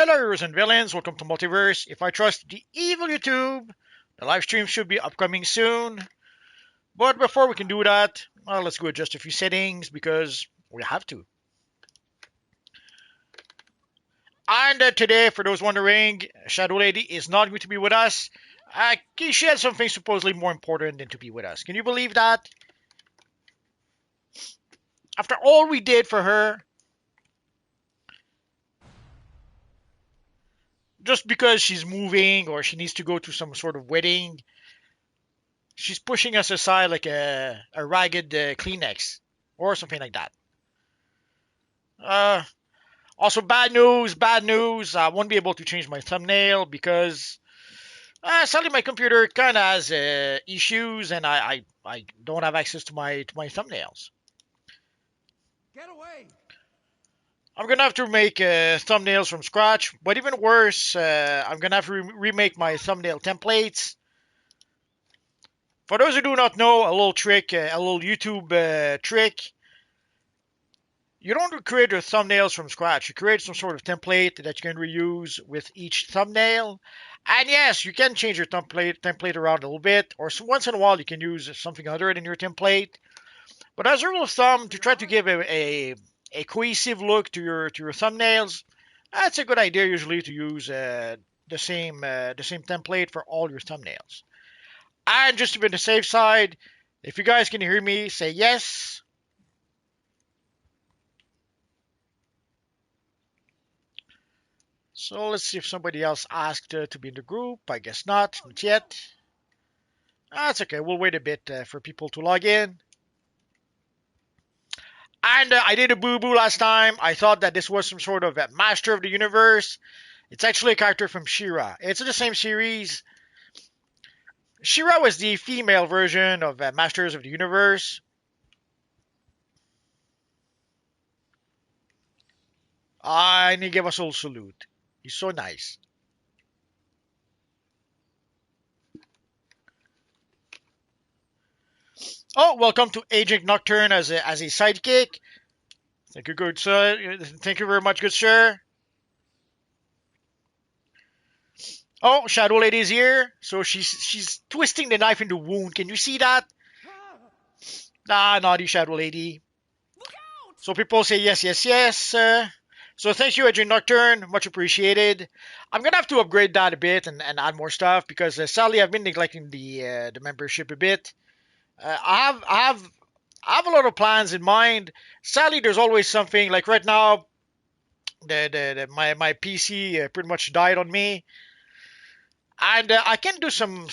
Hello, heroes and villains. Welcome to Multiverse. If I trust the evil YouTube, the live stream should be upcoming soon. But before we can do that, let's go adjust a few settings because we have to. And today, for those wondering, Shadow Lady is not going to be with us. She had something supposedly more important than to be with us. Can you believe that? After all we did for her, just because she's moving or she needs to go to some sort of wedding, she's pushing us aside like a ragged Kleenex or something like that. Also, bad news, bad news. I won't be able to change my thumbnail because sadly my computer kind of has issues and I don't have access to my thumbnails. Get away! I'm gonna have to make thumbnails from scratch, but even worse, I'm gonna have to remake my thumbnail templates. For those who do not know, a little trick, a little YouTube trick. You don't create your thumbnails from scratch. You create some sort of template that you can reuse with each thumbnail. And yes, you can change your template around a little bit, or once in a while you can use something other than your template. But as a rule of thumb, to try to give a cohesive look to your thumbnails, that's a good idea usually to use the same template for all your thumbnails. And just to be on the safe side, if you guys can hear me, say yes. So let's see if somebody else asked to be in the group. I guess not yet. That's okay. We'll wait a bit for people to log in. And I did a boo-boo last time. I thought that this was some sort of a Master of the Universe. It's actually a character from She-Ra. It's in the same series. She-Ra was the female version of Masters of the Universe. And he gave us a little salute. He's so nice. Oh, welcome to Agent Nocturne as a sidekick. Thank you, good sir. Thank you very much, good sir. Oh, Shadow Lady's here. So she's twisting the knife in the wound. Can you see that? Ah, naughty Shadow Lady. So people say yes, yes, yes. So thank you, Agent Nocturne. Much appreciated. I'm gonna have to upgrade that a bit and add more stuff because sadly I've been neglecting the membership a bit. I have a lot of plans in mind. Sadly, there's always something like right now. My PC pretty much died on me, and I can do some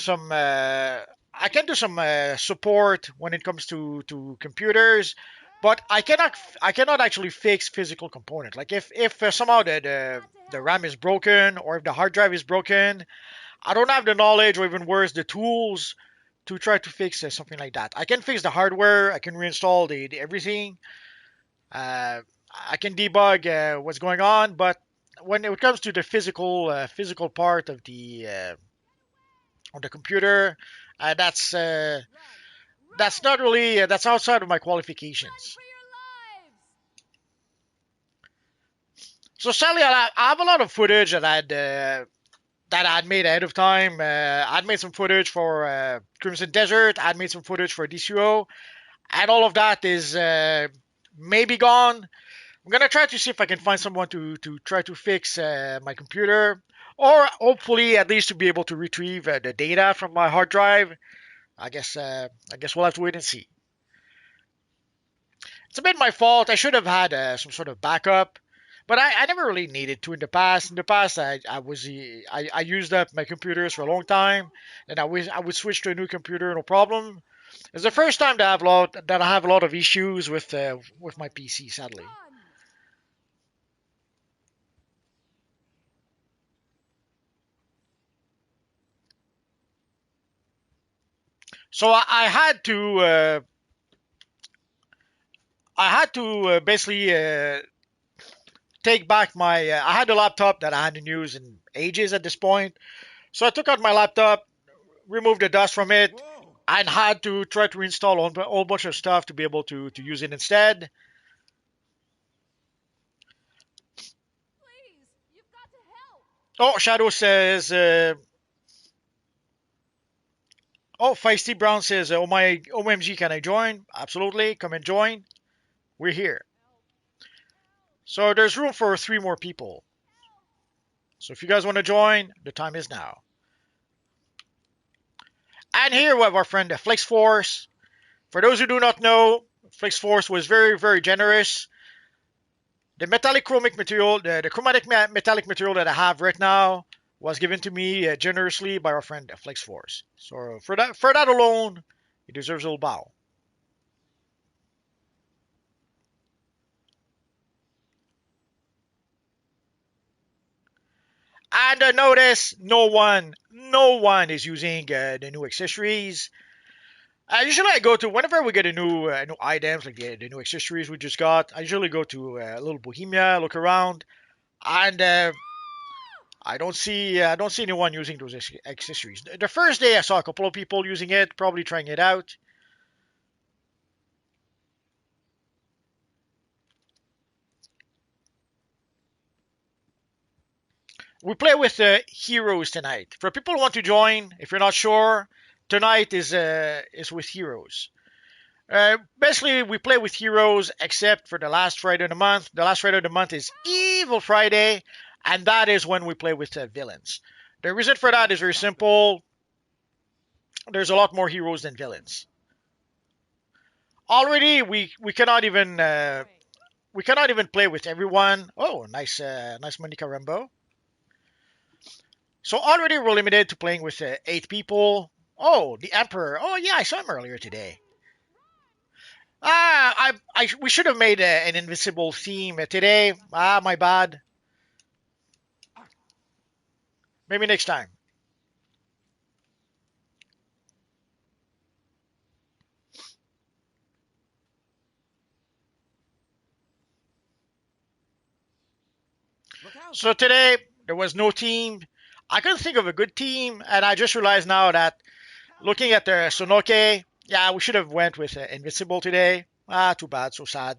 support when it comes to computers, but I cannot actually fix physical components. Like if somehow the RAM is broken or if the hard drive is broken, I don't have the knowledge or even worse the tools to try to fix something like that. I can fix the hardware. I can reinstall the everything. Uh, I can debug what's going on, but when it comes to the physical part of the computer, that's not really that's outside of my qualifications. So sadly, I have a lot of footage that I'd made ahead of time. I'd made some footage for Crimson Desert. I'd made some footage for DCUO, and all of that is maybe gone. I'm gonna try to see if I can find someone to try to fix my computer, or hopefully at least to be able to retrieve the data from my hard drive. I guess we'll have to wait and see. It's a bit my fault. I should have had some sort of backup, but I never really needed to in the past. In the past, I used up my computers for a long time, and I would switch to a new computer, no problem. It's the first time that I have a lot of issues with my PC, sadly. So I had to basically take back my. I had a laptop that I hadn't used in ages at this point, so I took out my laptop, removed the dust from it, Whoa! and had to try to install a whole bunch of stuff to be able to use it instead. Please, you've got to Oh, Shadow says, oh, Feisty Brown says, oh my, OMG, can I join? Absolutely, come and join. We're here. So there's room for 3 more people. So if you guys want to join, the time is now. And here we have our friend Flex Force. For those who do not know, Flex Force was very, very generous. The metallic chromic material, the chromatic metallic material that I have right now was given to me generously by our friend Flex Force. So for that alone, he deserves a little bow. And notice no one is using the new accessories. Usually I go to whenever we get a new items like the new accessories we just got. I usually go to a little Bohemia, look around, and I don't see anyone using those accessories. The first day I saw a couple of people using it, probably trying it out. We play with heroes tonight. For people who want to join, if you're not sure, tonight is with heroes. Basically, we play with heroes except for the last Friday of the month. The last Friday of the month is Evil Friday, and that is when we play with villains. The reason for that is very simple. There's a lot more heroes than villains. Already, we cannot even play with everyone. Oh, nice Monica Rambo. So already we're limited to playing with 8 people. Oh, the Emperor. Oh yeah, I saw him earlier today. We should have made an invincible theme today. My bad. Maybe next time. So today there was no team. I couldn't think of a good team, and I just realized now that looking at the Sonoke, yeah, we should have went with Invincible today. Too bad, so sad.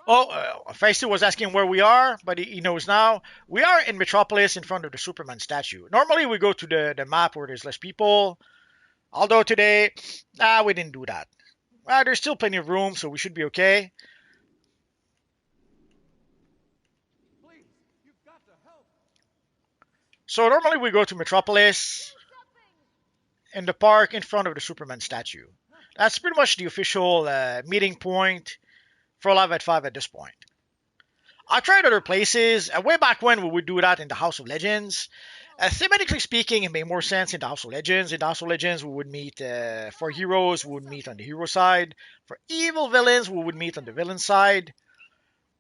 Oh, Feisty was asking where we are, but he knows now. We are in Metropolis in front of the Superman statue. Normally we go to the map where there's less people, although today, we didn't do that. There's still plenty of room, so we should be okay. Please, you've got to help. So normally we go to Metropolis in the park in front of the Superman statue. That's pretty much the official meeting point for Live at 5 at this point. I tried other places. Way back when we would do that in the House of Legends. Thematically speaking, it made more sense in the House of Legends. In the House of Legends, we would meet for heroes, we would meet on the hero side. For evil villains, we would meet on the villain side.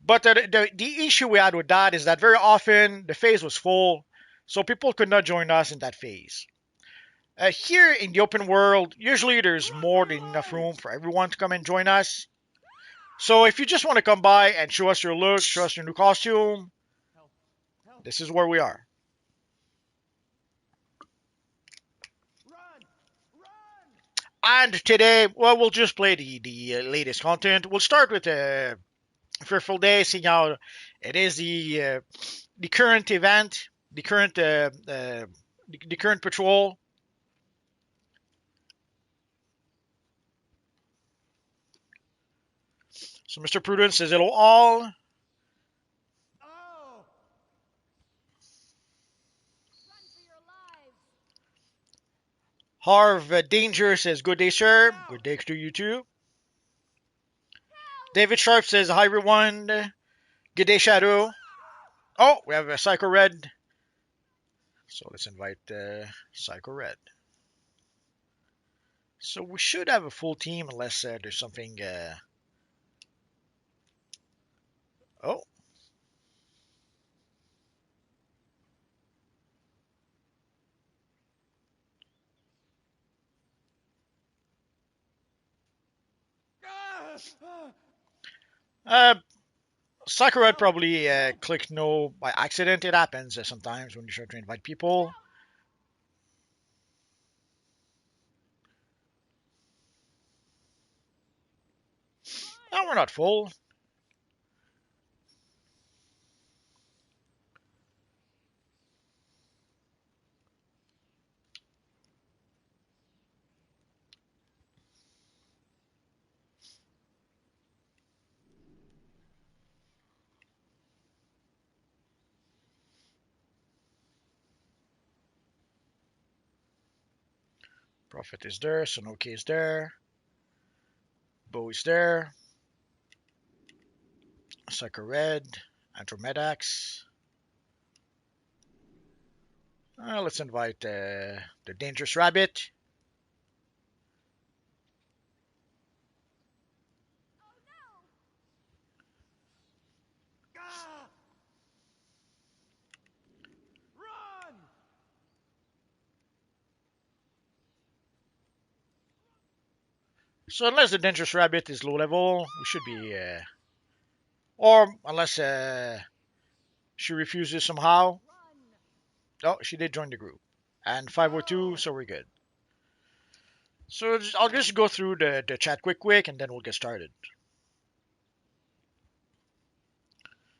But the issue we had with that is that very often the phase was full, so people could not join us in that phase. Here in the open world, usually there's more than enough room for everyone to come and join us. So if you just want to come by and show us your look, show us your new costume, this is where we are. Run! Run! And today, well, we'll just play the latest content. We'll start with Fearful Day, seeing how it is the current event, the current patrol. So Mr. Prudence says hello all. Oh! Harv Danger says good day, sir. Good day to you too. David Sharp says hi everyone. Good day, Shadow. Oh, we have a Psycho Red. So let's invite Psycho Red. So we should have a full team unless there's something. Oh. Uh, Psycho Red probably clicked no by accident. It happens sometimes when you try to invite people. No, we're not full. Prophet is there, Sonoki is there, Bow is there, Sucker Red, Andromedax. Let's invite the Dangerous Rabbit. Ah! Run! So unless the Dangerous Rabbit is low level, we should be, or unless she refuses somehow. Oh, she did join the group. And 502, so we're good. So I'll just go through the chat quick, and then we'll get started.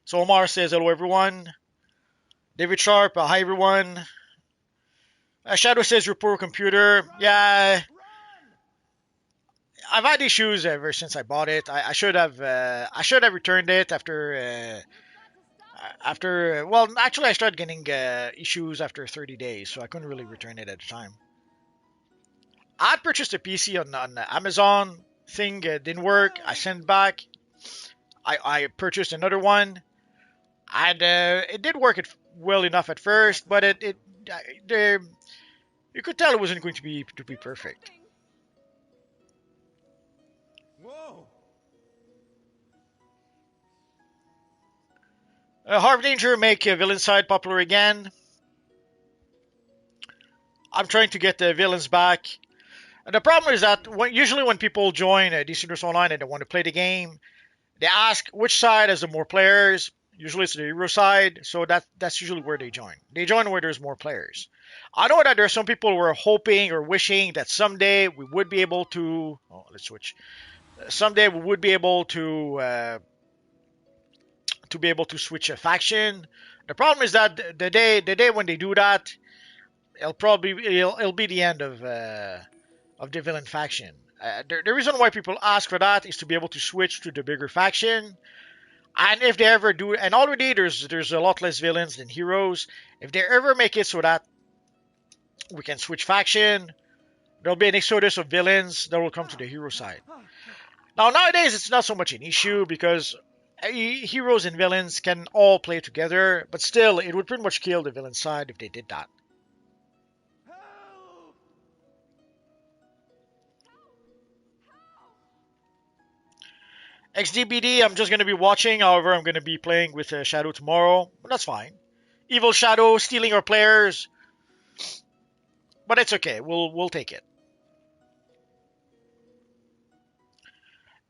So Omar says, hello everyone. David Sharp, hi everyone. Shadow says, report computer. Yeah, I've had issues ever since I bought it. I should have returned it after well, actually I started getting issues after 30 days, so I couldn't really return it at the time. I purchased a PC on Amazon. Thing didn't work. I sent it back. I purchased another one, and it did work well enough at first, but the you could tell it wasn't going to be perfect. Whoa! Harv Danger make villain side popular again. I'm trying to get the villains back. And the problem is that usually when people join DCUO Online and they want to play the game, they ask which side has the more players. Usually it's the hero side, so that's usually where they join. They join where there's more players. I know that there are some people who are hoping or wishing that someday we would be able to. Oh, let's switch. Someday we would be able to be able to switch a faction. The problem is that the day when they do that, it'll be the end of the villain faction. The reason why people ask for that is to be able to switch to the bigger faction. And if they ever do, and already there's a lot less villains than heroes. If they ever make it so that we can switch faction, there'll be an exodus of villains that will come to the hero side. Now nowadays it's not so much an issue because heroes and villains can all play together, but still it would pretty much kill the villain side if they did that. Help! XDBD, I'm just going to be watching. However, I'm going to be playing with Shadow tomorrow. But that's fine. Evil Shadow stealing our players. But it's okay. We'll take it.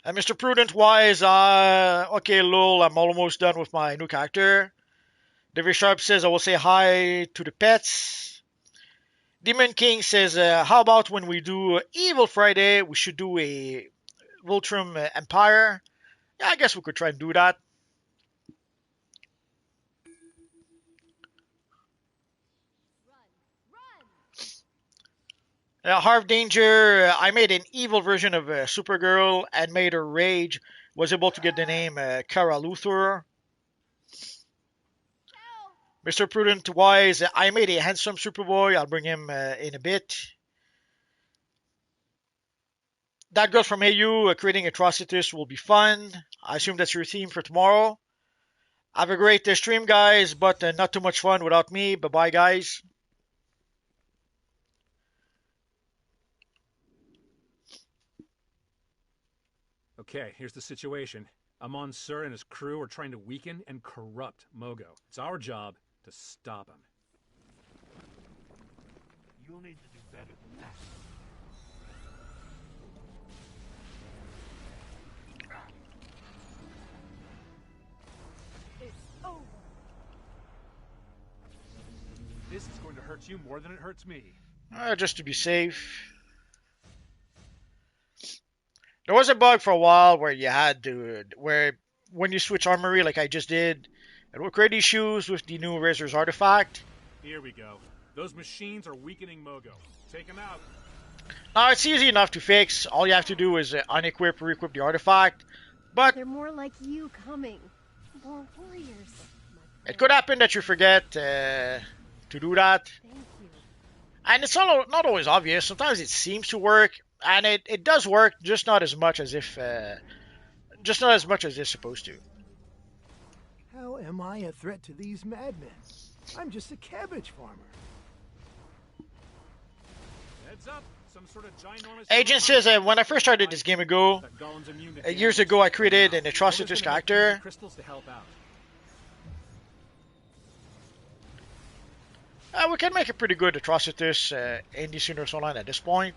Mr. Prudent Wise, okay, lol, I'm almost done with my new character. David Sharp says I will say hi to the pets. Demon King says, how about when we do Evil Friday, we should do a Voltrum Empire? Yeah, I guess we could try and do that. Harv Danger, I made an evil version of Supergirl and made her rage. Was able to get the name Kara Luthor. Mr. Prudent Wise, I made a handsome Superboy. I'll bring him in a bit. That girl from AU creating atrocities will be fun. I assume that's your theme for tomorrow. Have a great stream, guys, but not too much fun without me. Bye bye, guys. Okay, here's the situation. Amon Sur and his crew are trying to weaken and corrupt Mogo. It's our job to stop him. You'll need to do better than that. It's over. This is going to hurt you more than it hurts me. Just to be safe. There was a bug for a while where you had to, where when you switch armory like I just did, it would create issues with the new Razor's artifact. Here we go. Those machines are weakening Mogo. Take him out. Now it's easy enough to fix. All you have to do is unequip or equip the artifact. But They're more like you coming. More warriors. it could happen that you forget to do that. Thank you. And it's not always obvious. Sometimes it seems to work, and it does work, just not as much as if, just not as much as it's supposed to. How am I a threat to these madmen? I'm just a cabbage farmer. Heads up. Some sort of ginormous... Agent says when I first started this game ago, years ago, I created an Atrocitus character. Crystals to help out. We can make a pretty good Atrocitus in the Universe Online at this point.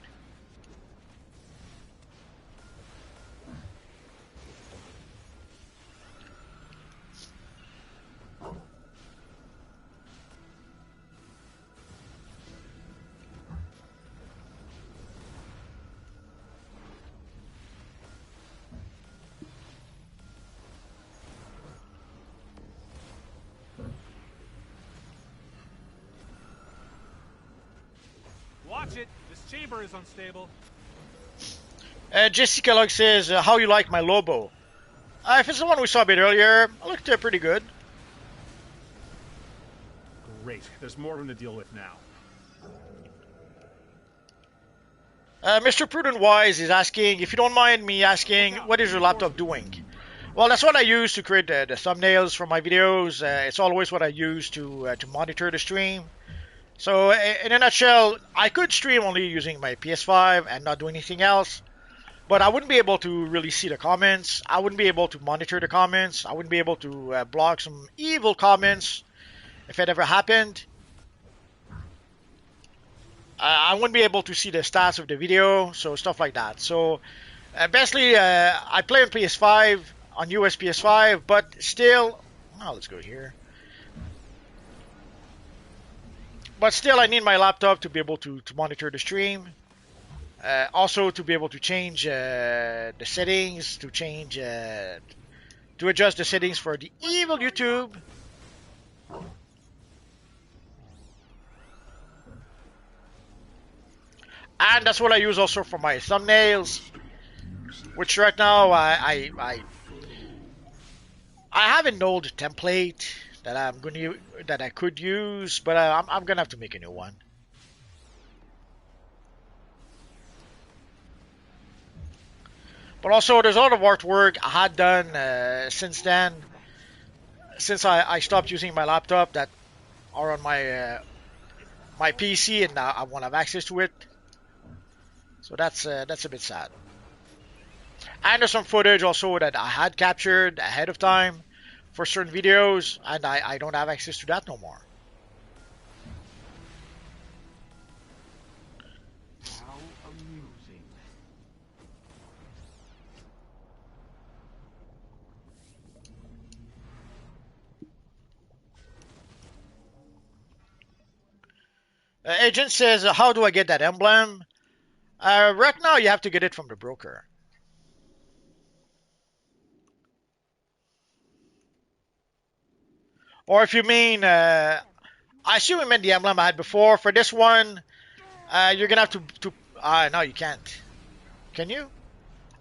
Watch it. This chamber is unstable. Jessica Lug says, how you like my Lobo? If it's the one we saw a bit earlier, it looked pretty good. Great. There's more of them to deal with now. Mr. Prudent Wise is asking, if you don't mind me asking, what is your laptop doing? Well, that's what I use to create the thumbnails for my videos. It's always what I use to monitor the stream. So, in a nutshell, I could stream only using my PS5 and not do anything else. But I wouldn't be able to really see the comments. I wouldn't be able to monitor the comments. I wouldn't be able to block some evil comments if it ever happened. I wouldn't be able to see the stats of the video, so stuff like that. So, basically, I play on PS5, on US PS5, but still... Oh, let's go here. But still, I need my laptop to be able to monitor the stream. Also, to be able to change the settings, to adjust the settings for the evil YouTube. And that's what I use also for my thumbnails, which right now I have an old template that I could use, but I'm gonna have to make a new one. But also, there's a lot of artwork I had done since then, since I stopped using my laptop, that are on my my PC, and I won't have access to it. So that's a bit sad. And there's some footage also that I had captured ahead of time for certain videos, and I don't have access to that no more. How amusing. Agent says, how do I get that emblem? Right now, you have to get it from the broker. Or if you mean, I assume you meant the emblem I had before. For this one, you're gonna have to no, you can't. Can you?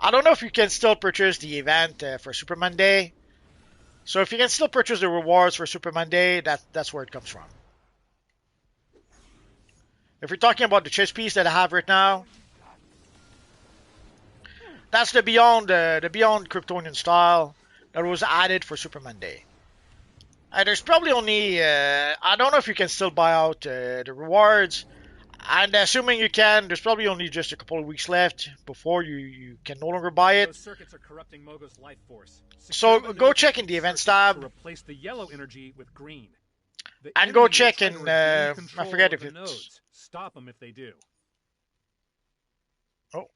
I don't know if you can still purchase the event for Superman Day. So if you can still purchase the rewards for Superman Day, that's where it comes from. If you're talking about the chess piece that I have right now, that's the Beyond Kryptonian style that was added for Superman Day. There's probably only, I don't know if you can still buy out the rewards, and assuming you can, there's probably only just a couple of weeks left before you can no longer buy it. Those circuits are corrupting Mogo's life force. So go check in the events tab. Replace the yellow energy with green. And go check in, I forget if it's... Nodes. Stop them if they do. Oh,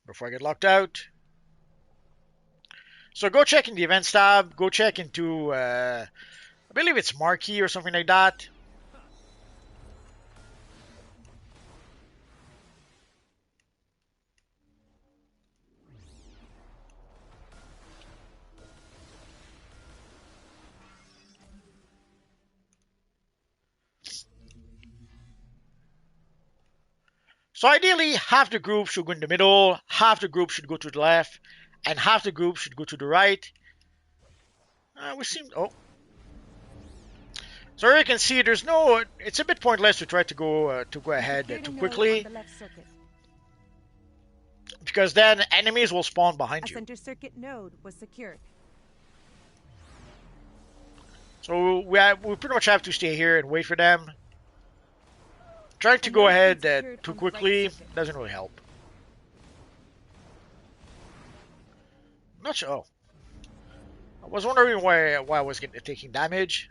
before I get locked out. So go check in the events tab. Go check into, I believe it's Marquee or something like that. So ideally, half the group should go in the middle, half the group should go to the left, and half the group should go to the right. We seem... Oh. So you can see there's no... It's a bit pointless to try to go ahead too quickly. Because then enemies will spawn behind you. A center circuit node was secured. So we pretty much have to stay here and wait for them. Trying to go ahead too quickly doesn't really help. Not sure. Oh. I was wondering why I was taking damage.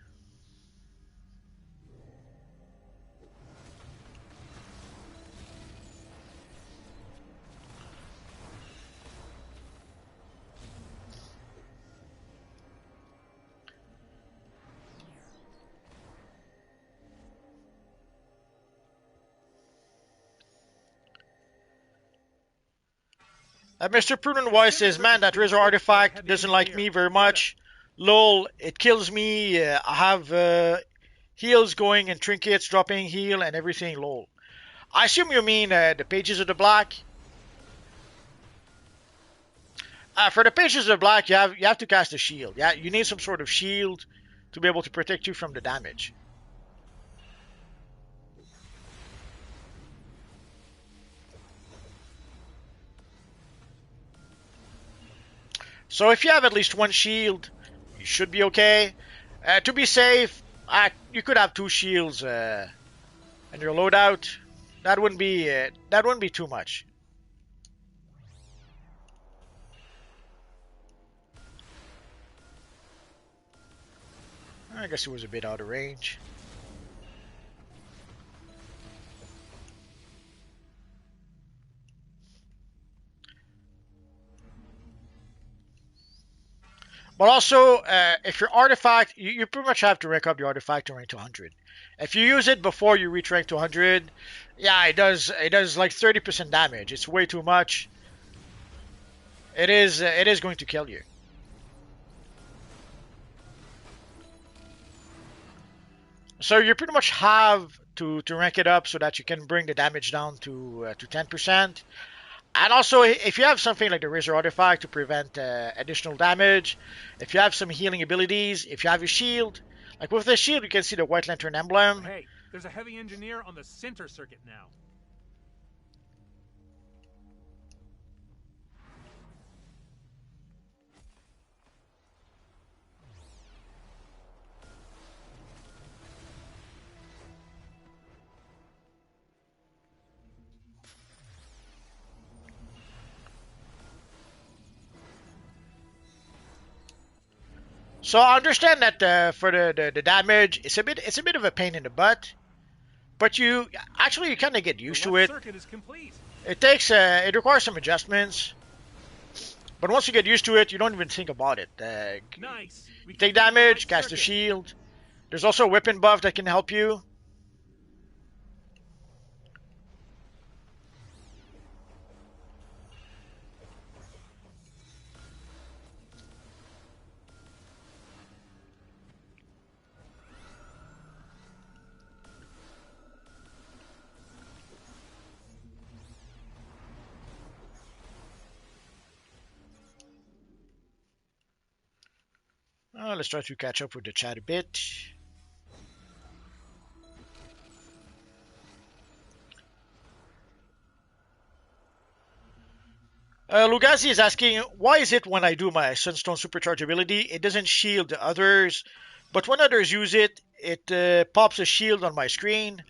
Mr. Prudent Wise says, man, that Razor artifact doesn't like me very much. Lol, it kills me. I have heals going and trinkets dropping heal and everything. Lol. I assume you mean the Pages of the Black. For the Pages of the Black, you have to cast a shield. Yeah, you need some sort of shield to be able to protect you from the damage. So if you have at least one shield, you should be okay. To be safe, you could have 2 shields in your loadout. That wouldn't be too much. I guess it was a bit out of range. But also, if your artifact, you pretty much have to rank up your artifact to rank to 100. If you use it before you reach rank to 100, yeah, it does like 30% damage. It's way too much. It is going to kill you. So you pretty much have to rank it up so that you can bring the damage down to 10%. And also, if you have something like the Razor artifact to prevent additional damage, if you have some healing abilities, if you have a shield, like with the shield, you can see the White Lantern emblem. Hey, there's a heavy engineer on the center circuit now. So I understand that for the damage, it's a bit of a pain in the butt, but you kind of get used to it. Circuit is complete. It requires some adjustments, but once you get used to it, you don't even think about it. Nice. You take damage, cast a shield. There's also a weapon buff that can help you. Let's try to catch up with the chat a bit. Lugazi is asking, why is it when I do my Sunstone Supercharge ability, it doesn't shield the others, but when others use it, it pops a shield on my screen?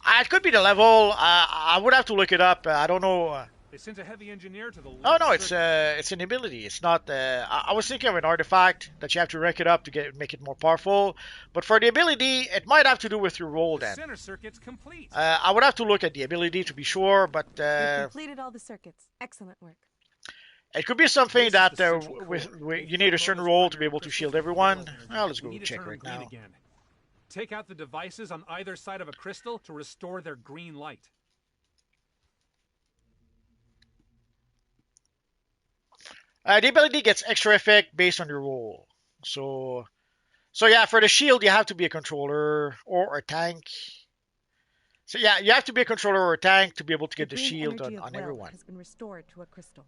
It could be the level. I would have to look it up. I don't know. They sent a heavy engineer to the. Oh no, it's an ability. It's not. I was thinking of an artifact that you have to rank it up to make it more powerful. But for the ability, it might have to do with your role then. Center circuit's complete. I would have to look at the ability to be sure, but You completed all the circuits. Excellent work. It could be something that you need a certain role to be able to shield everyone. Well, let's go check right now. Again. Take out the devices on either side of a crystal to restore their green light. The ability gets extra effect based on your role. So yeah, for the shield, you have to be a controller or a tank. So yeah, you have to be a controller or a tank to be able to The get the green shield energy of on will everyone. has been restored to a crystal.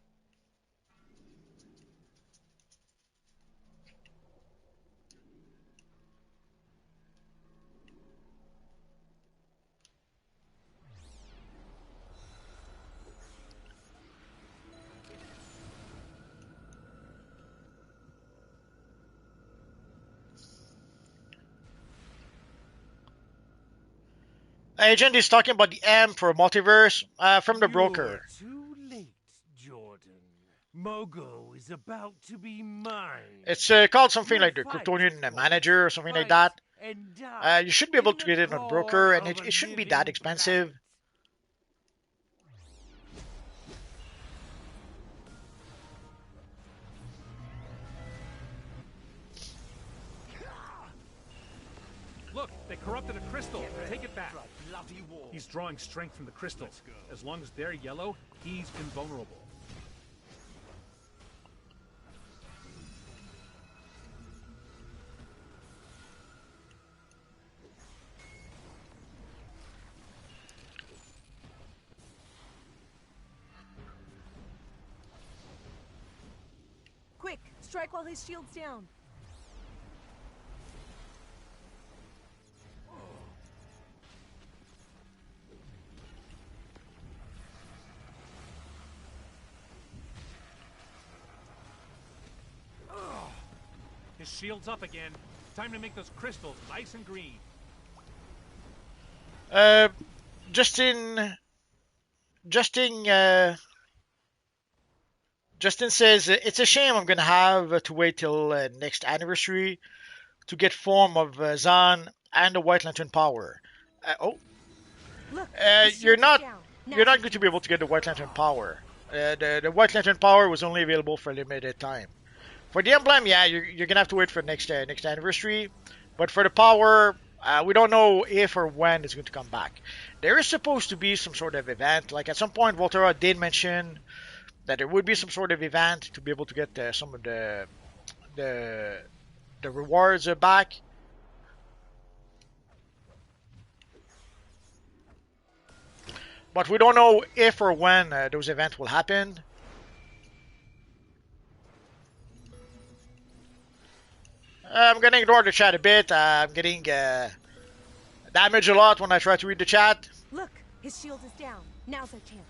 Agent is talking about the M for multiverse from the You're broker. too late, Jordan. Mogo is about to be mine. It's called something You'll like the fight, Kryptonian of course. manager or something like Fight that. and die You should be able in to the get it on core broker, and of it a shouldn't be that living expensive. planet. Look, they corrupted a crystal. Take it back. He's drawing strength from the crystals. As long as they're yellow, he's invulnerable. Quick, strike while his shield's down. His shield's up again. Time to make those crystals nice and green. Justin, Justin, uh, Justin says it's a shame I'm gonna have to wait till next anniversary to get form of Zan and the White Lantern power. Oh, Look, uh, his you're shield is not down. you're Now's not your going to be able chance. to get the White Lantern power. The White Lantern power was only available for a limited time. For the emblem, yeah, you're gonna have to wait for next anniversary. But for the power, we don't know if or when it's going to come back. There is supposed to be some sort of event. Like at some point, Volterra did mention that there would be some sort of event to be able to get some of the the rewards back. But we don't know if or when those events will happen. I'm gonna ignore the chat a bit. I'm getting damaged a lot when I try to read the chat. Look, his shield is down. Now's our chance.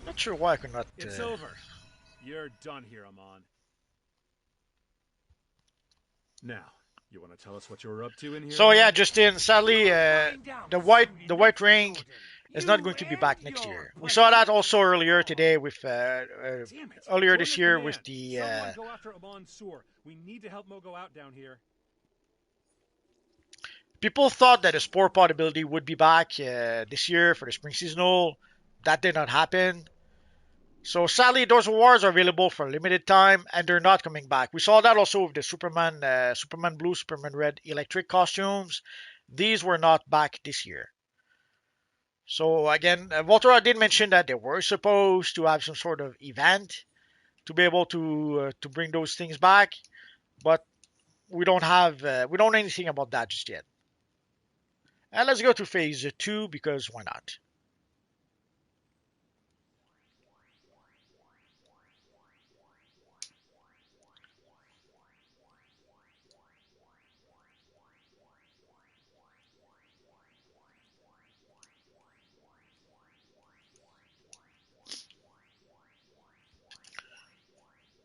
Not sure why I could not. It's over. You're done here, Amon. Now, you want to tell us what you were up to in here? So yeah, Amon? Justin. Sadly, the white ring is not going to be back next year. We saw that also earlier today with Damn it. earlier Join this the year command. with the Someone go after Amon Sur. We need to help Mogo out down here. people thought that the spore pod ability would be back this year for the spring seasonal. That did not happen. So sadly, those awards are available for a limited time, and they're not coming back. We saw that also with the Superman Blue, Superman Red electric costumes. These were not back this year. So again, Volterra did mention that they were supposed to have some sort of event to be able to bring those things back, but we don't know anything about that just yet. And let's go to phase two because why not?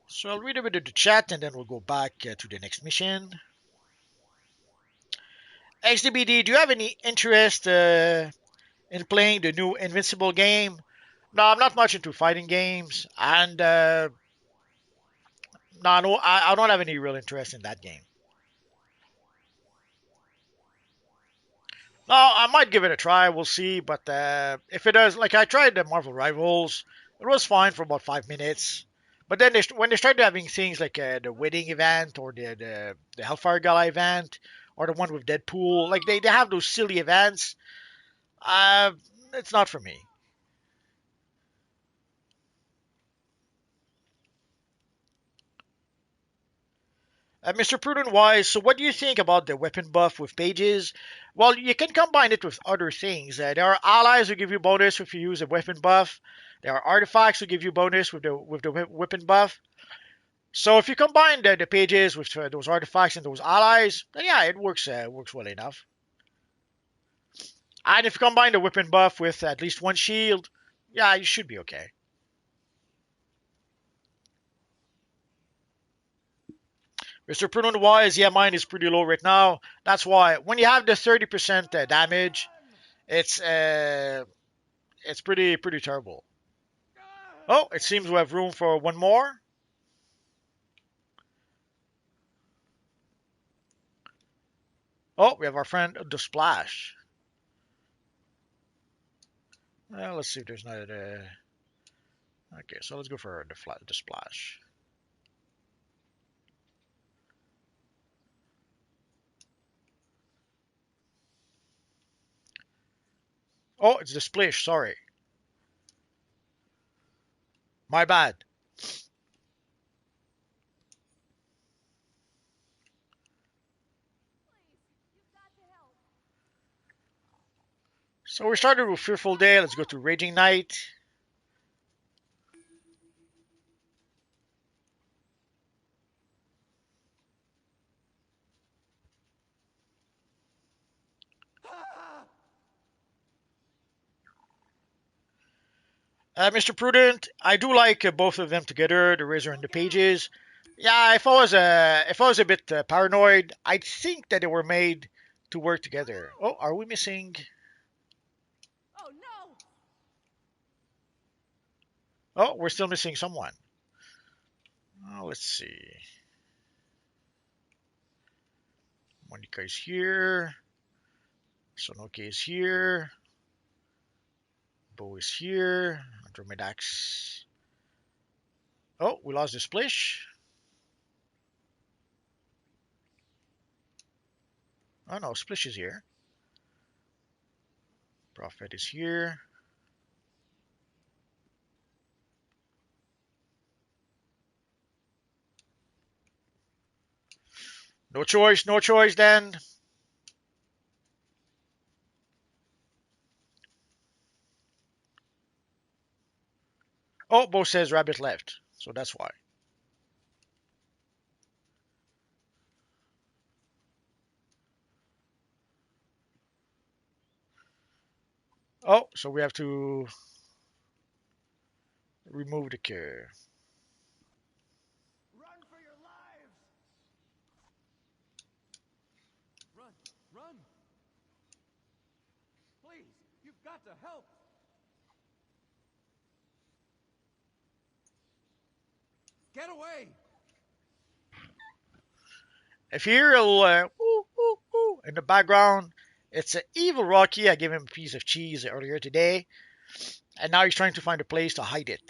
So I'll read a bit of the chat and then we'll go back to the next mission. XDBD, do you have any interest in playing the new Invincible game? No, I'm not much into fighting games, and no, I don't have any real interest in that game. No, I might give it a try. We'll see, but if it does, like I tried the Marvel Rivals, it was fine for about 5 minutes. But then when they started having things like the wedding event or the Hellfire Gala event or the one with Deadpool, like they have those silly events. Uh, it's not for me. Mr. Prudent Wise, so what do you think about the weapon buff with pages? Well, you can combine it with other things. There are allies who give you bonus if you use a weapon buff. There are artifacts who give you bonus with the weapon buff. So if you combine the pages with those artifacts and those allies, then yeah, it works well enough. And if you combine the weapon buff with at least one shield, yeah, you should be okay. Mr. Prudent Wise, yeah, mine is pretty low right now. That's why when you have the 30% damage, it's pretty terrible. Oh, it seems we have room for one more. Oh, we have our friend the Splash. Let's see if there's not a. Okay, so let's go for the Splash. Oh, it's the Splish. Sorry, my bad. So we started with Fearful Day. Let's go to Raging Night. Mr. Prudent, I do like both of them together, the Razor and the Pages. Yeah, if I was a bit paranoid, I think that they were made to work together. Oh, are we missing? Oh no! Oh, we're still missing someone. Oh, let's see. Monica is here. Sonoke is here. Bo is here. Andromedax. Oh, we lost the Splish. Oh no, Splish is here. Prophet is here. No choice then. Oh, Bo says Rabbit left, so that's why. Oh, so we have to remove the care. Run for your lives! Run! Run! Please, you've got to help! Get away! If you hear a little ooh, ooh, ooh in the background, it's an evil Rocky. I gave him a piece of cheese earlier today, and now he's trying to find a place to hide it.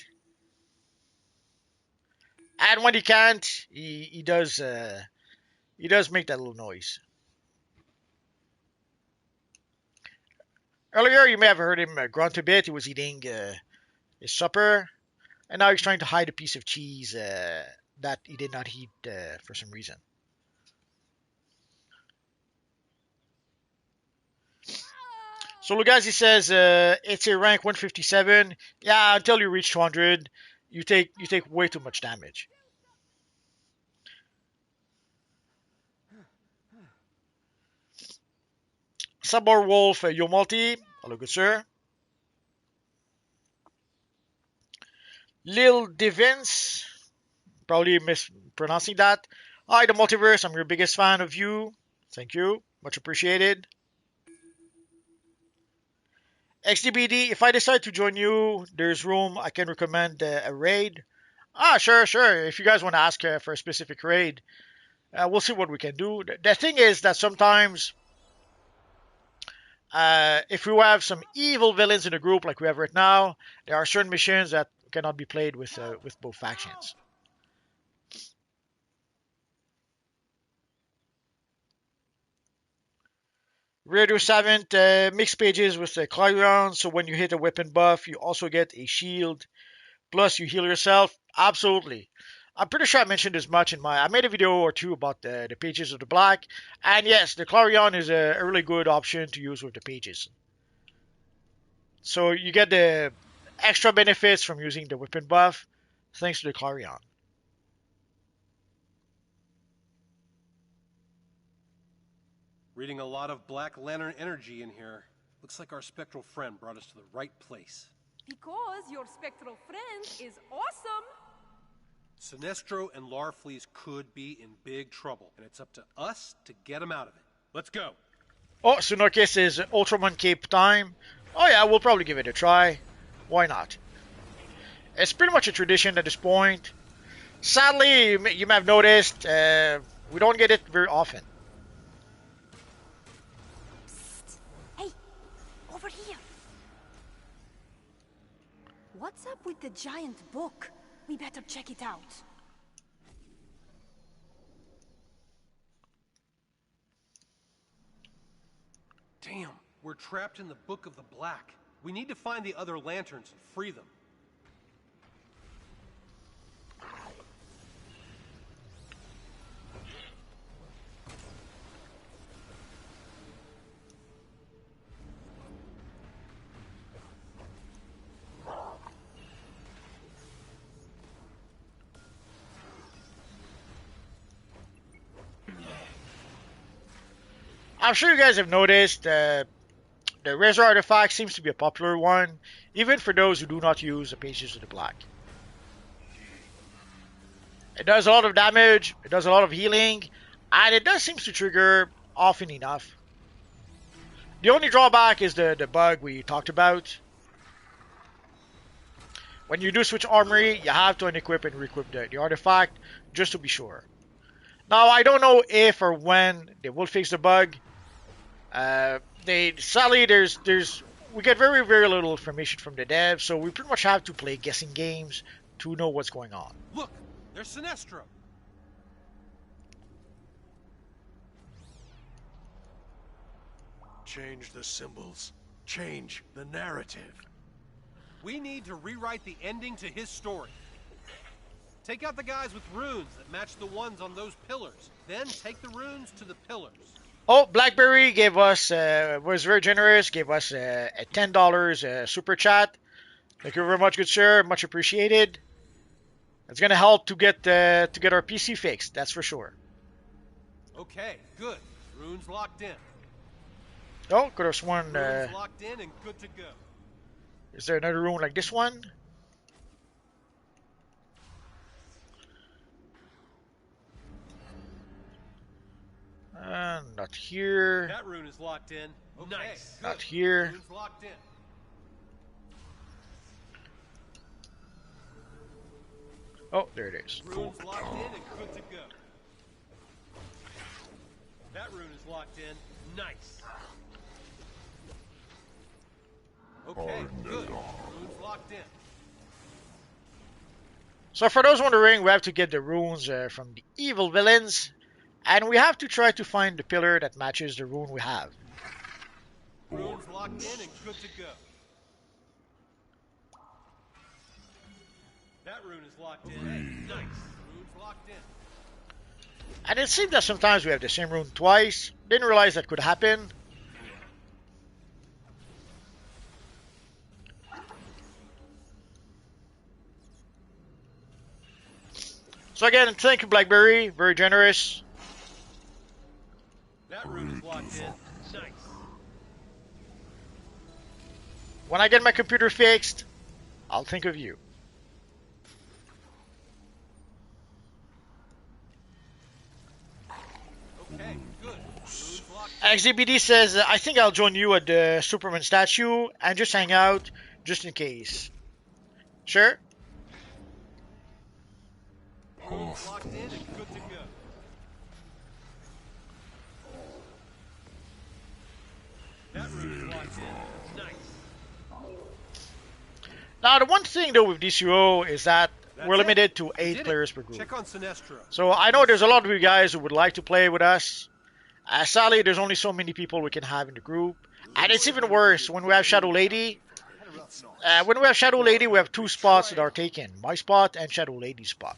And when he can't, he does make that little noise. Earlier, you may have heard him grunt a bit. He was eating his supper, and now he's trying to hide a piece of cheese that he did not eat for some reason. So Lugazi says it's a rank 157. Yeah, until you reach 200, you take way too much damage. Sabor Wolf Yomulti. Hello, good sir. Lil Divins. Probably mispronouncing that. Hi, the multiverse. I'm your biggest fan of you. Thank you. Much appreciated. XDBD, if I decide to join you, there's room. I can recommend a raid. Ah, sure. If you guys want to ask for a specific raid, we'll see what we can do. The thing is that sometimes, if we have some evil villains in the group like we have right now, there are certain missions that cannot be played with both factions. Radio 7 mixed pages with the Clyron, so when you hit a weapon buff, you also get a shield, plus you heal yourself. Absolutely. I'm pretty sure I mentioned as much in my. I made a video or two about the pages of the black, and yes, the Clarion is a really good option to use with the pages. So you get the extra benefits from using the weapon buff thanks to the Clarion. Reading a lot of Black Lantern energy in here. Looks like our spectral friend brought us to the right place. Because your spectral friend is awesome. Sinestro and Larfleeze could be in big trouble, and it's up to us to get them out of it. Let's go. Oh, Sunokis is Ultraman Cape time. Oh yeah, we'll probably give it a try. Why not? It's pretty much a tradition at this point. Sadly, you may have noticed, we don't get it very often. Psst. Hey, over here. What's up with the giant book? We better check it out. Damn, we're trapped in the Book of the Black. We need to find the other lanterns and free them. I'm sure you guys have noticed the Razor artifact seems to be a popular one, even for those who do not use the Pages of the Black. It does a lot of damage, it does a lot of healing, and it does seem to trigger often enough. The only drawback is the bug we talked about. When you do switch armory, you have to unequip and re-equip the artifact, just to be sure. Now, I don't know if or when they will fix the bug. Sadly, we get very, very little information from the devs, so we pretty much have to play guessing games to know what's going on. Look, there's Sinestro. Change the symbols. Change the narrative. We need to rewrite the ending to his story. Take out the guys with runes that match the ones on those pillars. Then take the runes to the pillars. Oh, Blackberry gave us, was very generous, gave us a $10 super chat. Thank you very much, good sir. Much appreciated. It's going to help to get our PC fixed, that's for sure. Okay, good. Runes locked in. Oh, could have sworn, Runes locked in and good to go. is there another rune like this one? Not here. That rune is locked in. Okay, nice. Not here. Rune's locked in. Oh, there it is. Rune's locked in and good to go. That rune is locked in. Nice. Okay, good. Rune's locked in. So for those wondering, we have to get the runes from the evil villains, and we have to try to find the pillar that matches the rune we have. Rune's locked in and good to go. That rune is locked in. Nice. Rune's locked in. And it seems that sometimes we have the same rune twice. Didn't realize that could happen. So again, thank you, Blackberry. Very generous. That rune is locked in. Nice. When I get my computer fixed, I'll think of you. Okay, good. Rune's locked in. XZBD says, I think I'll join you at the Superman statue and just hang out, just in case. Sure? Rune's locked in and good to go. That rune is locked in. Nice. Now, the one thing though with DCUO is that That's we're it. limited to Did 8 it. players per group. Check on Sinestro. So I know there's a lot of you guys who would like to play with us. Sadly, there's only so many people we can have in the group. And it's even worse when we have Shadow Lady. When we have Shadow Lady, we have 2 spots that are taken. My spot and Shadow Lady's spot.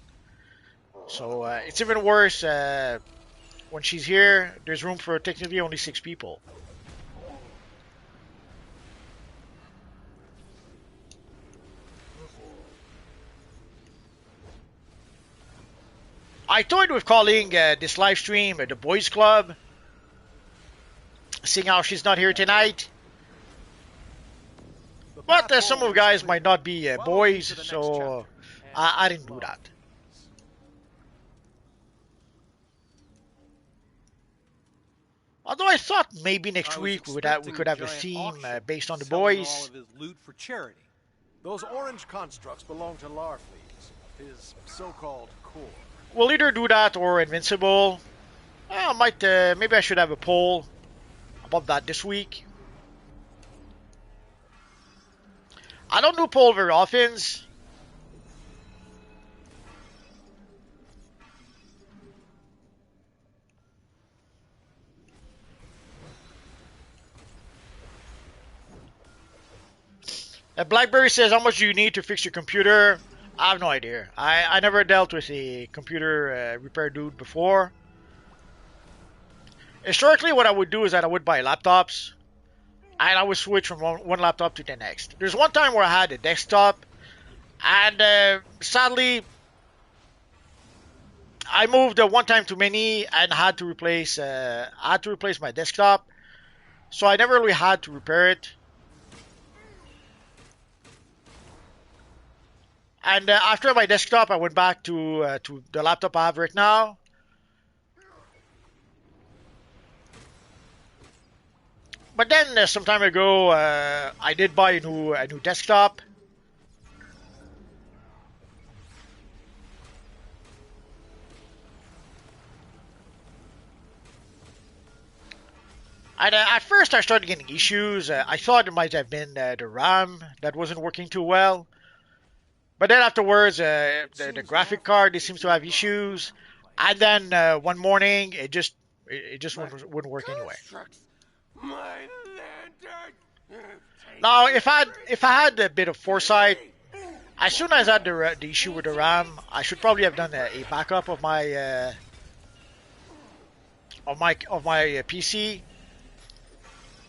So it's even worse when she's here. There's room for technically only 6 people. I toyed with calling this live stream the Boys Club, seeing how she's not here tonight. But some of the guys might not be boys, so I didn't do that. Although I thought maybe next week we could have a theme based on the boys. All of his loot for charity. Those orange constructs belong to Larfleeze, his so-called core. We'll either do that or Invincible. I might, maybe I should have a poll about that this week. I don't do poll very often. Blackberry says, how much do you need to fix your computer? I have no idea. I never dealt with a computer repair dude before. Historically, what I would do is that I would buy laptops, and I would switch from one laptop to the next. There's one time where I had a desktop, and sadly, I moved one time too many and had to replace my desktop. So I never really had to repair it. And after my desktop, I went back to the laptop I have right now. But then some time ago, I did buy a new desktop. And at first, I started getting issues. I thought it might have been the RAM that wasn't working too well. But then afterwards, the graphic card, it seems to have issues. And then one morning, it just wouldn't work anyway. Now, if I had a bit of foresight, as soon as I had the issue with the RAM, I should probably have done a backup of my PC.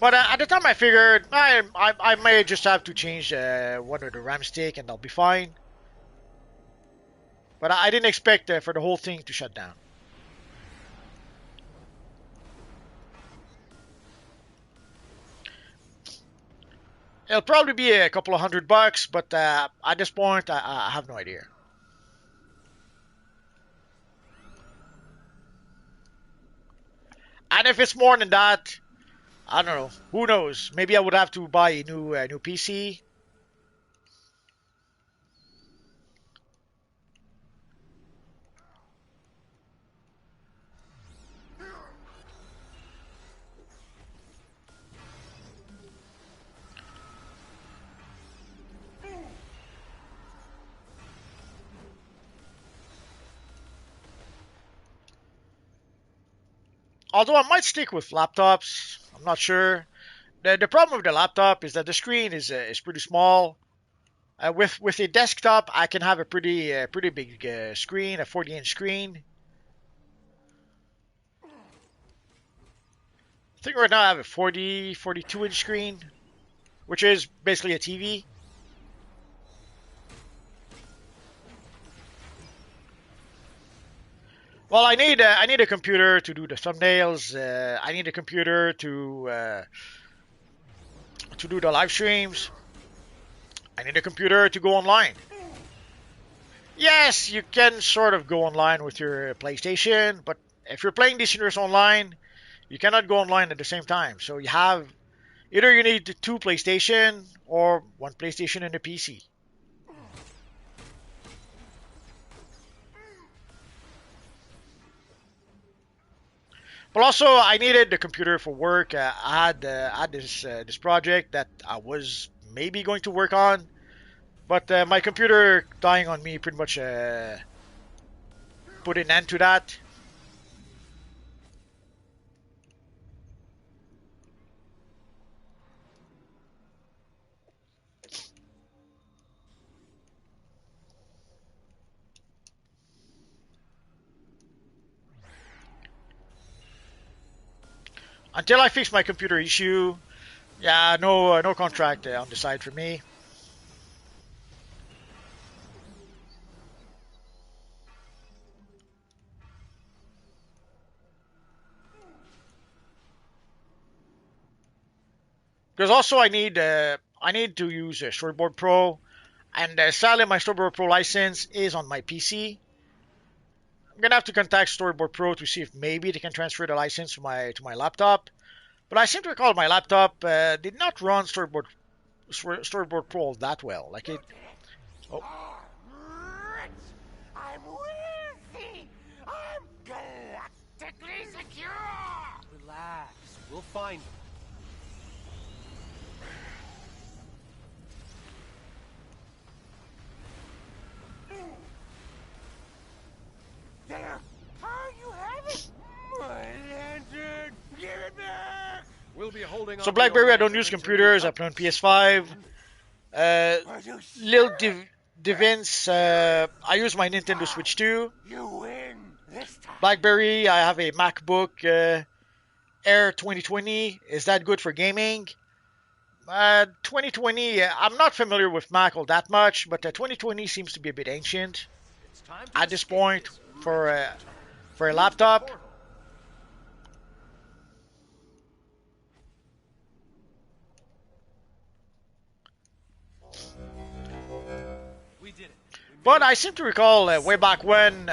But at the time, I figured I may just have to change one of the RAM stick, and I'll be fine. But I didn't expect for the whole thing to shut down. It'll probably be a couple of $100, but at this point, I have no idea. And if it's more than that, I don't know. Who knows? Maybe I would have to buy a new PC. Although I might stick with laptops, I'm not sure. The problem with the laptop is that the screen is pretty small. With a desktop, I can have a pretty big screen, a 40-inch screen. I think right now I have a 42-inch screen, which is basically a TV. Well, I need a computer to do the thumbnails. I need a computer to do the live streams. I need a computer to go online. Yes, you can sort of go online with your PlayStation, but if you're playing this universe online, you cannot go online at the same time. So you have either you need 2 PlayStation or 1 PlayStation and a PC. But also, I needed the computer for work. I had this project that I was maybe going to work on, but my computer dying on me pretty much put an end to that. Until I fix my computer issue, yeah, no contract on the side for me. Because also I need to use Storyboard Pro, and sadly my Storyboard Pro license is on my PC. I'm gonna have to contact Storyboard Pro to see if maybe they can transfer the license to my laptop. But I seem to recall my laptop did not run Storyboard Pro that well. Like it. Oh. I'm wealthy. I'm galactically secure. Relax. We'll find them. There. Oh, you have it. My lantern. Give it back. We'll be holding So on BlackBerry, I don't use computers. I play on PS5. Lil Divins, I use my Nintendo Switch too. You win this time. BlackBerry, I have a MacBook Air 2020. Is that good for gaming? 2020, I'm not familiar with Mac all that much, but 2020 seems to be a bit ancient at this point for a laptop. But I seem to recall way back when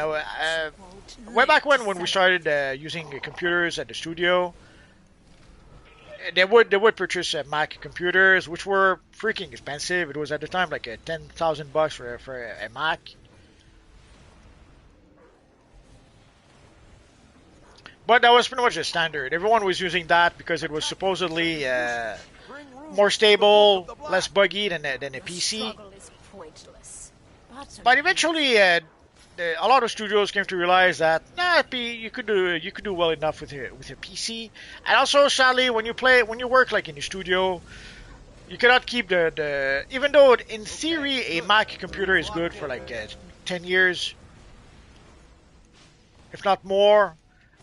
we started using computers at the studio, they would purchase Mac computers, which were freaking expensive. It was at the time like $10,000 for a Mac. But that was pretty much the standard. Everyone was using that because it was supposedly more stable, less buggy than a PC. But eventually, a lot of studios came to realize that you could do well enough with your PC. And also, sadly, when you work like in the studio, you cannot keep the even though in theory a Mac computer is good for like 10 years, if not more.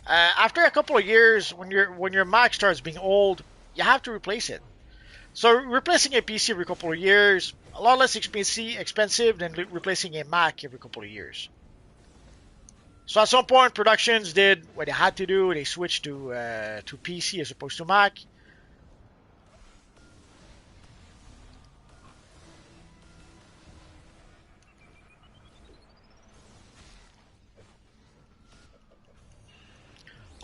After a couple of years, when your Mac starts being old, you have to replace it. So replacing a PC every couple of years, a lot less expensive than replacing a Mac every couple of years. So at some point, productions did what they had to do. They switched to PC as opposed to Mac.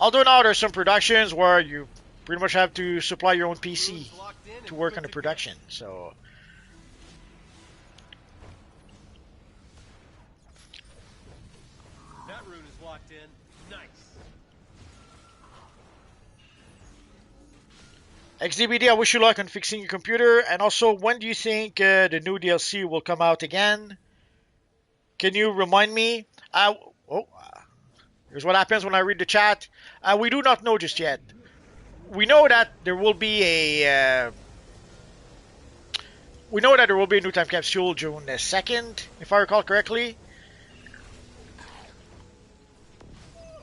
Although now there's some productions where you pretty much have to supply your own PC to work on the production. So That rune is locked in. Nice. XDBD, I wish you luck on fixing your computer. And also, when do you think the new DLC will come out again? Can you remind me? Here's what happens when I read the chat. We do not know just yet. We know that there will be a new time capsule June 2nd, if I recall correctly.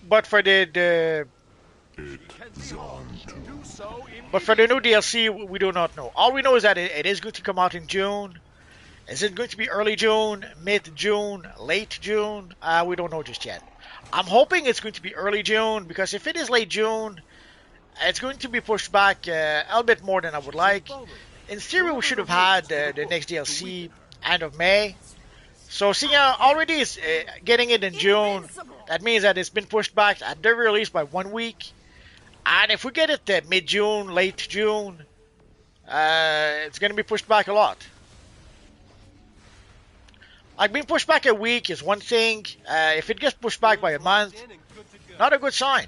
But for the new DLC, we do not know. All we know is that it is going to come out in June. Is it going to be early June, mid-June, late June? We don't know just yet. I'm hoping it's going to be early June, because if it is late June, it's going to be pushed back a little bit more than I would like. In theory, we should have had the next DLC end of May. So seeing how already is getting it in June, that means that it's been pushed back at the very least by 1 week. And if we get it mid-June, late June, it's going to be pushed back a lot. Like, being pushed back a week is one thing. If it gets pushed back by a month, not a good sign.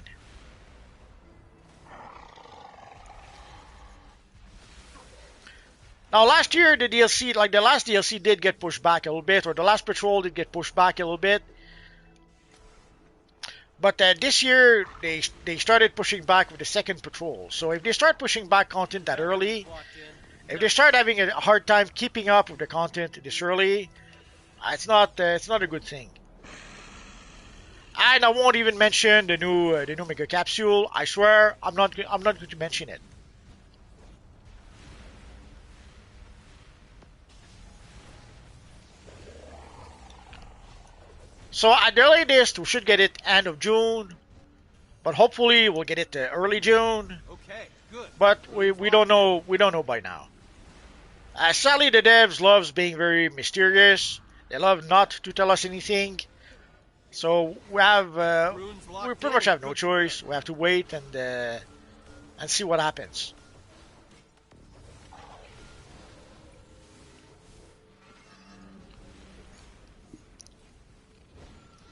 Now, last year, the last DLC did get pushed back a little bit, or the last patrol did get pushed back a little bit. But this year, they started pushing back with the second patrol. So if they start pushing back content that early, if they start having a hard time keeping up with the content this early, it's not a good thing. And I won't even mention the new mega capsule. I swear, I'm not going to mention it. So at the latest, we should get it end of June, but hopefully we'll get it early June. Okay, good. But we don't know by now. Sadly, the devs loves being very mysterious. They love not to tell us anything. So Runes we locked pretty in. much have no Good. choice. We have to wait and see what happens.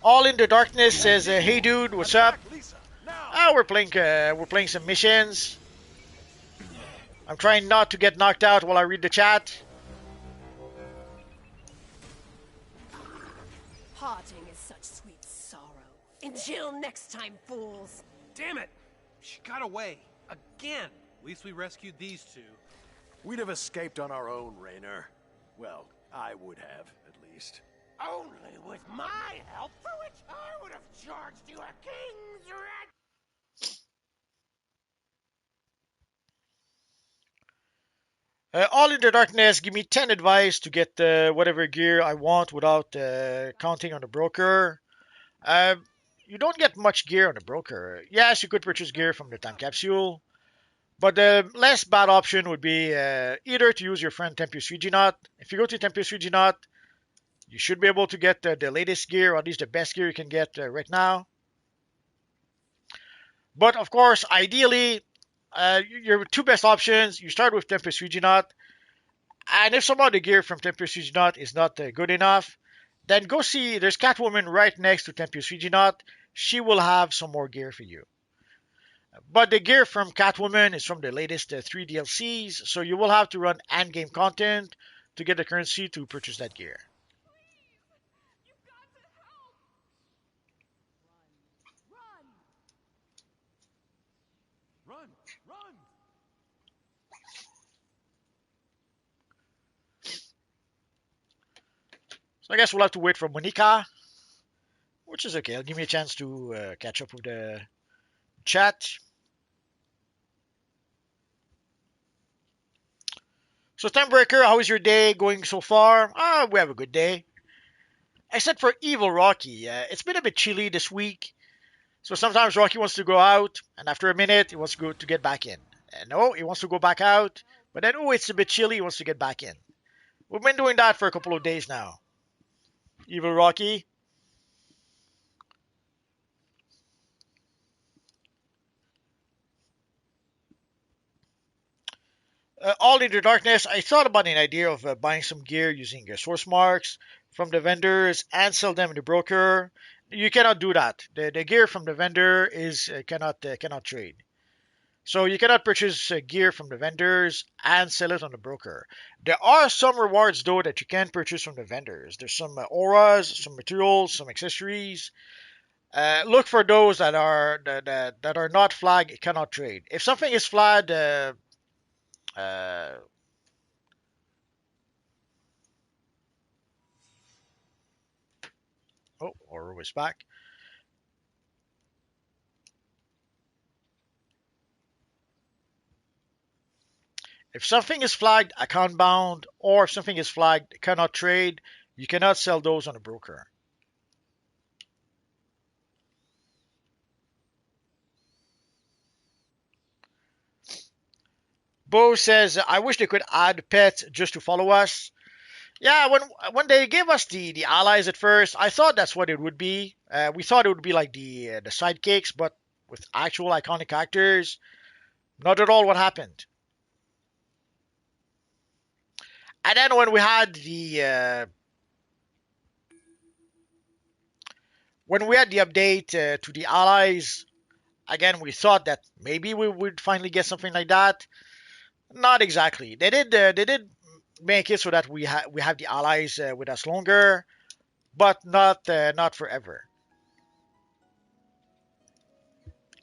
All in the Darkness says, "Hey dude, what's up? Attack Lisa, now! We're playing some missions. I'm trying not to get knocked out while I read the chat." Parting is such sweet sorrow. Until next time, fools. Damn it! She got away. Again. At least we rescued these two. We'd have escaped on our own, Raynor. Well, I would have, at least. Only with my help, for which I would have charged you a king's ransom. All in the Darkness, give me 10 advice to get whatever gear I want without counting on the broker. Uh, you don't get much gear on the broker. Yes, you could purchase gear from the time capsule, but the less bad option would be either to use your friend Tempest Reginot. If you go to Tempest Reginot, you should be able to get the latest gear, or at least the best gear you can get right now. But of course, ideally, your two best options, you start with Tempest Reginot, and if some of the gear from Tempest Reginot is not good enough, then go see, there's Catwoman right next to Tempest Reginot. She will have some more gear for you. But the gear from Catwoman is from the latest 3 DLCs, so you will have to run endgame content to get the currency to purchase that gear. Run! Run! So I guess we'll have to wait for Monica, which is okay. It'll give me a chance to catch up with the chat. So Timebreaker, how is your day going so far? We have a good day. Except for Evil Rocky. It's been a bit chilly this week. So sometimes Rocky wants to go out, and after a minute, he wants to get back in. And no, he wants to go back out, but then, oh, it's a bit chilly, he wants to get back in. We've been doing that for a couple of days now. Evil Rocky. All in the Darkness, I thought about an idea of buying some gear using source marks from the vendors and sell them to the broker. You cannot do that. The gear from the vendor is cannot trade. So you cannot purchase gear from the vendors and sell it on the broker. There are some rewards though that you can purchase from the vendors. There's some auras, some materials, some accessories. Look for those that are not flagged, cannot trade. If something is flagged, uh, oh, aura was back. If something is flagged account bound, or if something is flagged cannot trade, you cannot sell those on a broker. Bo says, I wish they could add pets just to follow us. Yeah, when they gave us the allies at first, I thought that's what it would be. We thought it would be like the sidekicks, but with actual iconic characters. Not at all what happened. And then when we had the update to the allies, again we thought that maybe we would finally get something like that. Not exactly. They did make it so that we have the allies with us longer, but not forever.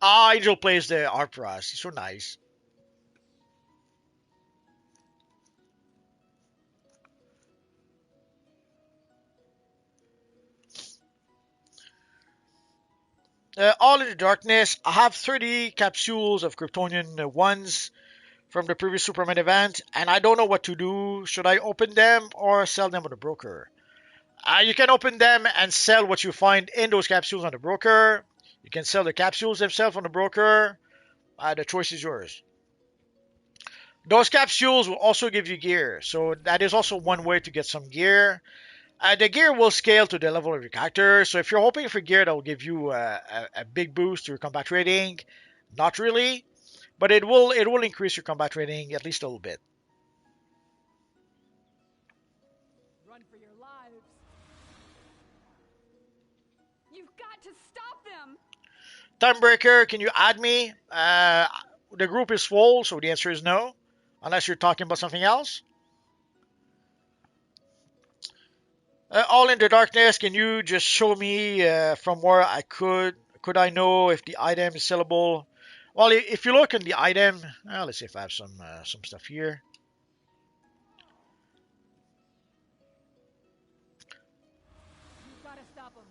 Ah, Angel plays the art for us. He's so nice. All in the Darkness. I have 30 capsules of Kryptonian ones from the previous Superman event, and I don't know what to do. Should I open them or sell them on the broker? You can open them and sell what you find in those capsules on the broker. You can sell the capsules themselves on the broker. The choice is yours. Those capsules will also give you gear, so that is also one way to get some gear. The gear will scale to the level of your character, so if you're hoping for gear that will give you a big boost to your combat rating, not really, but it will increase your combat rating at least a little bit. Run for your lives. You've got to stop them. Timebreaker, can you add me? The group is full, so the answer is no, unless you're talking about something else. All in the Darkness, can you just show me from where I could I know if the item is sellable? Well, if you look in the item, let's see if I have some stuff here. You've got to stop them.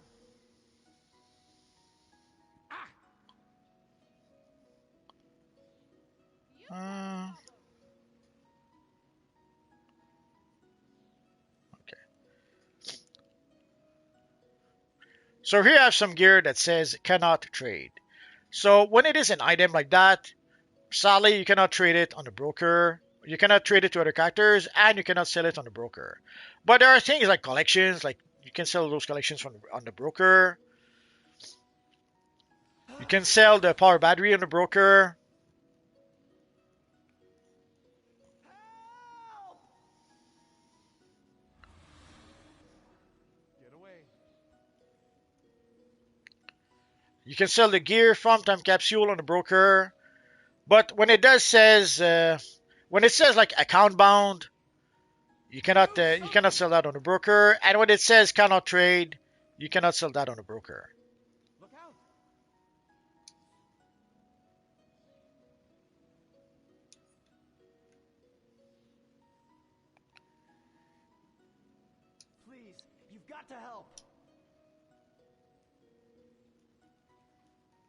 Okay. So here I have some gear that says cannot trade. So when it is an item like that, sadly you cannot trade it on the broker. You cannot trade it to other characters, and you cannot sell it on the broker. But there are things like collections, like you can sell those collections on the broker. You can sell the power battery on the broker. Get away. You can sell the gear from Time Capsule on the broker. But when it says like account bound, you cannot sell that on the broker. And when it says cannot trade, you cannot sell that on the broker. Look out. Please, you've got to help.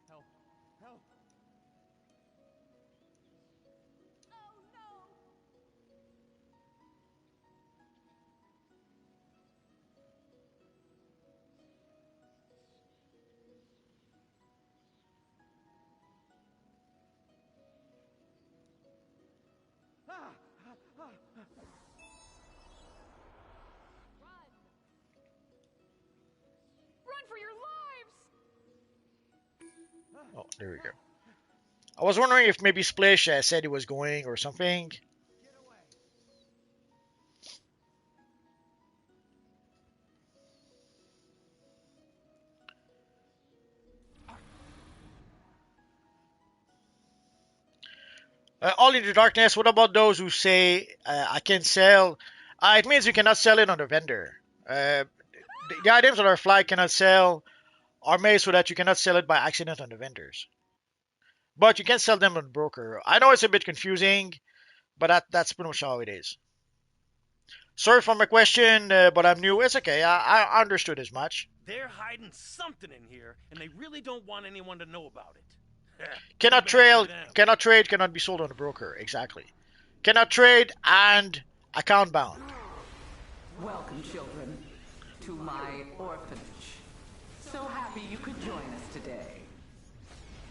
Help. Help. Oh no! Run for your lives! Oh, there we go. I was wondering if maybe Splish said he was going or something. All in the Darkness, what about those who say I can sell? It means you cannot sell it on the vendor. The items that are flagged cannot sell are made so that you cannot sell it by accident on the vendors. But you can sell them on the broker. I know it's a bit confusing, but that's pretty much how it is. Sorry for my question, but I'm new. It's okay. I understood as much. They're hiding something in here, and they really don't want anyone to know about it. Cannot trade, cannot be sold on the broker. Exactly. Cannot trade and account bound. Welcome, children, to my orphanage. So happy you could join us today.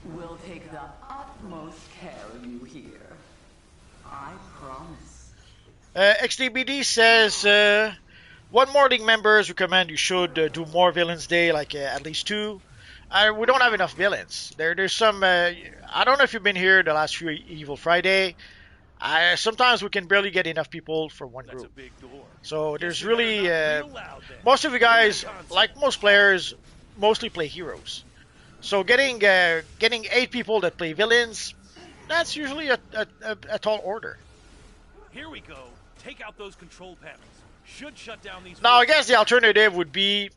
We'll take the utmost care of you here. I promise. XDBD says, what more league members recommend you should do more Villains Day, like at least 2? We don't have enough villains. There's some. I don't know if you've been here the last few Evil Friday. Sometimes we can barely get enough people for one group. So there's really most of you guys, like most players, mostly play heroes. So getting 8 people that play villains, that's usually a tall order. Here we go. Take out those control panels. Should shut down these. Now I guess the alternative would be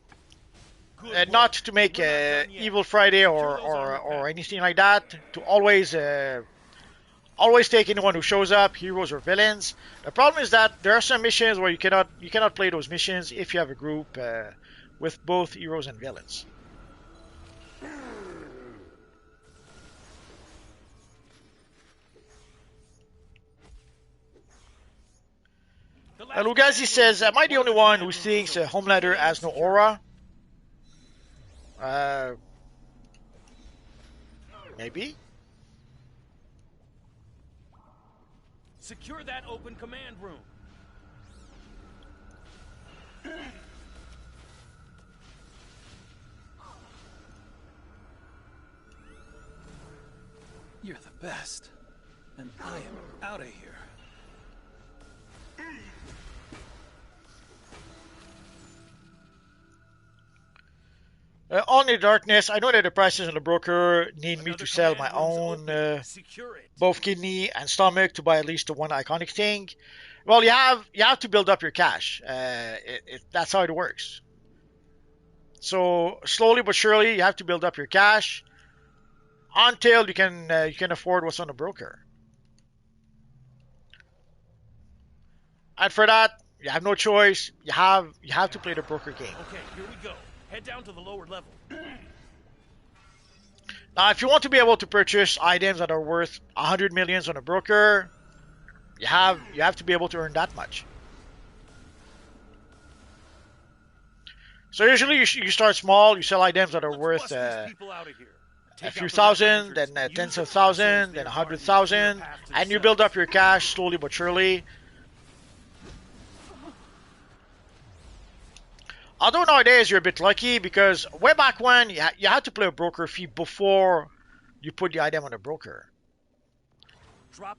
not to make Evil Friday or anything like that. To always take anyone who shows up, heroes or villains. The problem is that there are some missions where you cannot play those missions if you have a group with both heroes and villains. Lugazi says, am I the only one who thinks Homelander has no aura? Maybe? Secure that open command room. You're the best. And I am out of here. On the darkness, I know that the prices on the broker need me to sell my own both kidney and stomach to buy at least the one iconic thing. Well, you have to build up your cash. That's how it works. So slowly but surely, you have to build up your cash until you can afford what's on the broker. And for that, you have no choice. You have to play the broker game. Okay, here we go. Head down to the lower level. Now, if you want to be able to purchase items that are worth 100 millions on a broker, you have to be able to earn that much. So usually you start small. You sell items that are worth a few thousand, then tens of thousands, then 100,000, and you build up your cash slowly but surely. Although nowadays you're a bit lucky because way back when you had to pay a broker fee before you put the item on the broker.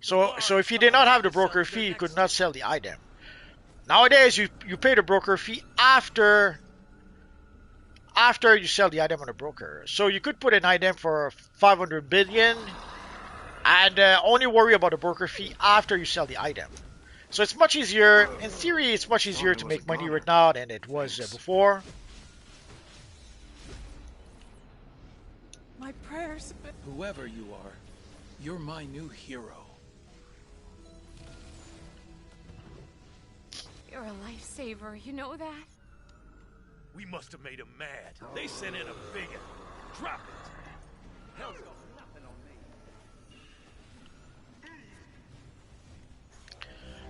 So if you did not have the broker fee, you could not sell the item. Nowadays you pay the broker fee after you sell the item on the broker. So you could put an item for 500 billion and only worry about the broker fee after you sell the item. So it's much easier, in theory, it's much easier to make money right now than it was before. My prayers. Whoever you are, you're my new hero. You're a lifesaver, you know that? We must have made him mad. They sent in a bigot. Drop it. Hell's got nothing on me.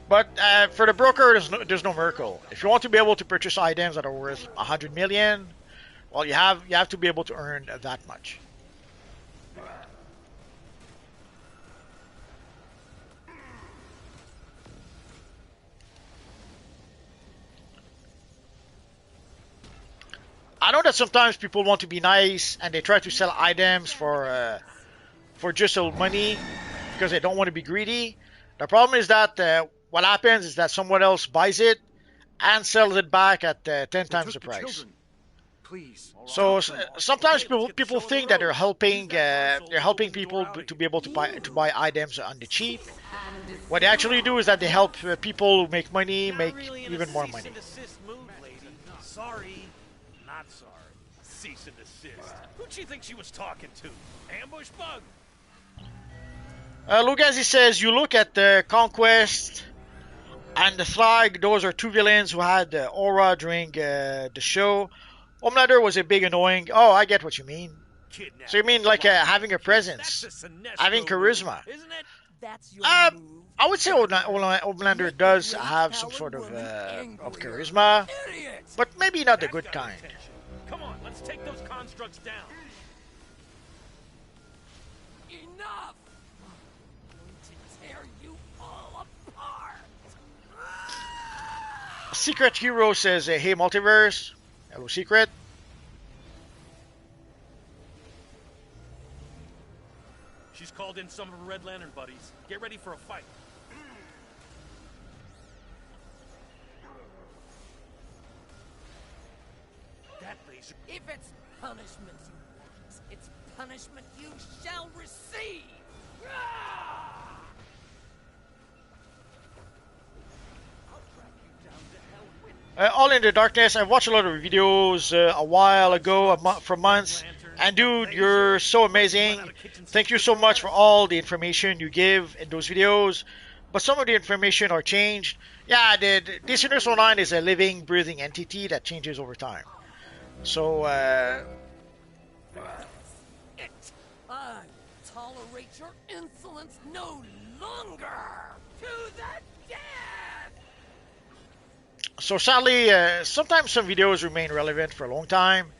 But for the broker, there's no miracle. If you want to be able to purchase items that are worth 100 million, well, you have to be able to earn that much. I know that sometimes people want to be nice and they try to sell items for just a little money because they don't want to be greedy. The problem is that what happens is that someone else buys it and sells it back at 10 times the price. Please. So sometimes people think that they're helping people to be able to buy items on the cheap. What they actually do is that they help people who make money make even more money. Sorry, not sorry. Cease and desist. Who'd she think she was talking to? Ambush bug. Lugazi says you look at the Conquest and the Flag. Those are two villains who had aura during the show. Homelander was a big annoying. Oh, I get what you mean. So you mean like having a presence, having charisma. I would say Homelander does have some sort of charisma, but maybe not the good kind. Come on, let's take those constructs down. Enough! I'm going to tear you all apart. Secret Hero says, hey Multiverse. Hello Secret. She's called in some of her Red Lantern buddies. Get ready for a fight. That laser. If it's punishment you want, it's punishment you shall receive. I'll track you down to hell with All in the Darkness. I watched a lot of videos a while ago, for months. And dude, you're so amazing. Thank you so much for all the information you give in those videos. But some of the information are changed. Yeah, the DCUO Online is a living, breathing entity that changes over time. So, it. I tolerate your insolence no longer. To the death! So sadly, sometimes some videos remain relevant for a long time.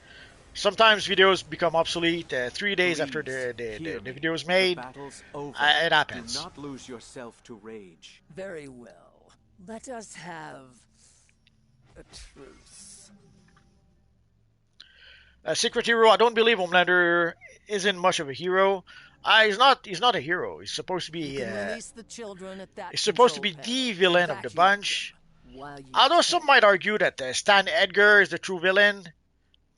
Sometimes videos become obsolete 3 days after Please, the hear video is me. The made. battle's over. It Do happens. not lose yourself to rage. Very well. Let us have a truce. Secret hero. I don't believe Homelander isn't much of a hero. He's not. He's not a hero. He's supposed to You be. can release the children at that He's supposed to control be panel. the villain of the Evacuate bunch. them while you Although some can. might argue that Stan Edgar is the true villain.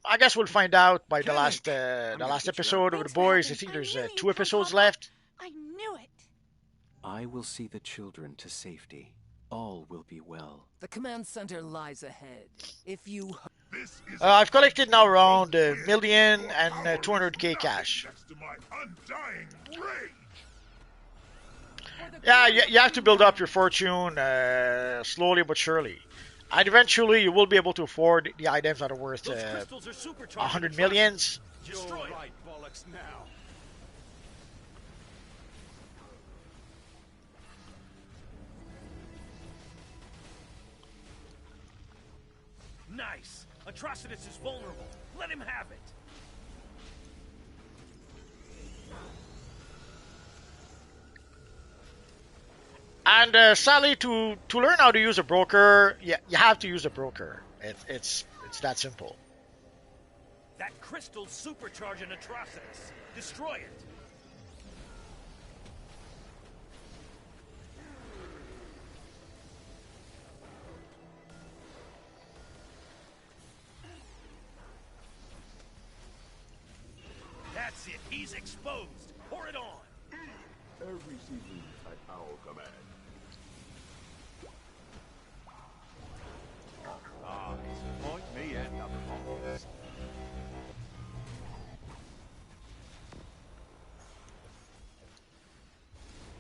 I guess we'll find out by the last episode of The Thanks for Boys. I helping. think I there's knew 2 you'd come, episodes Papa. left. I knew it. I will see the children to safety. All will be well. The command center lies ahead. If you... I've collected now around a million and 200k cash. Yeah, you have to build up your fortune slowly but surely. And eventually you will be able to afford the items that are worth 100 millions. Right, bollocks now. Nice. Atrocitus is vulnerable. Let him have it. And Sally, to learn how to use a broker, you have to use a broker. It's that simple. That crystal's supercharging Atrocitus. Destroy it. That's it. He's exposed. Pour it on. Every season at our command. Point me at the boss.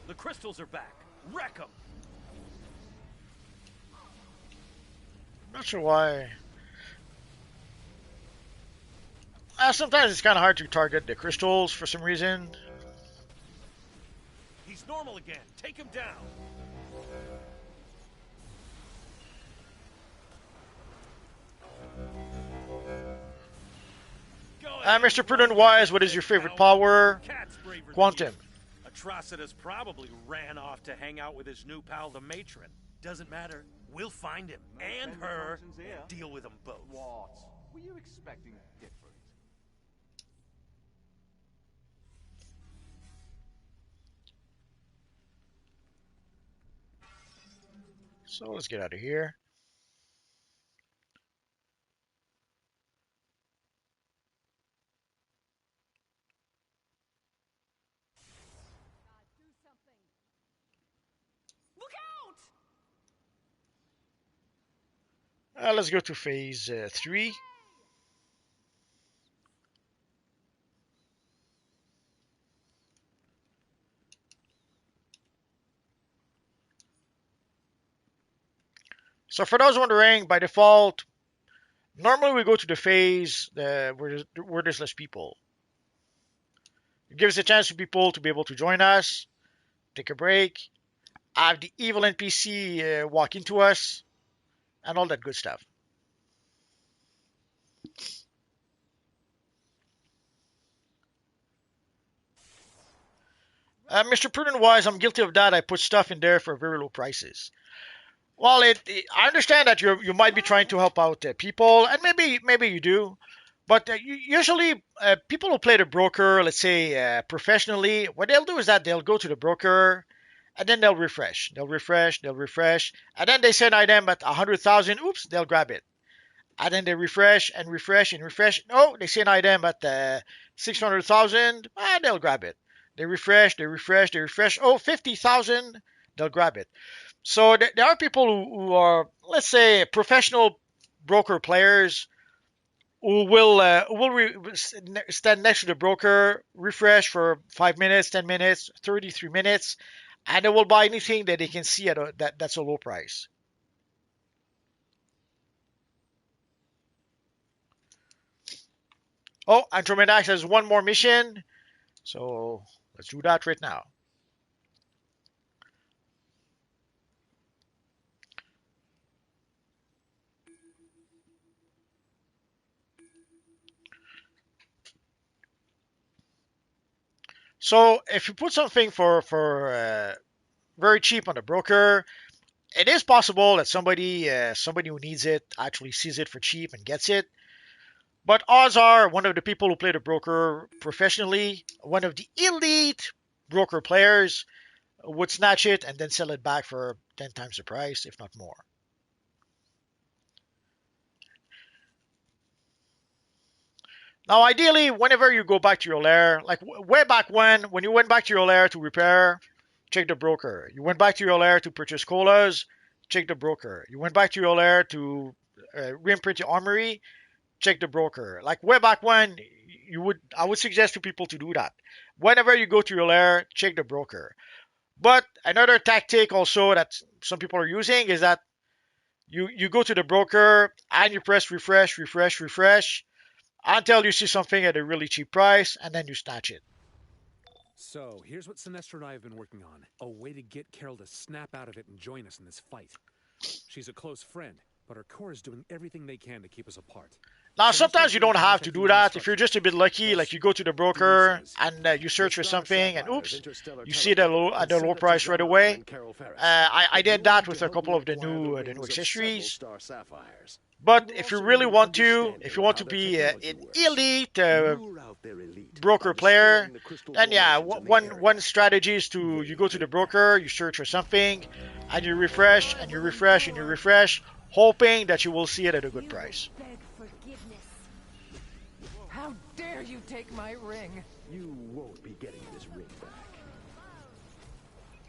The crystals are back. Wreck them. Not sure why. Sometimes it's kind of hard to target the crystals for some reason. He's normal again. Take him down. Mr. Prudent Wise, what is your favorite power? Quantum. Atrocitus probably ran off to hang out with his new pal, the Matron. Doesn't matter. We'll find him and her and deal with them both. What? Were you expecting different? So let's get out of here. Let's go to phase 3. So for those wondering, by default, normally we go to the phase where there's less people. It gives a chance for people to be able to join us, take a break, have the evil NPC walk into us, and all that good stuff. Mr. Prudent Wise, I'm guilty of that. I put stuff in there for very low prices. Well, I understand that you might be trying to help out people, and maybe you do, but usually people who play the broker, let's say professionally, what they'll do is that they'll go to the broker, and then they'll refresh, and then they say an item at 100,000. Oops, they'll grab it, and then they refresh and refresh and refresh. No, they see an item at 600,000, and they'll grab it. They refresh. Oh, 50,000, they'll grab it. So there are people who are, let's say, professional broker players who will stand next to the broker, refresh for 5 minutes, 10 minutes, 33 minutes, and they will buy anything that they can see at that's a low price. Oh, Andromedax has one more mission, so let's do that right now. So if you put something for very cheap on the broker, it is possible that somebody who needs it actually sees it for cheap and gets it. But odds are one of the people who play the broker professionally, one of the elite broker players, would snatch it and then sell it back for 10 times the price, if not more. Now, ideally, whenever you go back to your lair, like way back when you went back to your lair to repair, check the broker. You went back to your lair to purchase colas, check the broker. You went back to your lair to reimprint your armory, check the broker. Like way back when, I would suggest to people to do that. Whenever you go to your lair, check the broker. But another tactic also that some people are using is that you go to the broker and you press refresh, refresh, refresh until you see something at a really cheap price and then you snatch it. So, here's what Sinestro and I have been working on. A way to get Carol to snap out of it and join us in this fight. She's a close friend, but her core is doing everything they can to keep us apart. Now, sometimes you don't have to do that. If you're just a bit lucky, like you go to the broker and you search for something and oops, you see it at a low price right away. I did that with a couple of the new accessories. But if you really want to, if you want to be an elite broker player, then yeah, one strategy is to you go to the broker, you search for something, and you refresh and you refresh and you refresh, hoping that you will see it at a good price. How dare you take my ring? You won't be getting this ring back.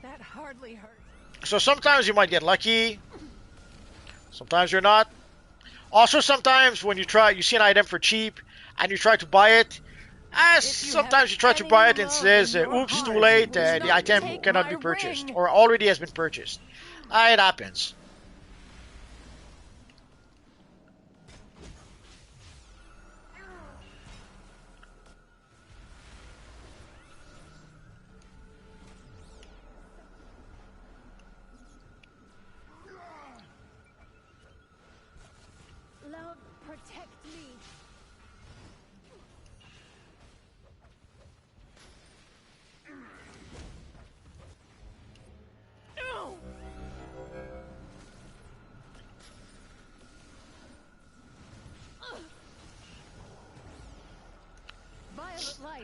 That hardly hurt. So sometimes you might get lucky, sometimes you're not. Also, sometimes when you see an item for cheap and you try to buy it, sometimes you try to buy it and it says, oops, too late, the item cannot be purchased or already has been purchased. It happens. Love, protect me.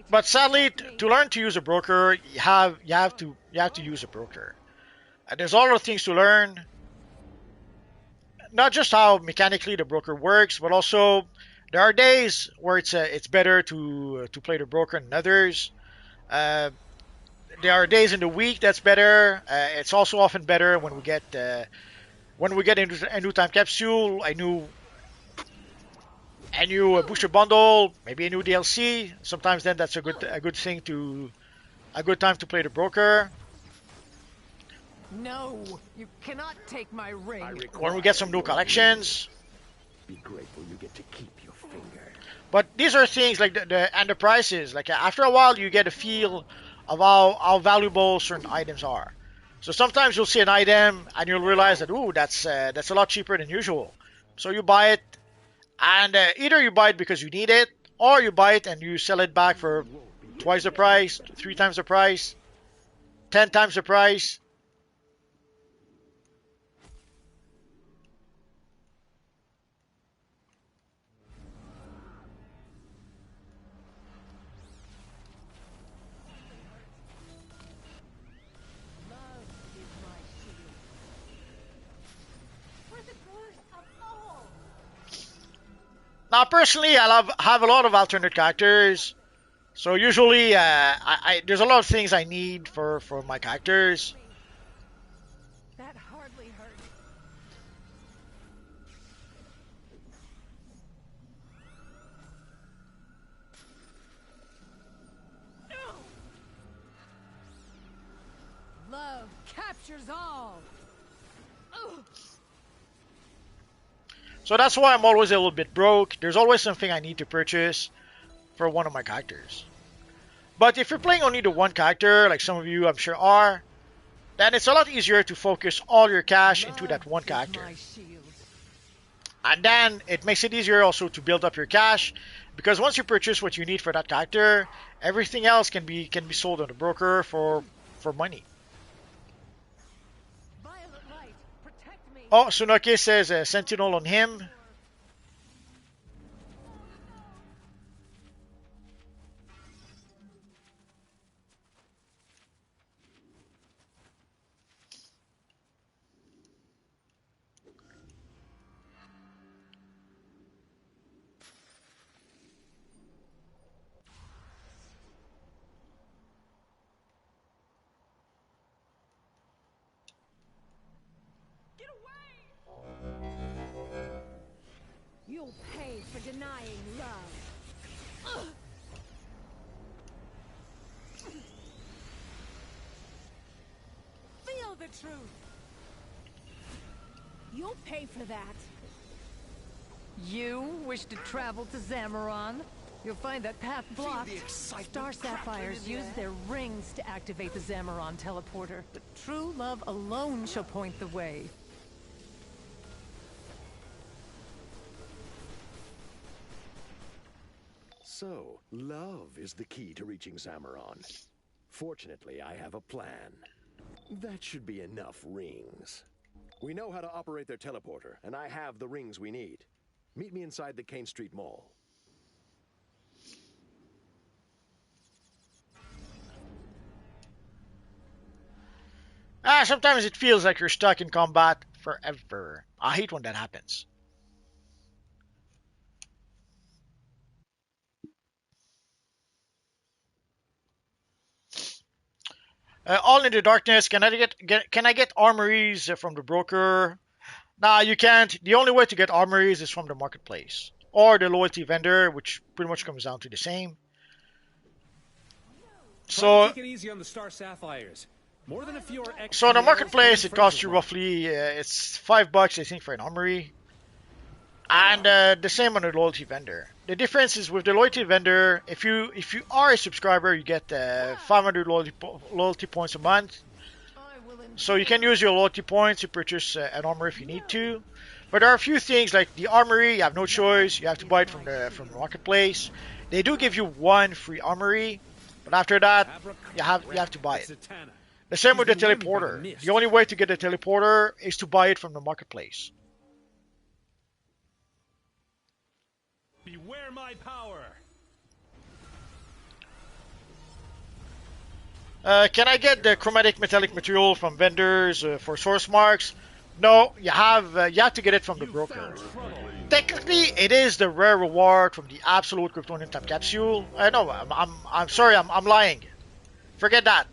But sadly, to learn to use a broker, you have to use a broker. There's a lot of things to learn. Not just how mechanically the broker works, but also there are days where it's better to play the broker than others. There are days in the week that's better. It's also often better when we get into a new time capsule, a new booster bundle, maybe a new DLC. Sometimes then that's a good time to play the broker. No, you cannot take my ring. When we get some new collections. Be grateful you get to keep your finger. But these are things like and the prices. Like after a while, you get a feel of how valuable certain items are. So sometimes you'll see an item and you'll realize that that's a lot cheaper than usual. So you buy it, and either you buy it because you need it, or you buy it and you sell it back for twice the price, 3 times the price, 10 times the price. Now, personally, I have a lot of alternate characters. So usually, there's a lot of things I need for my characters. That hardly hurt. Love captures all. So that's why I'm always a little bit broke. There's always something I need to purchase for one of my characters. But if you're playing only the one character, like some of you I'm sure are, then it's a lot easier to focus all your cash into that one character. And then it makes it easier also to build up your cash, because once you purchase what you need for that character, everything else can be sold on the broker for money. Oh, Sunoke says Sentinel on him. You'll pay for denying love. Feel the truth. You'll pay for that. You wish to travel to Zamaron? You'll find that path blocked. Star Sapphires use their rings to activate the Zamaron teleporter, but true love alone shall point the way. So, love is the key to reaching Zamaron. Fortunately, I have a plan. That should be enough rings. We know how to operate their teleporter, and I have the rings we need. Meet me inside the Kane Street Mall. Sometimes it feels like you're stuck in combat forever. I hate when that happens. All in the darkness. Can I get armories from the broker? Nah, you can't. The only way to get armories is from the marketplace or the loyalty vendor, which pretty much comes down to the same. So take it easy on the Star Sapphires. More than a few are so in the marketplace, it costs you roughly it's $5, I think, for an armory, and the same on the loyalty vendor. The difference is with the loyalty vendor, if you are a subscriber, you get 500 loyalty points a month. So you can use your loyalty points to purchase an armor if you need to. But there are a few things like the armory, you have no choice. You have to buy it from the marketplace. They do give you one free armory, but after that, you have to buy it. The same with the teleporter. The only way to get the teleporter is to buy it from the marketplace. Beware my power. Can I get the chromatic metallic material from vendors for source marks? No, you have to get it from the broker. Technically, it is the rare reward from the absolute Kryptonian time capsule. No, I'm sorry, I'm lying. Forget that.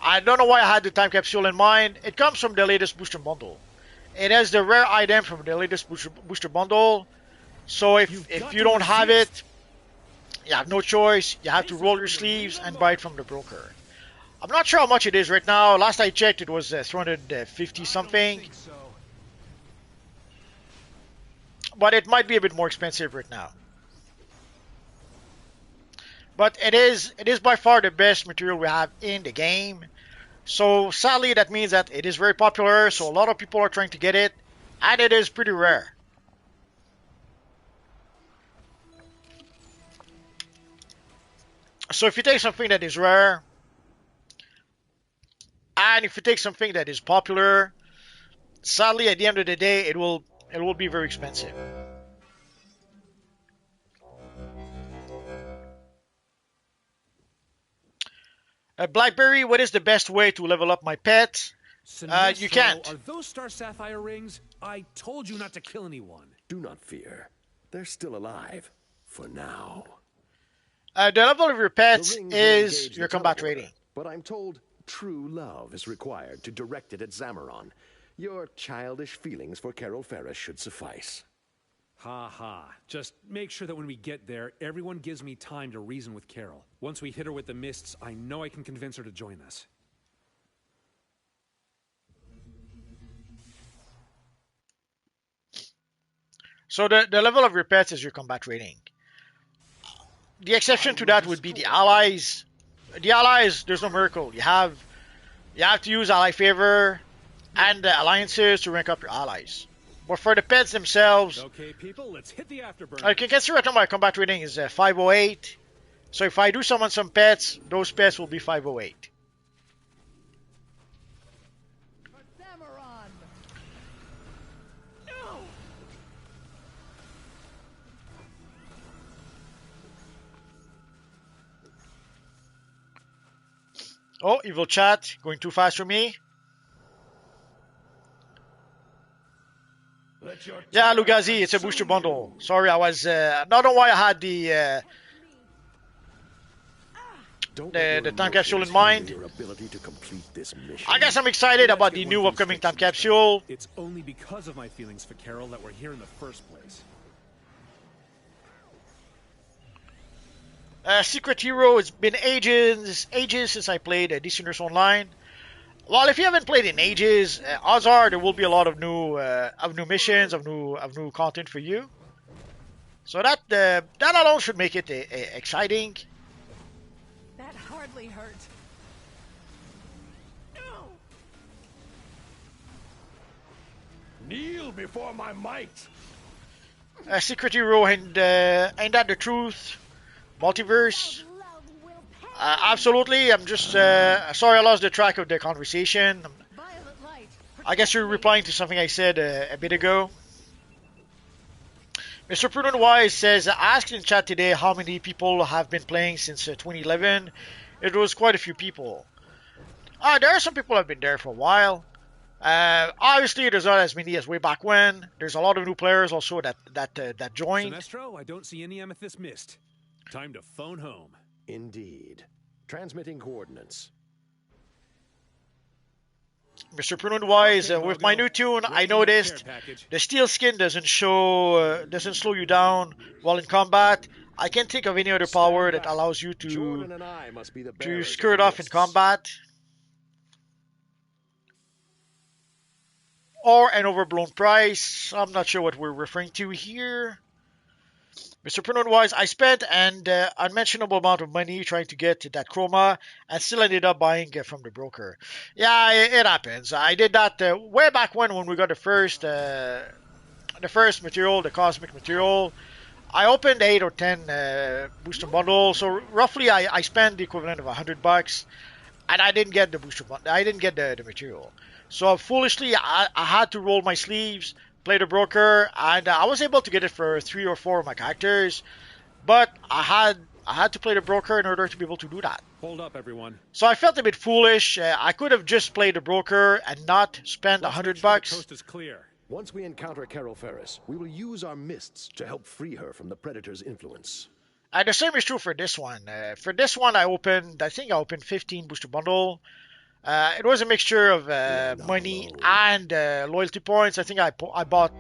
I don't know why I had the time capsule in mind. It comes from the latest booster bundle. It has the rare item from the latest booster bundle. So if you don't have it, you have no choice. You have to roll your sleeves and buy it from the broker. I'm not sure how much it is right now. Last I checked, it was 350 something. But it might be a bit more expensive right now. But it is by far the best material we have in the game. So sadly, that means that it is very popular. So a lot of people are trying to get it, and it is pretty rare. So if you take something that is rare, and if you take something that is popular, sadly at the end of the day, it will be very expensive. Blackberry, what is the best way to level up my pet? You can't. Are those Star Sapphire rings? I told you not to kill anyone. Do not fear. They're still alive. For now. The level of your pets is your combat rating. But I'm told true love is required to direct it at Zamaron. Your childish feelings for Carol Ferris should suffice. Ha ha. Just make sure that when we get there, everyone gives me time to reason with Carol. Once we hit her with the mists, I know I can convince her to join us. So the level of your pets is your combat rating. The exception to that would be the allies. The allies, there's no miracle. You have to use ally favor and alliances to rank up your allies. But for the pets themselves, Okay, people, let's hit the afterburner. I can consider right now my combat rating is 508. So if I do summon some pets, those pets will be 508. Oh, evil chat, going too fast for me. Yeah, Lugazi, it's a booster bundle. Sorry, I was not on why I had the time capsule in mind. I guess I'm excited about the new upcoming time capsule. It's only because of my feelings for Carol that we're here in the first place. Secret Hero, it's been ages since I played DC Online. Well, if you haven't played in ages, odds are there will be a lot of new missions, of new content for you. So that alone should make it exciting. That hardly hurt. Kneel before my might. Secret Hero ain't that the truth? Multiverse? Absolutely. I'm just sorry I lost the track of the conversation. I guess you're replying to something I said a bit ago. Mr. Prudent Wise says, asked in chat today how many people have been playing since 2011. It was quite a few people. There are some people who have been there for a while. Obviously, there's not as many as way back when. There's a lot of new players also that joined. Sinestro, I don't see any amethyst mist. Time to phone home. Indeed. Transmitting coordinates. Mr. Prudent Wise, with my new tune, I noticed the steel skin doesn't slow you down while in combat. I can't think of any other power that allows you to skirt off in combat. Or an overblown price. I'm not sure what we're referring to here. Mr. Prudent Wise, I spent an unmentionable amount of money trying to get that chroma and still ended up buying it from the broker. Yeah, it happens. I did that way back when we got the first material, the cosmic material. I opened 8 or 10 booster bundles, so roughly I spent the equivalent of $100, and I didn't get the booster bundle. I didn't get the material. So foolishly, I had to roll my sleeves, play the broker, and I was able to get it for 3 or 4 of my characters, but I had to play the broker in order to be able to do that. Hold up, everyone. So I felt a bit foolish. I could have just played the broker and not spent $100. The coast is clear. Once we encounter Carol Ferris, we will use our mists to help free her from the Predator's influence. And the same is true for this one. For this one, I opened 15 booster bundle. It was a mixture of money and loyalty points. I think I bought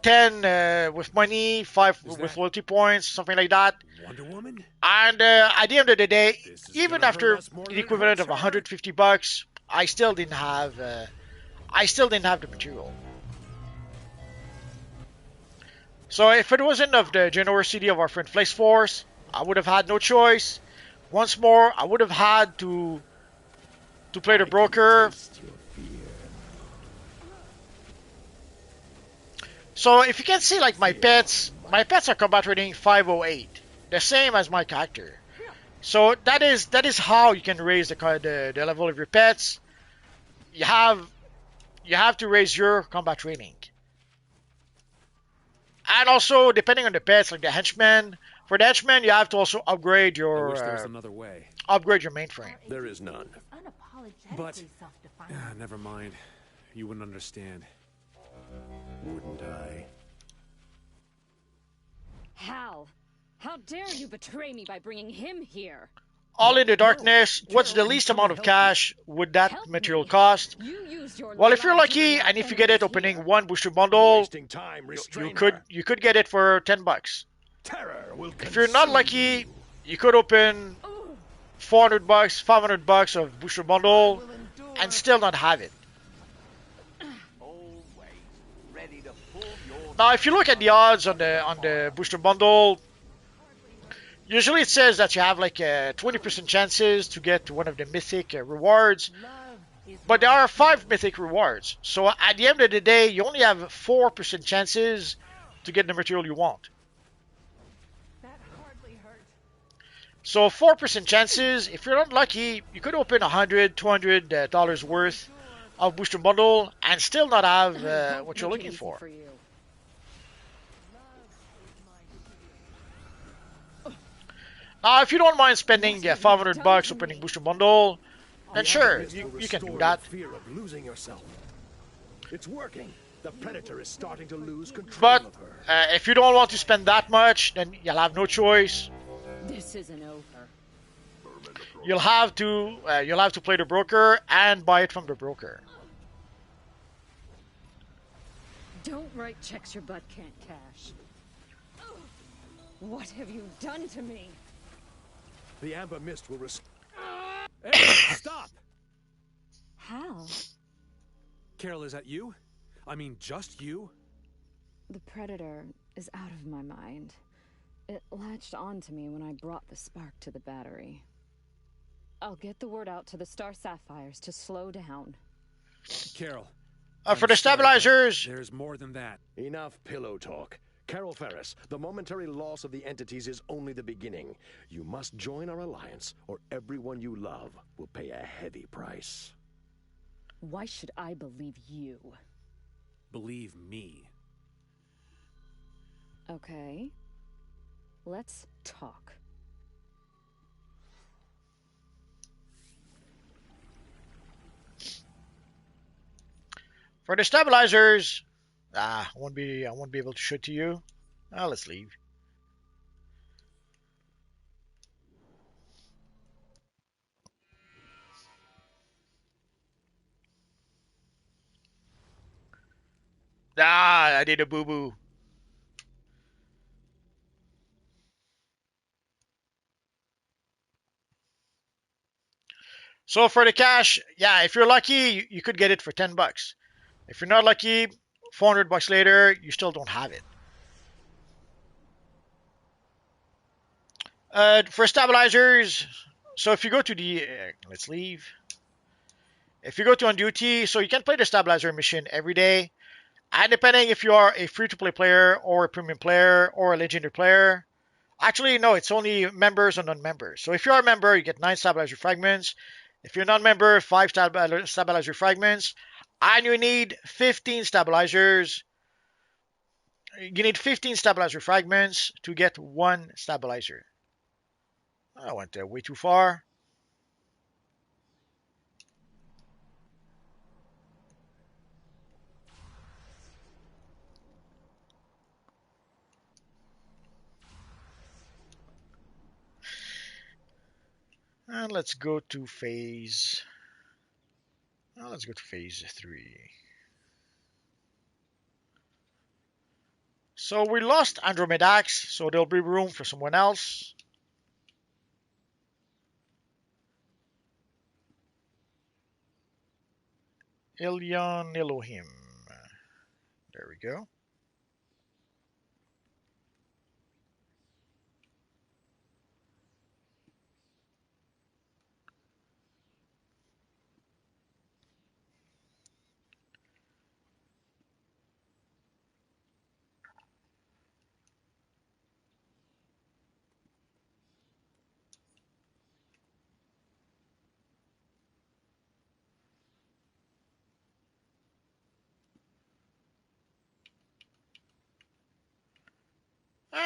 10 with money, 5 with loyalty points, something like that. Wonder Woman? And at the end of the day, even after the equivalent of $150, I still didn't have the material. So if it wasn't of the generosity of our friend Flex Force, I would have had no choice. Once more, I would have had to play the broker. So if you can see, like, my pets are combat rating 508, the same as my character. So that is how you can raise the level of your pets. You have to raise your combat rating. And also, depending on the pets, like the henchmen, for the henchmen, you have to also upgrade your I wish there was another way. Upgrade your mainframe. There is none. But never mind. You wouldn't understand. Wouldn't I? Hal, how dare you betray me by bringing him here? All in the darkness, what's the least amount of cash would that material cost? Well, if you're lucky and if you get it opening 1 booster bundle, you could get it for $10. If you're not lucky, you could open $400, $500 of booster bundle and still not have it. Now, if you look at the odds on the booster bundle, usually it says that you have like 20% chances to get one of the mythic rewards. But there are 5 mythic rewards. So at the end of the day, you only have 4% chances to get the material you want. That hardly hurt. So 4% chances, if you're not lucky, you could open $100, $200 worth of booster bundle and still not have what you're Make it looking easy for. for you. Now, if you don't mind spending $500 opening booster bundle, then The sure, Amethyst will you can do restore that. your fear of losing yourself. It's working. The Predator is starting to lose control But of her. if you don't want to spend that much, then you'll have no choice. This isn't over. You'll have to play the broker and buy it from the broker. Don't write checks your butt can't cash. What have you done to me? The Amber Mist will restore. Stop! How? Carol, is that you? I mean, just you? The Predator is out of my mind. It latched onto me when I brought the spark to the battery. I'll get the word out to the Star Sapphires to slow down. Carol. For the stabilizers... There's more than that. Enough pillow talk. Carol Ferris, the momentary loss of the entities is only the beginning. You must join our alliance, or everyone you love will pay a heavy price. Why should I believe you? Believe me. Okay. Let's talk. For the stabilizers... I won't be able to shoot to you. Let's leave. I did a boo-boo. So for the cash, yeah, if you're lucky, you could get it for $10. If you're not lucky, $400 later, you still don't have it. For stabilizers, so if you go to the, let's leave. If you go to on duty, so you can play the stabilizer mission every day. And depending if you are a free-to-play player or a premium player or a legendary player, actually, no, it's only members and non-members. So if you're a member, you get 9 stabilizer fragments. If you're a non-member, 5 stabilizer fragments. And you need 15 stabilizers. You need 15 stabilizer fragments to get 1 stabilizer. I went way too far. And let's go to phase. Let's go to phase 3. So we lost Andromedax, so there'll be room for someone else. Ilion Elohim. There we go.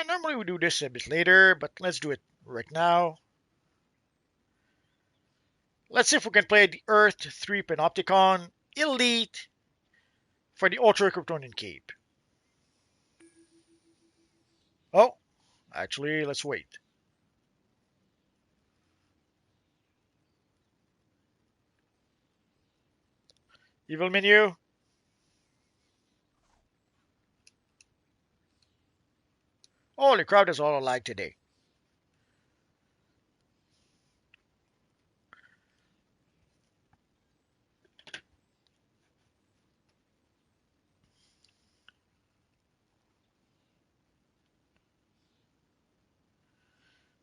Normally we do this a bit later, but let's do it right now. Let's see if we can play the Earth 3 Panopticon Elite for the Ultra Kryptonian Cape. Oh, actually, let's wait. Evil menu. Holy crowd is all alike today.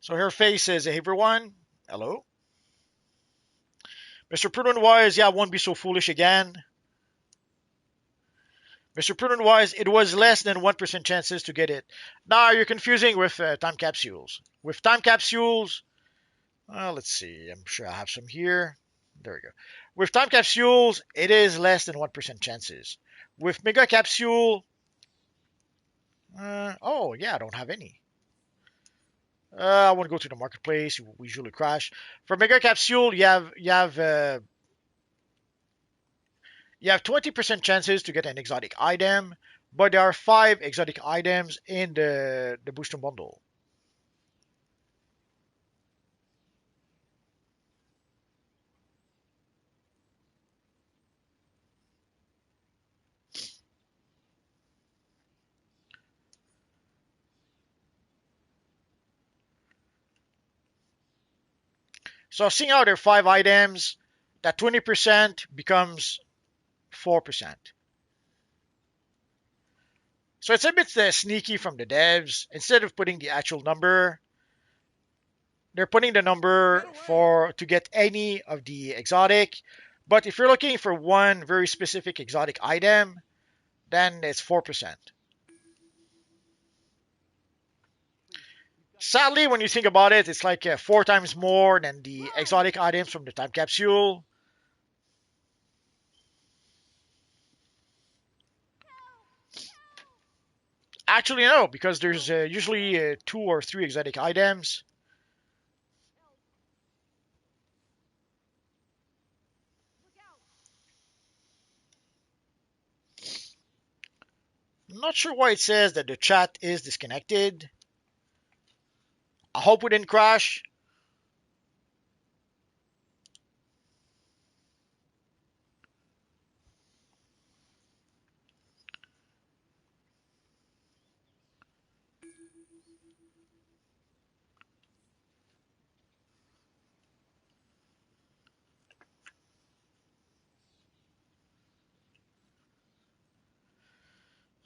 So her face says, hey everyone, hello. Mr. Prudent Wise, yeah, won't be so foolish again. Mr. Prudent Wise, it was less than 1% chances to get it. Now you're confusing with time capsules. With time capsules, let's see. I'm sure I have some here. There we go. With time capsules, it is less than 1% chances. With mega capsule, oh yeah, I don't have any. I want to go to the marketplace. We usually crash. For mega capsule, you have 20% chances to get an exotic item, but there are 5 exotic items in the booster bundle. So seeing how there are 5 items, that 20% becomes 4%. So it's a bit sneaky from the devs. Instead of putting the actual number, they're putting the number to get any of the exotic. But if you're looking for one very specific exotic item, then it's 4%. Sadly, when you think about it, it's like 4 times more than the exotic items from the time capsule. Actually, no, because there's usually 2 or 3 exotic items. I'm not sure why it says that the chat is disconnected. I hope we didn't crash.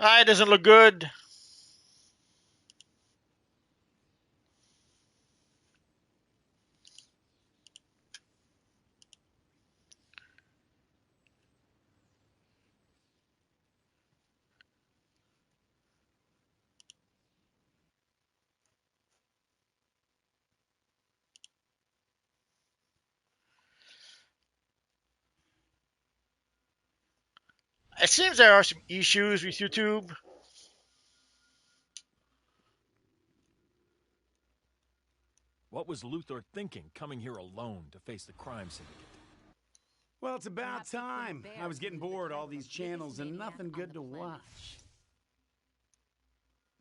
It doesn't look good. It seems there are some issues with YouTube. What was Luthor thinking, coming here alone to face the crime syndicate? Well, it's about time. I was getting bored, all these channels and nothing good to watch.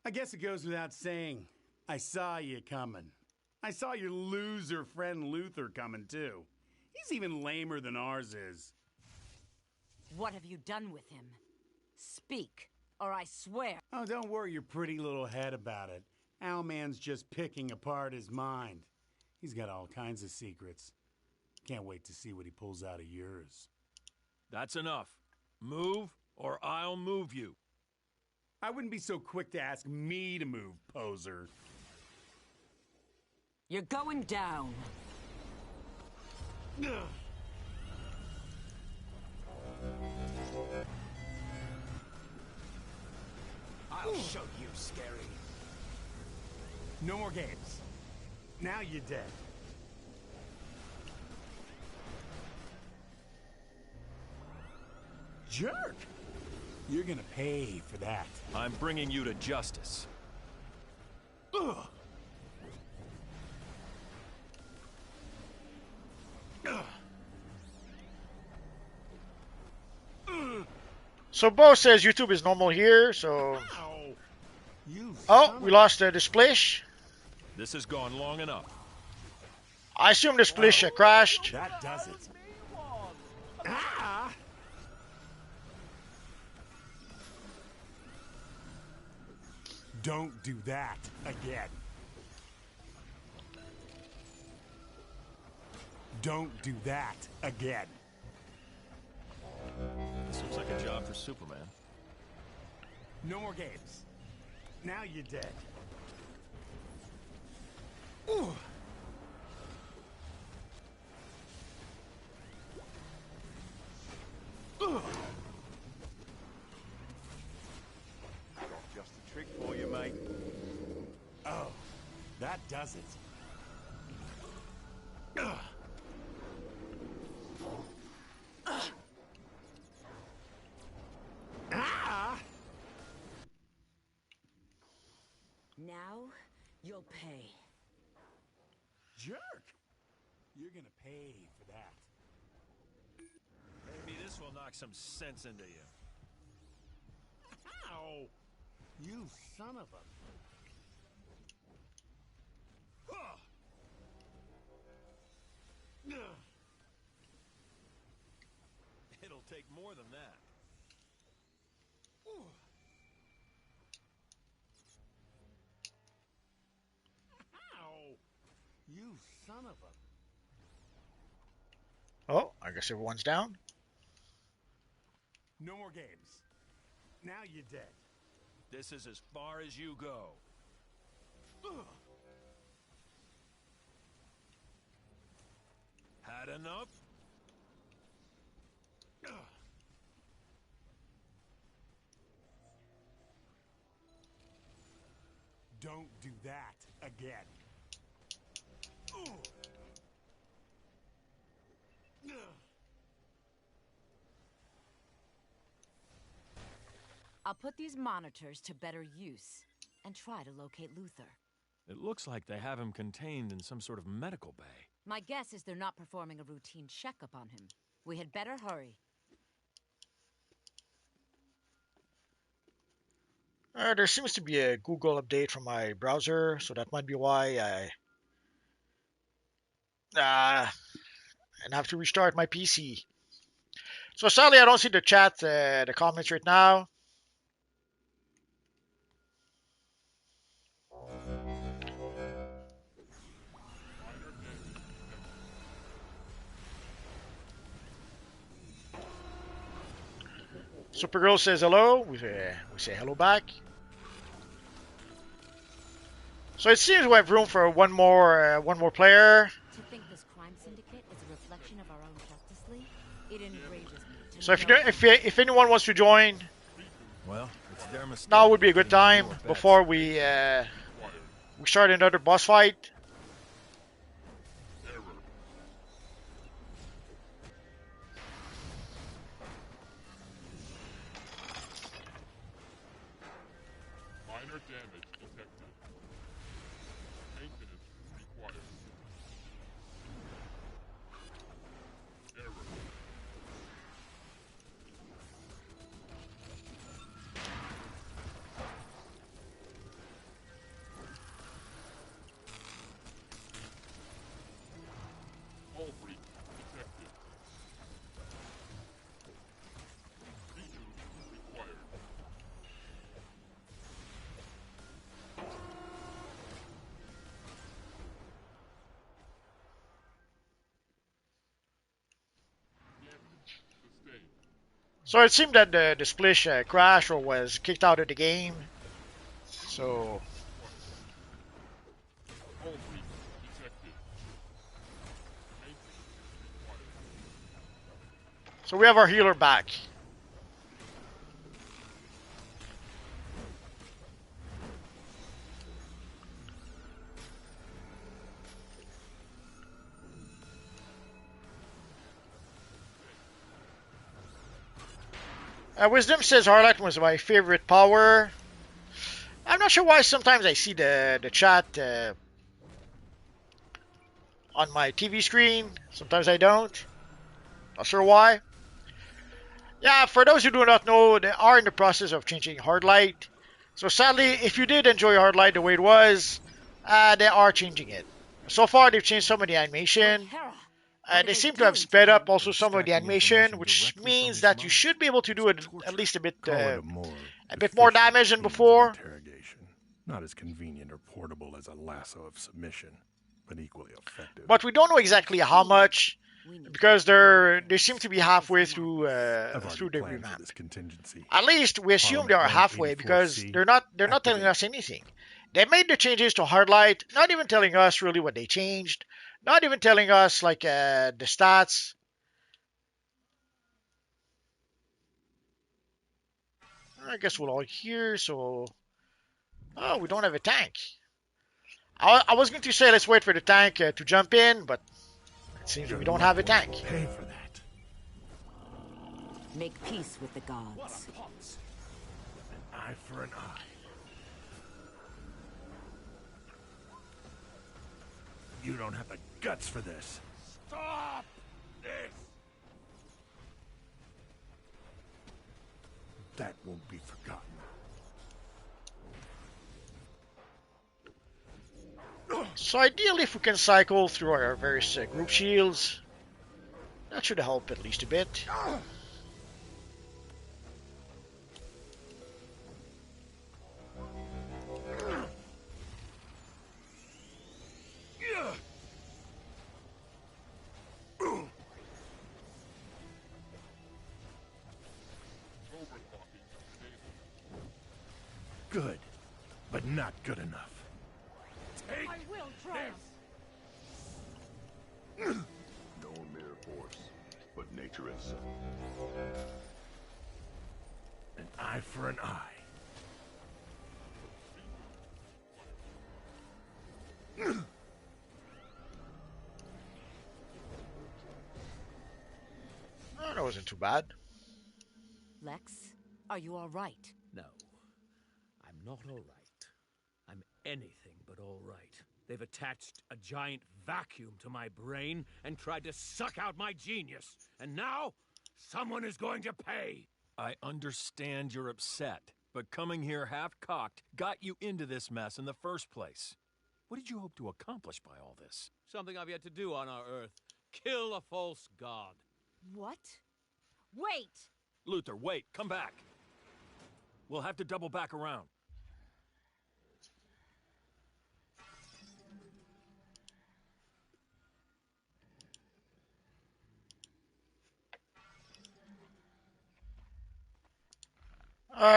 I guess it goes without saying, I saw you coming. I saw your loser friend Luthor coming too. He's even lamer than ours is. What have you done with him? Speak, or I swear. Oh, don't worry your pretty little head about it. Owlman's just picking apart his mind. He's got all kinds of secrets. Can't wait to see what he pulls out of yours. That's enough. Move, or I'll move you. I wouldn't be so quick to ask me to move, poser. You're going down. I'll show you, Scary. No more games. Now you're dead. Jerk! You're gonna pay for that. I'm bringing you to justice. Ugh. So Bo says YouTube is normal here, so... Oh, we lost the splish. This has gone long enough. I assume the splish crashed. That does it. Ah! Don't do that again. Don't do that again. This looks like a job for Superman. No more games. Now you're dead. Ooh. does it. Now, you'll pay. Jerk! You're gonna pay for that. Maybe this will knock some sense into you. Ow! You son of a... It'll take more than that. Ow! You son of a... Oh, I guess everyone's down. No more games. Now you're dead. This is as far as you go. Had enough? Don't do that again. I'll put these monitors to better use and try to locate Luther. It looks like they have him contained in some sort of medical bay. My guess is they're not performing a routine checkup on him. We had better hurry. There seems to be a Google update from my browser, so that might be why and have to restart my PC. So sadly, I don't see the chat, the comments right now. Supergirl says hello. We say hello back. So it seems we have room for one more player. To think this crime syndicate is a reflection of our own Justice League? It enrages me. So if anyone wants to join, well, it's their mistake. now would be a good time before we start another boss fight. Minor damage detected. Maintenance required. Error. Hull breach detected. Redo required. So it seemed that the Splish crashed or was kicked out of the game. So Hull breach detected. Maintenance required. so we have our healer back. Wisdom says Harlot was my favorite power. I'm not sure why sometimes I see the chat on my TV screen. Sometimes I don't. Not sure why. Yeah, for those who do not know, they are in the process of changing Hardlight. So sadly, if you did enjoy Hardlight the way it was, they are changing it. So far, they've changed some of the animation. They seem to have sped up also some of the animation, which means that you should be able to do it at least a bit more damage than before. Not as convenient or portable as a lasso of submission, but equally effective. But we don't know exactly how much, because they seem to be halfway through the revamp. At least we assume they are halfway, because they're not telling us anything. They made the changes to Hardlight, not even telling us really what they changed, not even telling us like the stats. I guess we're all here, so we don't have a tank. I was going to say let's wait for the tank to jump in, but it seems we don't have a tank. Pay for that. Make peace with the gods. What a pox. An eye for an eye. You don't have the guts for this. Stop this! That won't be forgotten. So ideally, if we can cycle through our various group shields, that should help at least a bit. Good, but not good enough. Take I will triumph. No mere force, but nature itself. An eye for an eye. Oh, that wasn't too bad. Lex, are you all right? No, I'm not all right. I'm anything but all right. They've attached a giant vacuum to my brain and tried to suck out my genius. And now, someone is going to pay. I understand you're upset, but coming here half-cocked got you into this mess in the first place. What did you hope to accomplish by all this? Something I've yet to do on our Earth. Kill a false god. What? Wait! Luther, wait, come back. We'll have to double back around.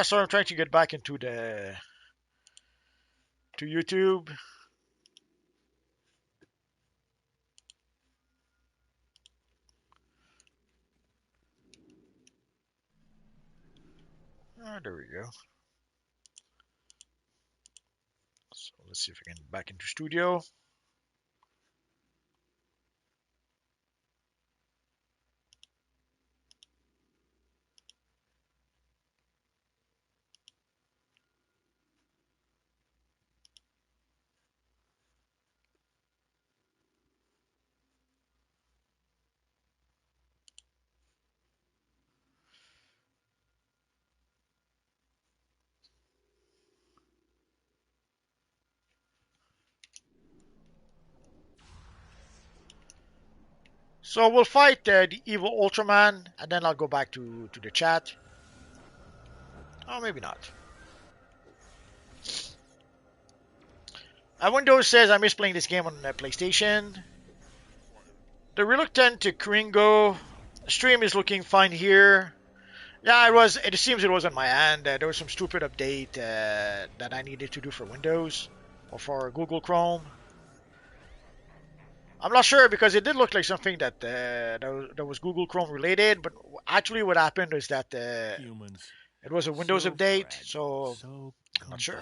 So I'm trying to get back into to YouTube. There we go. So let's see if I can get back into studio. So we'll fight the evil Ultraman, and then I'll go back to the chat. Oh, maybe not. Windows says I miss playing this game on PlayStation. The reluctant to Kringo stream is looking fine here. Yeah, it was. It seems it was on my end. There was some stupid update that I needed to do for Windows or for Google Chrome. I'm not sure because it did look like something that that was Google Chrome related, but actually what happened is that it was a Windows update, so I'm not sure.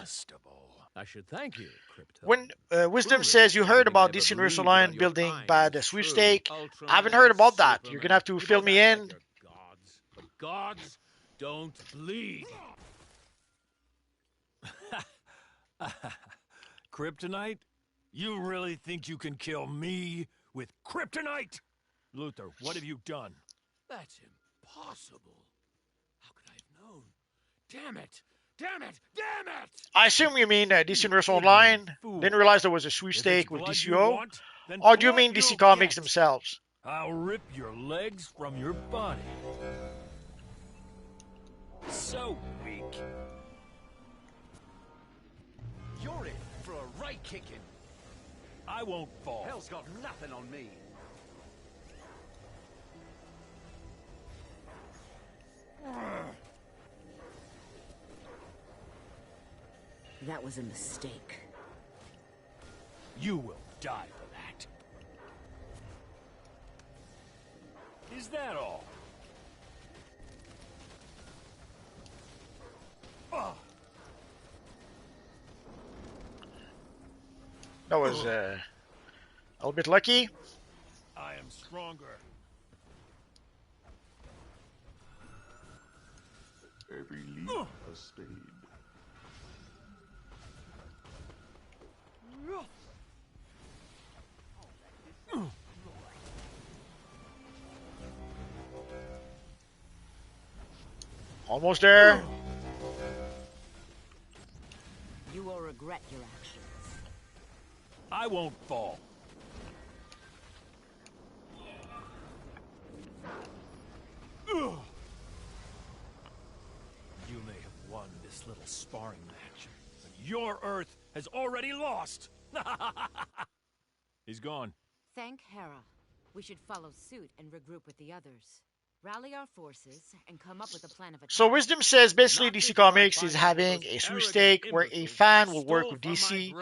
I should thank you, Crypto. When Wisdom says you heard about DC Universal Line building bad sweepstake, I haven't heard about that. You're gonna have to fill me in. Gods, but gods don't bleed. Kryptonite? You really think you can kill me with kryptonite? Luther, what have you done? That's impossible. How could I have known? Damn it! Damn it! Damn it! I assume you mean DC Universal Online. Didn't realize there was a sweepstake with DCUO. Or do you mean DC Comics themselves? I'll rip your legs from your body. So weak. You're in for a right kicking. I won't fall. Hell's got nothing on me. That was a mistake. You will die for that. Is that all? That was a little bit lucky. I am stronger. Every leaf a spade. Almost there. You will regret your actions. I won't fall. You may have won this little sparring match, but your Earth has already lost. He's gone. Thank Hera. We should follow suit and regroup with the others. Rally our forces and come up with a plan of attack. So Wisdom says basically DC Comics is having a sweepstake where a fan will work with DC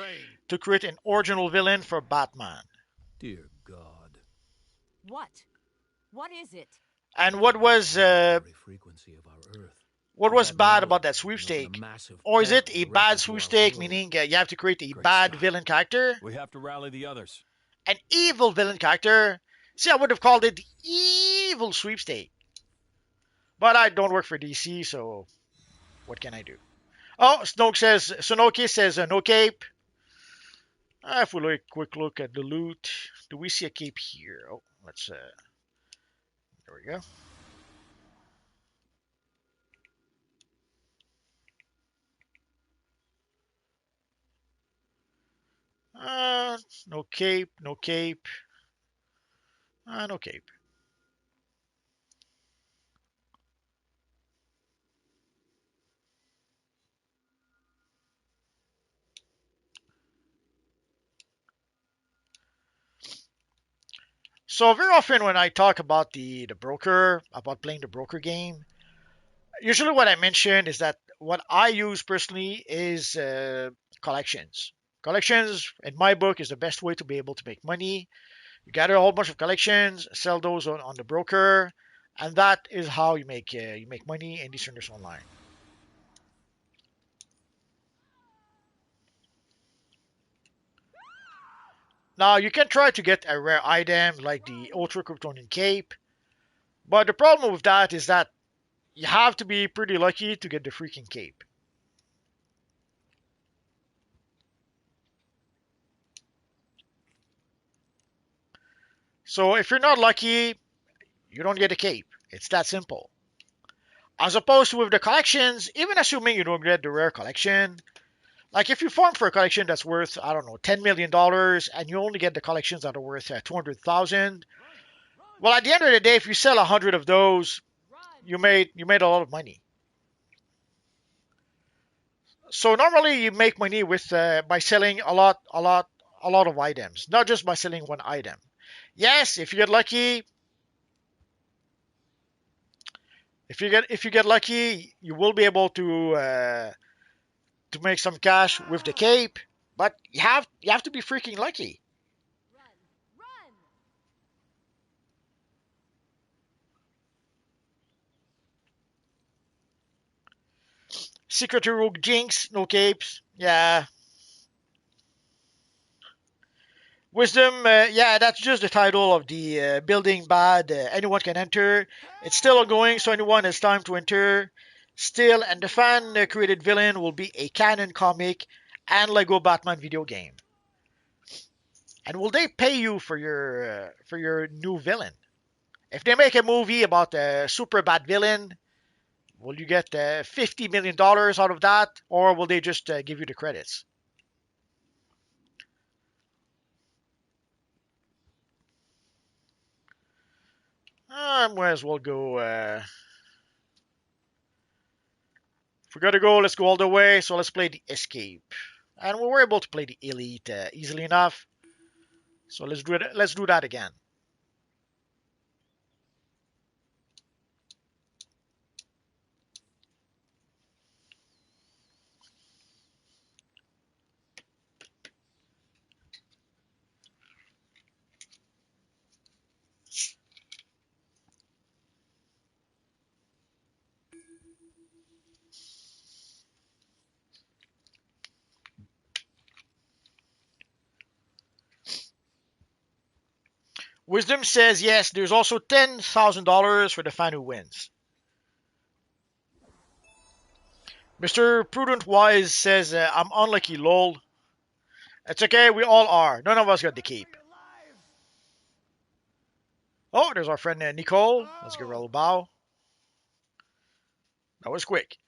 to create an original villain for Batman. Dear God. What? What is it? And what was bad about that sweepstake? Or is it a bad sweepstake, meaning you have to create a bad villain character? We have to rally the others. An evil villain character? See, I would have called it the evil sweepstake. But I don't work for DC, so what can I do? Oh, Sonoki says no cape. If we look a quick look at the loot, do we see a cape here? Oh, let's, there we go. No cape, no cape. No cape. So very often when I talk about the broker, about playing the broker game, usually what I mention is that what I use personally is collections. Collections, in my book, is the best way to be able to make money. You gather a whole bunch of collections, sell those on the broker, and that is how you make money in DC Universe Online. Now you can try to get a rare item like the Ultra Kryptonian Cape, but the problem with that is that you have to be pretty lucky to get the freaking cape. So if you're not lucky, you don't get a cape. It's that simple. As opposed to with the collections, even assuming you don't get the rare collection, like if you farm for a collection that's worth, I don't know, $10 million and you only get the collections that are worth 200,000, well, at the end of the day, if you sell 100 of those, you made a lot of money. So normally you make money with by selling a lot of items, not just by selling one item. Yes, if you get lucky, you will be able to make some cash with the cape, but you have to be freaking lucky. Secret Rogue Jinx, no capes. Yeah. Wisdom, yeah, that's just the title of the building bad. Anyone can enter. It's still ongoing, so anyone has time to enter. Still, and the fan created villain will be a canon comic and Lego Batman video game. And will they pay you for your new villain? If they make a movie about a super bad villain, will you get $50 million out of that, or will they just give you the credits? I might as well go. If we gotta go, let's go all the way. So let's play the Escape, and we were able to play the Elite easily enough. So let's do it. Let's do that again. Wisdom says yes, there's also $10,000 for the fan who wins. Mr. Prudent Wise says, I'm unlucky, lol. It's okay, we all are. None of us got the cape. Oh, there's our friend Nicole. Let's give her a little bow. That was quick.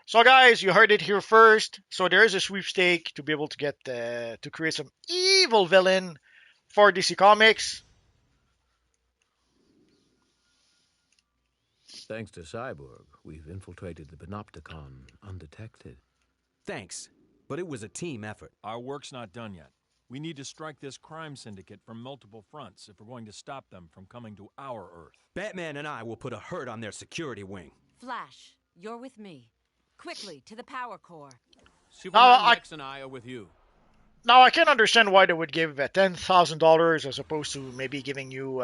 So guys, you heard it here first. So there is a sweepstake to be able to get to create some evil villain for DC Comics. Thanks to Cyborg, we've infiltrated the Panopticon undetected. Thanks, but it was a team effort. Our work's not done yet. We need to strike this crime syndicate from multiple fronts if we're going to stop them from coming to our Earth. Batman and I will put a hurt on their security wing. Flash, you're with me. Quickly, to the power core. Superman, Lex, and I are with you. Now I can understand why they would give $10,000 as opposed to maybe giving you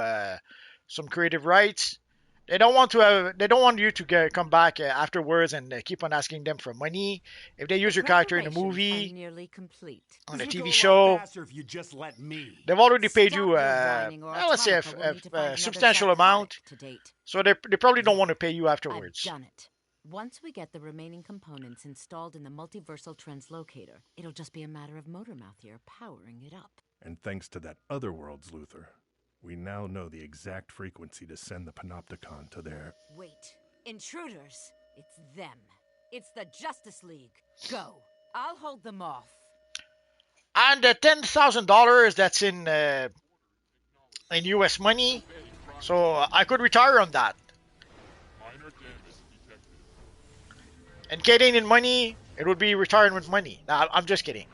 some creative rights. They don't want to have. They don't want you to come back afterwards and keep on asking them for money. If they use your character in a movie, nearly complete. on a TV show, if you just let me. they've already paid you, let's say, a substantial amount. So they probably don't want to pay you afterwards. I've done it. Once we get the remaining components installed in the multiversal translocator, it'll just be a matter of Motormouth here powering it up. And thanks to that other world's Luthor, we now know the exact frequency to send the Panopticon to their... Wait. Intruders. It's them. It's the Justice League. Go. I'll hold them off. And the $10,000 that's in U.S. money, so I could retire on that. And getting in money, it would be retirement money. Nah, I'm just kidding.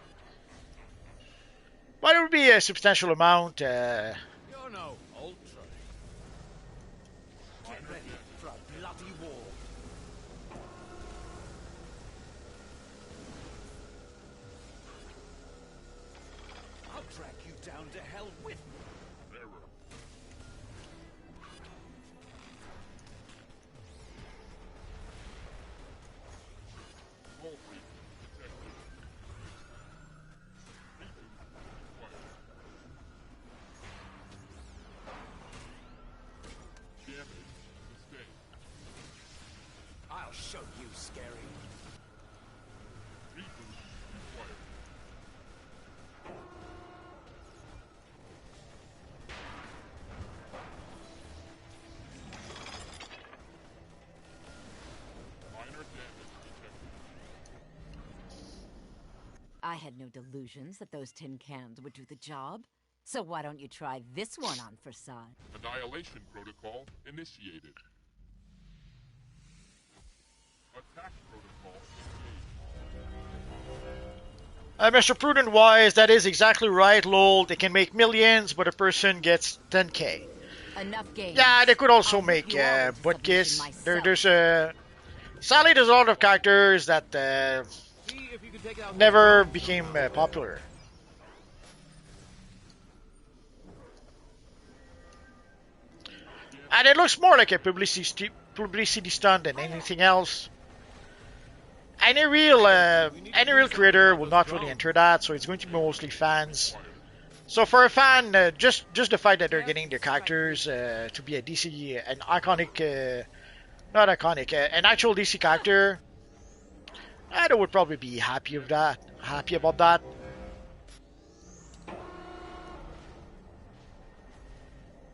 But it would be a substantial amount. You're no Ultra. Get ready for a bloody war. I'll drag you down to hell with me. I'll show you, Scary. I had no delusions that those tin cans would do the job. So why don't you try this one on for size? Annihilation protocol initiated. Attack protocol. Mr. Prudent Wise, that is exactly right, lol. They can make millions, but a person gets 10K. Enough games. Yeah, they could also make butt kiss. There's sadly, there's a lot of characters that never became popular. And it looks more like a publicity stunt than anything else. Any real creator will not really enter that, so it's going to be mostly fans. So for a fan, just the fact that they're getting their characters to be a DC, an iconic, not iconic, an actual DC character, they would probably be happy about that.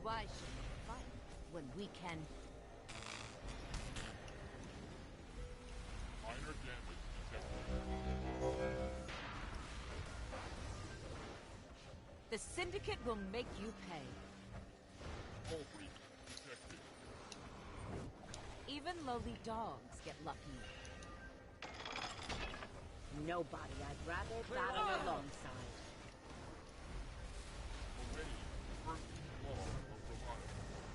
Why should we fight when we can? The Syndicate will make you pay. Even lowly dogs get lucky. Nobody I'd rather battle alongside.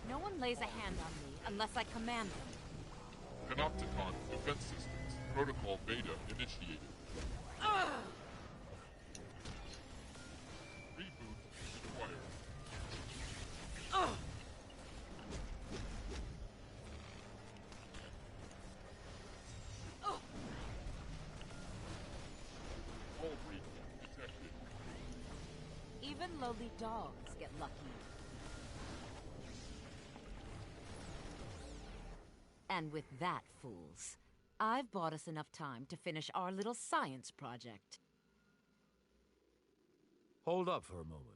No one lays a hand on me unless I command them. Panopticon defense systems. Protocol beta initiated. Reboot required. Even lowly dogs get lucky. And with that, fools, I've bought us enough time to finish our little science project. Hold up for a moment.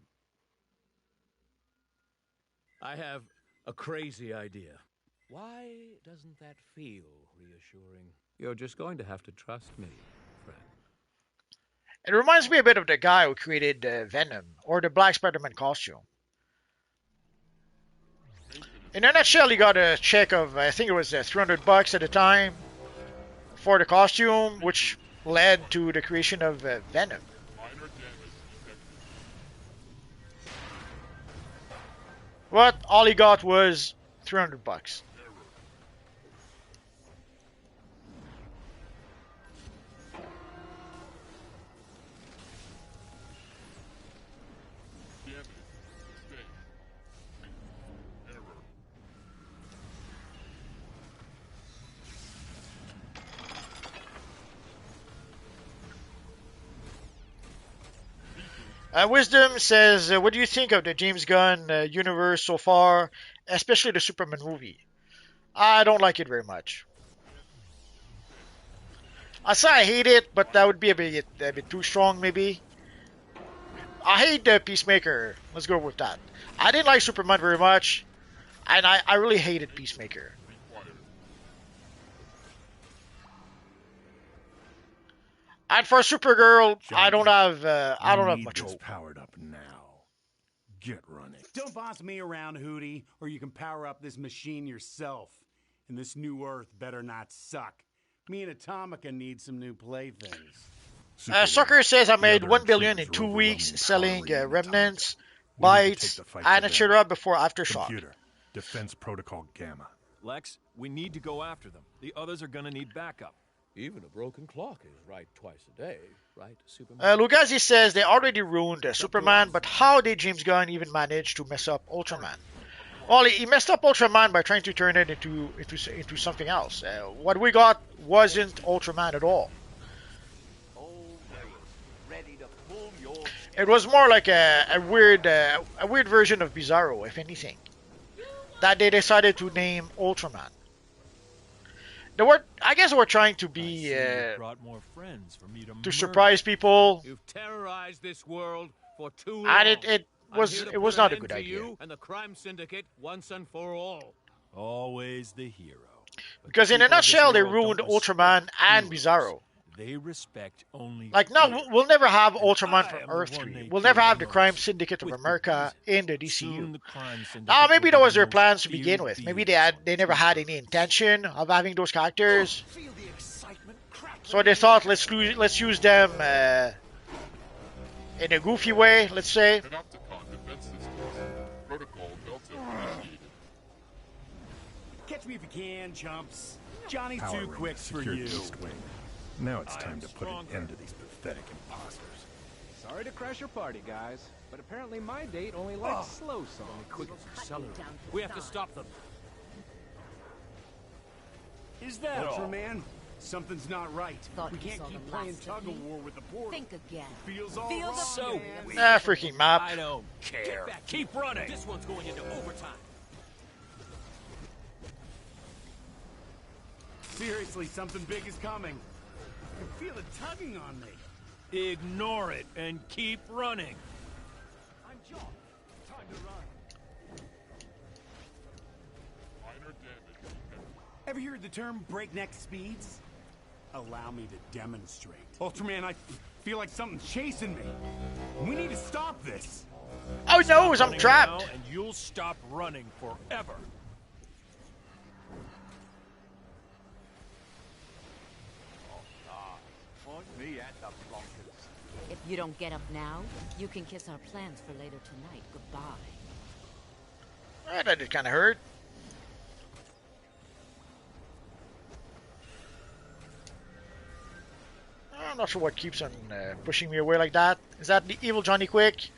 I have a crazy idea. Why doesn't that feel reassuring? You're just going to have to trust me, friend. It reminds me a bit of the guy who created Venom or the Black Spider-Man costume. In a nutshell, he got a check of, I think it was $300 at the time for the costume, which led to the creation of Venom. But all he got was $300. Wisdom says, what do you think of the James Gunn universe so far, especially the Superman movie? I don't like it very much. I say I hate it, but that would be a bit too strong, maybe. I hate the Peacemaker. Let's go with that. I didn't like Superman very much, and I really hated Peacemaker. And for Supergirl, I don't have much hope. Powered up now. Get running. Don't boss me around, Hootie, or you can power up this machine yourself. And this new Earth better not suck. Me and Atomica need some new playthings. Sucker says I made $1 billion in 2 weeks selling remnants, bites, and etc. before Aftershock. Computer, Defense Protocol Gamma. Lex, we need to go after them. The others are gonna need backup. Even a broken clock is right twice a day, right, Superman? Lugazi says they already ruined Superman, but how did James Gunn even manage to mess up Ultraman? Well, he messed up Ultraman by trying to turn it into something else. What we got wasn't Ultraman at all. It was more like a weird version of Bizarro, if anything, that they decided to name Ultraman. I guess they were trying to be brought more friends for me to surprise people. You've terrorized this world for too long. And it was not a good idea. You and the crime syndicate once and for all. Always the hero. Because in a nutshell, they ruined Ultraman and Bizarro. They respect only. Like now, we'll never have Ultraman from Earth 3. We'll never have the Crime Syndicate of America in the DCU. Now, maybe that was their plans to begin with. Maybe they never had any intention of having those characters. So they thought, let's use them in a goofy way, let's say. Catch me if you can, chumps. Johnny's Power too Ring quick for secured you. East Wing. Now it's time to put an end to these pathetic imposters. Sorry to crash your party, guys, but apparently my date only likes slow songs. Quick, accelerate. We have to stop them. Is that Ultraman? Something's not right. We can't saw keep the playing last of tug of war with the portal. Think again. Feels all Feel wrong. the So Ah, freaking map. I don't care. Keep running. This one's going into overtime. Seriously, something big is coming. I can feel it tugging on me. Ignore it and keep running. I'm John. Time to run. Ever heard the term breakneck speeds? Allow me to demonstrate. Ultraman, I feel like something's chasing me. We need to stop this. Oh no, I'm Running trapped. now, and you'll stop running forever. If you don't get up now, you can kiss our plans for later tonight goodbye. That did kind of hurt. I'm not sure what keeps on pushing me away like that. Is that the evil Johnny Quick?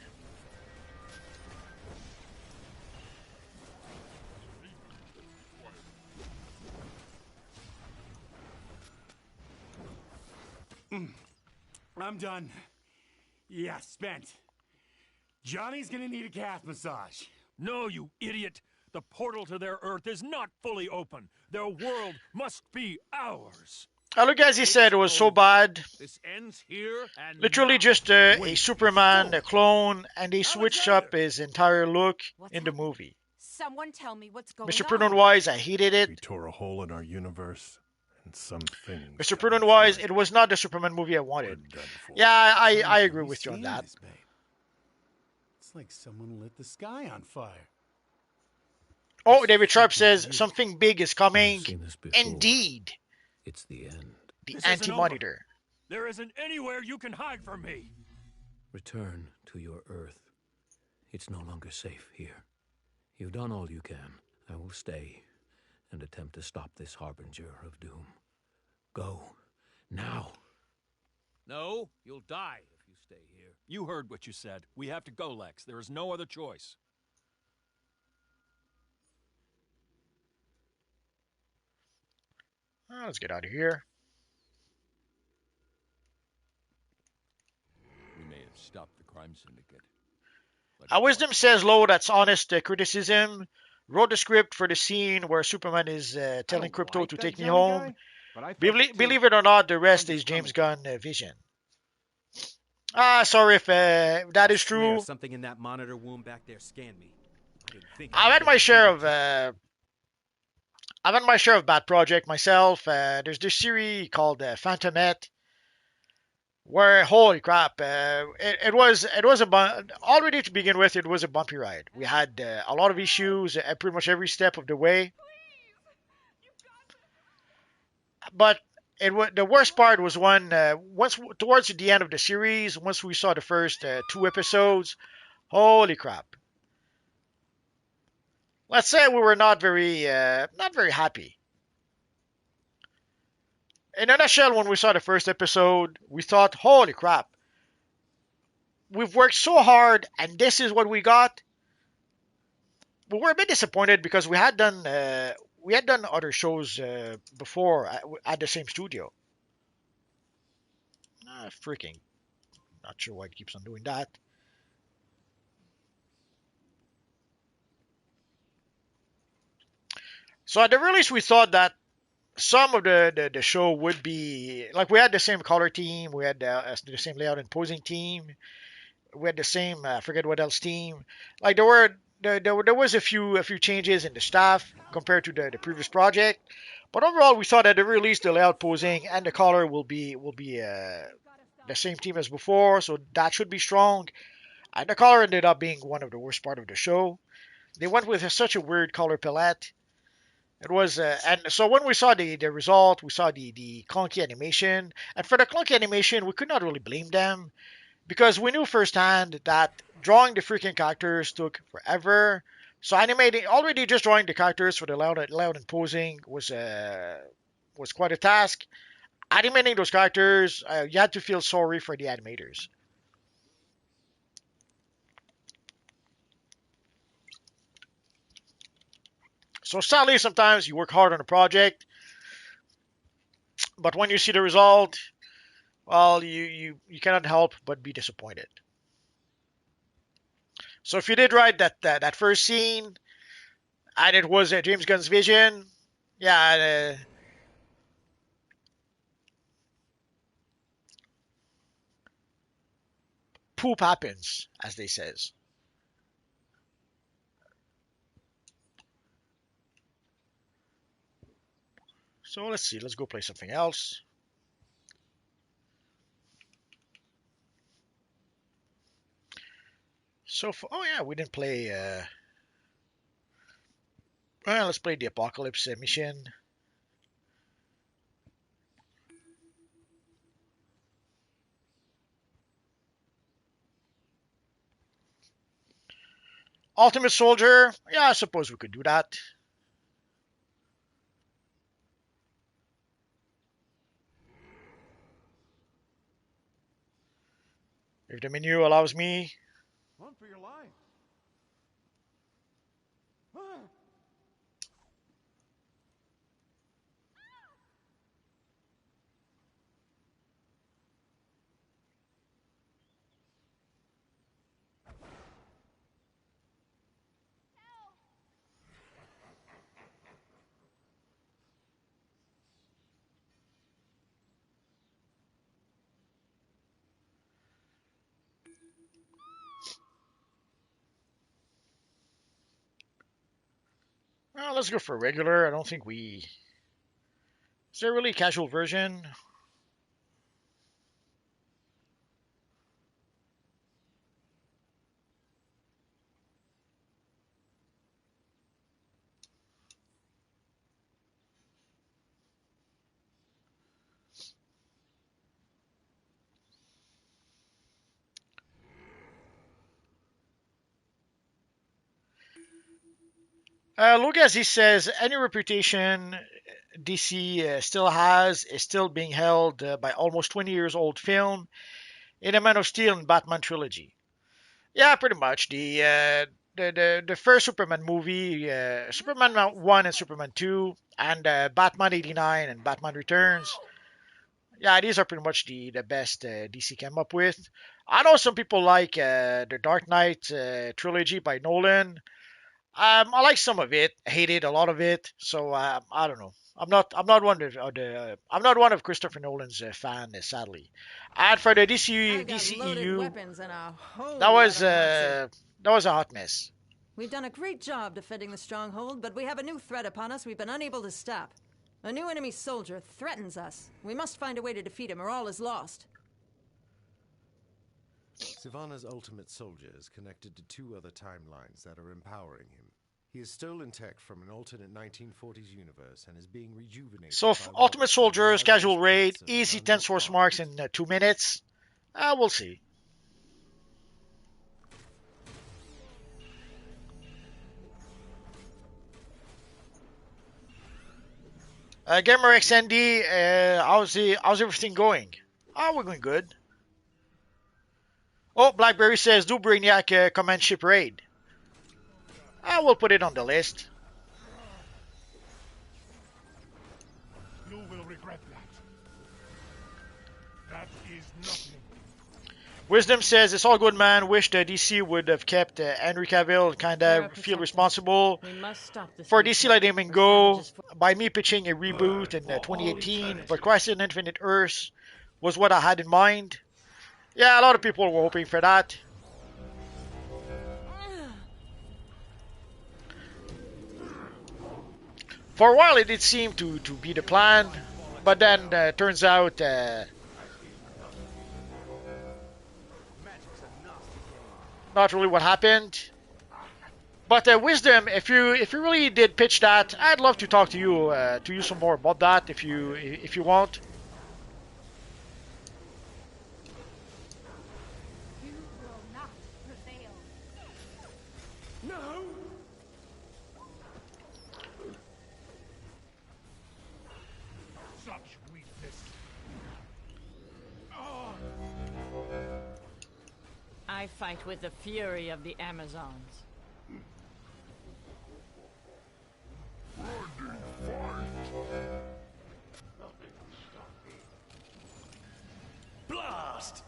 I'm done. Yeah, spent. Johnny's gonna need a calf massage. No, you idiot! The portal to their Earth is not fully open. Their world must be ours. Look, as he said, it was so bad. This ends here and Literally now. just a Superman, a clone, and they switched up his entire look in the movie. Someone tell me what's going Mr. on. Prudent-Wise, I hated it. We tore a hole in our universe, and some things. Mr. Prudent-Wise, it was not the Superman movie I wanted. Yeah, I agree with you on that. It's like someone lit the sky on fire. Oh, David Sharp says something big is coming. Indeed. It's the end. The Anti-Monitor. There isn't anywhere you can hide from me. Return to your Earth. It's no longer safe here. You've done all you can. I will stay and attempt to stop this harbinger of doom. Go. Now. No, you'll die if you stay here. You heard what you said. We have to go, Lex. There is no other choice. Let's get out of here. We may have stopped the crime syndicate. Wisdom says, low, that's honest criticism. Wrote the script for the scene where Superman is telling Crypto to take me home. Believe it or not, the rest is James Gunn vision. Sorry if that is true. Something in that monitor womb back there scanned me. I've had my share of bad project myself. There's this series called Phantomette, where holy crap, it was already to begin with. It was a bumpy ride. We had a lot of issues at pretty much every step of the way. But the worst part was when once towards the end of the series, once we saw the first 2 episodes, holy crap. Let's say we were not very happy. In a nutshell, when we saw the first episode, we thought, holy crap, we've worked so hard and this is what we got. We were a bit disappointed because we had done other shows before at the same studio. Freaking, not sure why it keeps on doing that. So at the release, we thought that some of the show would be like we had the same color team, we had the same layout and posing team, we had the same I forget what else team. Like there was a few changes in the staff compared to the previous project, but overall we thought at the release the layout, posing, and the color will be the same team as before, so that should be strong. And the color ended up being one of the worst part of the show. They went with such a weird color palette. It was, and so when we saw the result, we saw the clunky animation, and for the clunky animation, we could not really blame them, because we knew firsthand that drawing the freaking characters took forever. So already just drawing the characters for the layout and posing was quite a task. Animating those characters, you had to feel sorry for the animators. So sadly, sometimes you work hard on a project, but when you see the result, well, you cannot help but be disappointed. So if you did write that first scene, and it was James Gunn's vision, yeah, poop happens, as they says. So let's see. Let's go play something else. So, oh yeah, we didn't play. Well, let's play the Apocalypse mission. Ultimate Soldier. Yeah, I suppose we could do that. If the menu allows me. Run for your life. Well, let's go for a regular. I don't think we... Is there really a casual version? Lucas, he says, any reputation DC still has is still being held by almost 20 years old film in a Man of Steel and Batman trilogy. Yeah, pretty much. The first Superman movie, Superman 1 and Superman 2, and Batman 89 and Batman Returns. Yeah, these are pretty much the best DC came up with. I know some people like the Dark Knight trilogy by Nolan. I like some of it, hated a lot of it. So I don't know. I'm not one of I'm not one of Christopher Nolan's fan, sadly. And for the I've got loaded DCEU, weapons and a whole that lot was of mercy. that was a hot mess. We've done a great job defending the stronghold, but we have a new threat upon us we've been unable to stop. A new enemy soldier threatens us. We must find a way to defeat him, or all is lost. Sivana's ultimate soldier is connected to 2 other timelines that are empowering him. He has stolen tech from an alternate 1940s universe and is being rejuvenated. So, Ultimate Soldiers, casual raid, easy 10 source marks in 2 minutes. We'll see. Gamer XND, how's everything going? We're going good. Oh, Blackberry says, do Brainiac command ship raid. We'll put it on the list. You will regret that. That is nothing. Wisdom says, it's all good, man. Wish the DC would have kept Henry Cavill. Kinda feel responsible for DC letting him go by me pitching a reboot in 2018. But Crisis on Infinite Earths was what I had in mind. Yeah, a lot of people were hoping for that. For a while, it did seem to be the plan, but then turns out not really what happened. But Wisdom, if you really did pitch that, I'd love to talk to you some more about that if you want. I fight with the fury of the Amazons. Blast!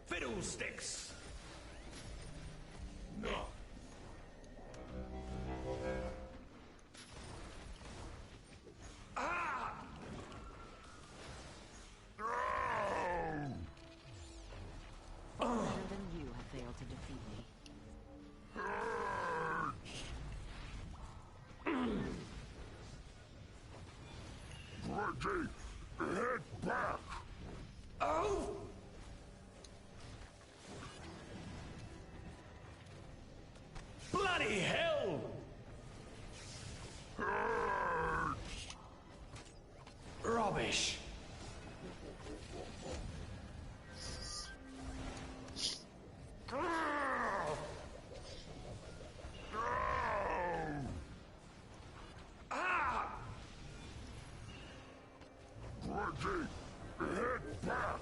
Fiddlesticks! No. Better than you have failed to defeat me. Reggie, head back! Oh! Bloody hell! Rubbish! Reggie, head back!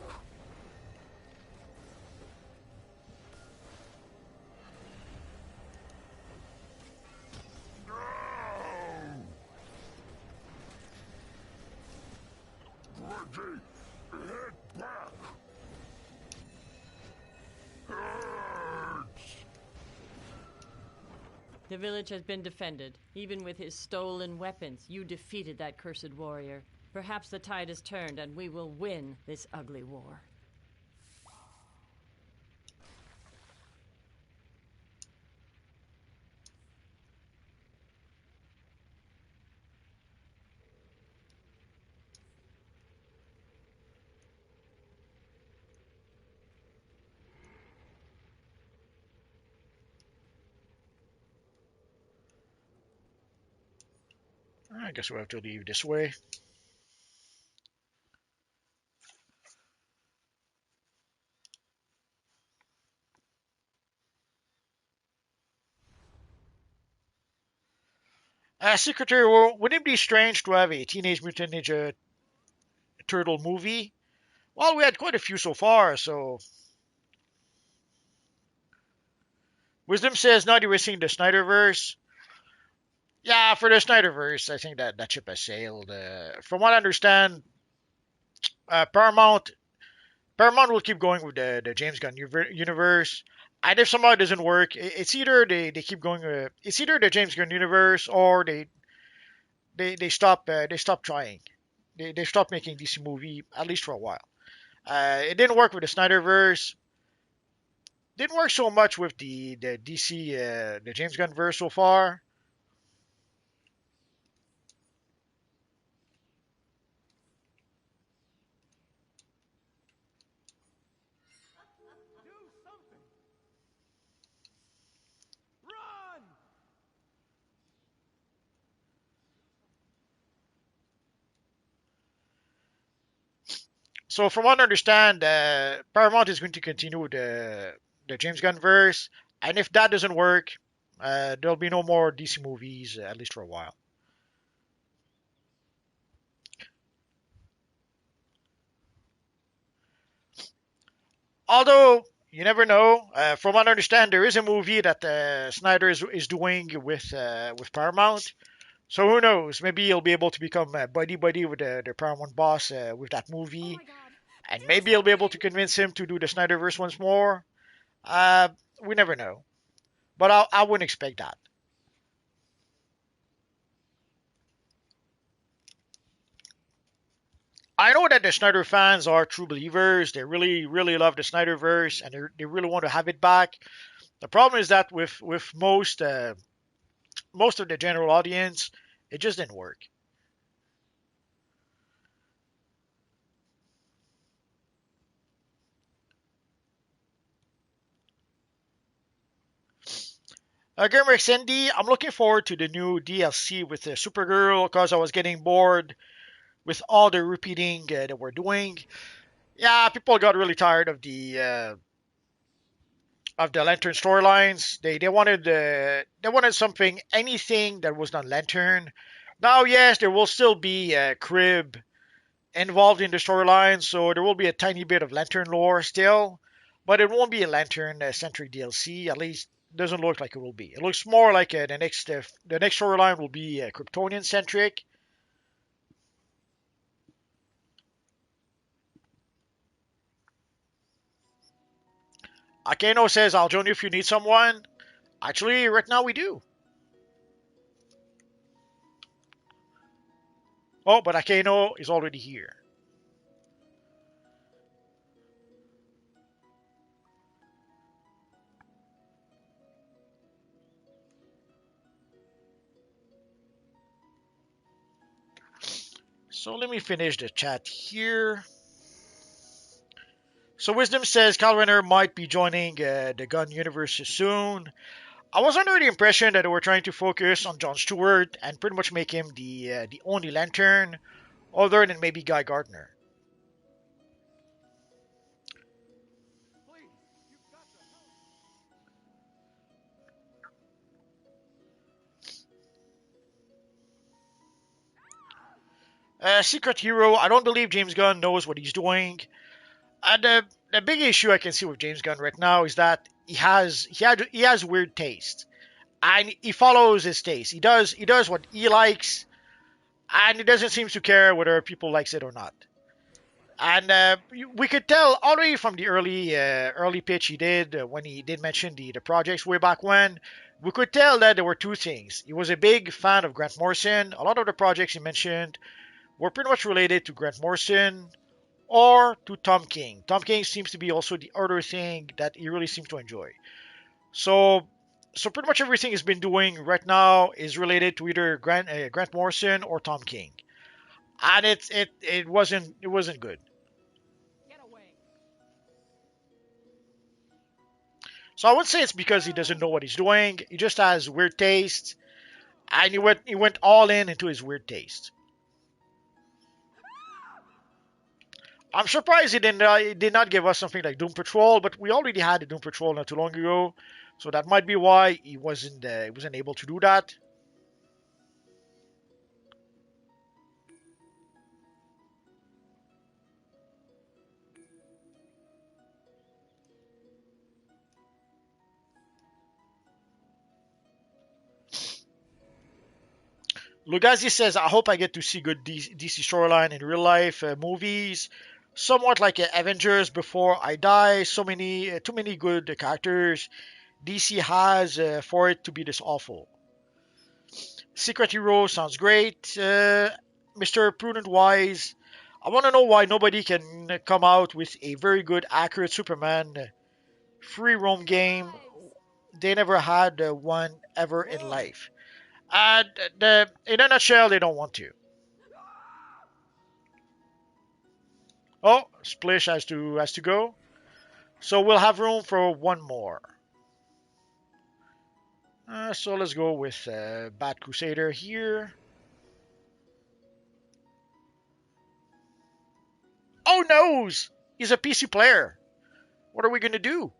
Reggie, head back! The village has been defended. Even with his stolen weapons, you defeated that cursed warrior. Perhaps the tide has turned and we will win this ugly war. I guess we have to leave this way. Secretary, wouldn't it be strange to have a Teenage Mutant Ninja Turtle movie? Well, we had quite a few so far, so... Wisdom says not erasing the Snyderverse. Yeah, for the Snyderverse, I think that ship has sailed. From what I understand, Paramount will keep going with the James Gunn universe. And if somehow it doesn't work, it's either they keep going. It's either the James Gunn universe or they stop trying. They stop making DC movie at least for a while. It didn't work with the Snyderverse. Didn't work so much with the DC the James Gunn verse so far. So from what I understand, Paramount is going to continue the James Gunn verse, and if that doesn't work, there'll be no more DC movies at least for a while. Although you never know. From what I understand, there is a movie that Snyder is doing with Paramount. So who knows? Maybe he'll be able to become buddy buddy with the Paramount boss with that movie, and maybe he'll be able to convince him to do the Snyderverse once more. Uh, we never know, but I wouldn't expect that. I know that the Snyder fans are true believers. They really, really love the Snyderverse, and they really want to have it back. The problem is that with most of the general audience, it just didn't work. Grimrick Cindy, I'm looking forward to the new DLC with Supergirl because I was getting bored with all the repeating that we're doing. Yeah, people got really tired of the Lantern storylines. They wanted something, anything that was not Lantern. Now, yes, there will still be Crib involved in the storyline, so there will be a tiny bit of Lantern lore still, but it won't be a Lantern centric DLC. At least doesn't look like it will be. It looks more like the next storyline will be Kryptonian centric. Akeno says, "I'll join you if you need someone." Actually, right now we do. Oh, but Akeno is already here. So let me finish the chat here. So Wisdom says Kyle Renner might be joining the Gun universe soon. I was under the impression that they were trying to focus on John Stewart and pretty much make him the only Lantern, other than maybe Guy Gardner. Secret Hero, I don't believe James Gunn knows what he's doing. And the big issue I can see with James Gunn right now is that he has weird taste, and he follows his taste. He does what he likes, and he doesn't seem to care whether people likes it or not. And we could tell already from the early pitch he did when he did mention the projects way back when. We could tell that there were two things. He was a big fan of Grant Morrison. A lot of the projects he mentioned were pretty much related to Grant Morrison or to Tom King. Tom King seems to be also the other thing that he really seems to enjoy. So, so pretty much everything he's been doing right now is related to either Grant Morrison or Tom King, and it wasn't good. So I would say it's because he doesn't know what he's doing. He just has weird taste, and he went all in into his weird taste. I'm surprised he did not give us something like Doom Patrol, but we already had the Doom Patrol not too long ago, so that might be why he wasn't able to do that. Lugazi says, I hope I get to see good DC storyline in real life movies, somewhat like Avengers before I die. Too many good characters DC has for it to be this awful. Secret Hero sounds great. Mr. Prudent Wise, I want to know why nobody can come out with a very good, accurate Superman free roam game. They never had one ever in life. And in a nutshell, they don't want to. Oh, Splish has to go. So we'll have room for one more. So let's go with Bat Crusader here. Oh noes! He's a PC player. What are we gonna do?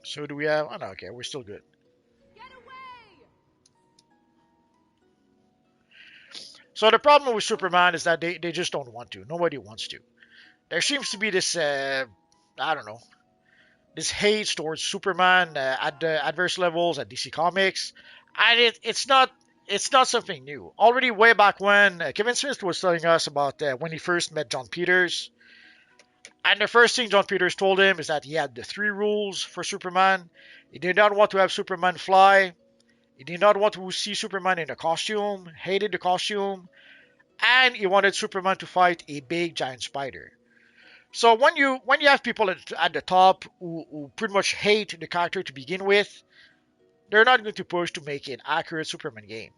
So do we have? Oh no, okay, we're still good. So the problem with Superman is that they just don't want to. Nobody wants to. There seems to be this I don't know, this hate towards Superman at the adverse levels at DC Comics, and it's not something new. Already way back when Kevin Smith was telling us about when he first met John Peters, and the first thing John Peters told him is that he had the three rules for Superman. He did not want to have Superman fly. He did not want to see Superman in a costume. Hated the costume. And he wanted Superman to fight a big giant spider. So when you have people at the top who pretty much hate the character to begin with, they're not going to push to make an accurate Superman game.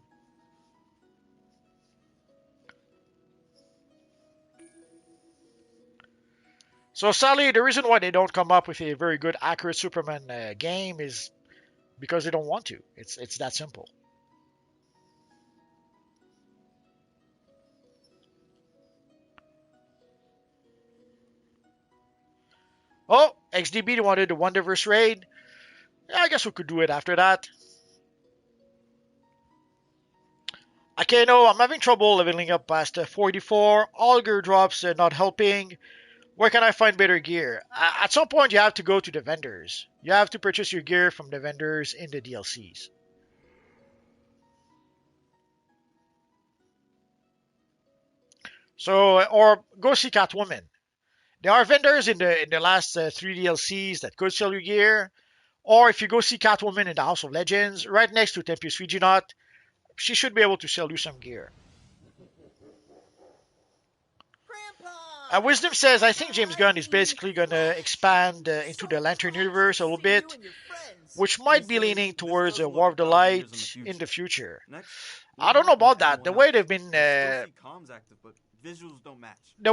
So sadly, the reason why they don't come up with a very good accurate Superman game is because they don't want to. It's that simple. Oh, XDB wanted the Wonderverse raid. Yeah, I guess we could do it after that. Okay, no, I'm having trouble leveling up past 44. All gear drops not helping. Where can I find better gear? At some point, you have to go to the vendors. You have to purchase your gear from the vendors in the DLCs. So, or go see Catwoman. There are vendors in the last three DLCs that could sell you gear. Or if you go see Catwoman in the House of Legends, right next to Tempest Reginot, she should be able to sell you some gear. Wisdom says, I think James Gunn is basically going to expand into the Lantern universe a little bit, which might be leaning towards a War of the Light in the future. I don't know about that. The way they've been, the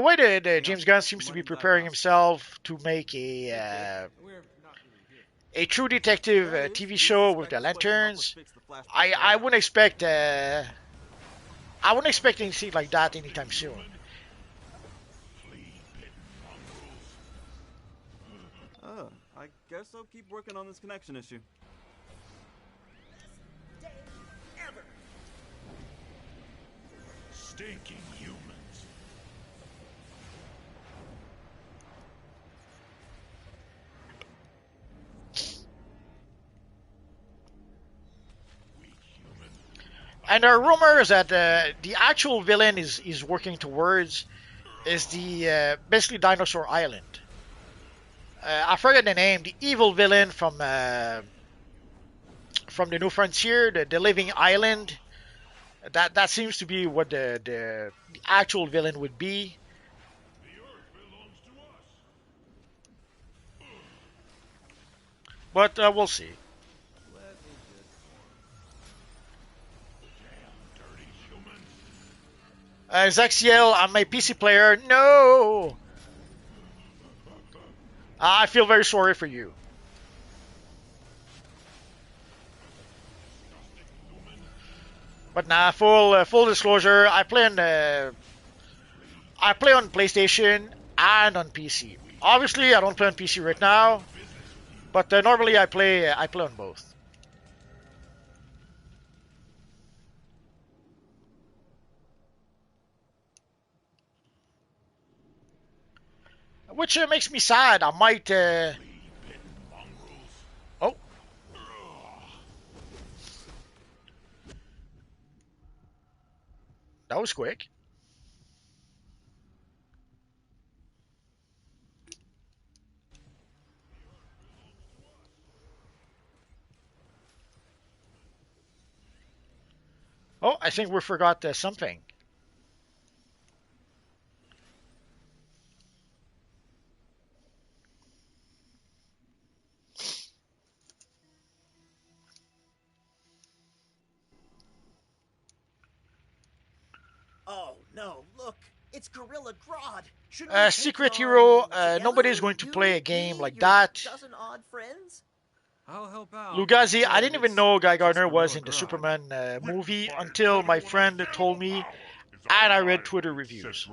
way that James Gunn seems to be preparing himself to make a true detective TV show with the Lanterns, I wouldn't expect anything like that anytime soon. Oh, I guess I'll keep working on this connection issue. Stinking humans. And there are rumors that the actual villain is working towards is the basically Dinosaur Island. I forget the name. The evil villain from from the New Frontier, the Living Island. That seems to be what the actual villain would be. But we'll see. Zaxiel, I'm a PC player. No! I feel very sorry for you. But nah, full disclosure, I play on PlayStation and on PC. Obviously, I don't play on PC right now, but normally I play on both. Which makes me sad. I might. Oh. That was quick. Oh, I think we forgot something. Oh no! Look, it's Gorilla Grodd. Should we take Secret on Hero. together? Nobody's going to You, play a game me, like your that. dozen odd friends. I'll help out. Lugazi, I didn't even know Guy Gardner just was Gorilla in the Grodd. Superman movie until my friend told me, and I read Twitter reviews.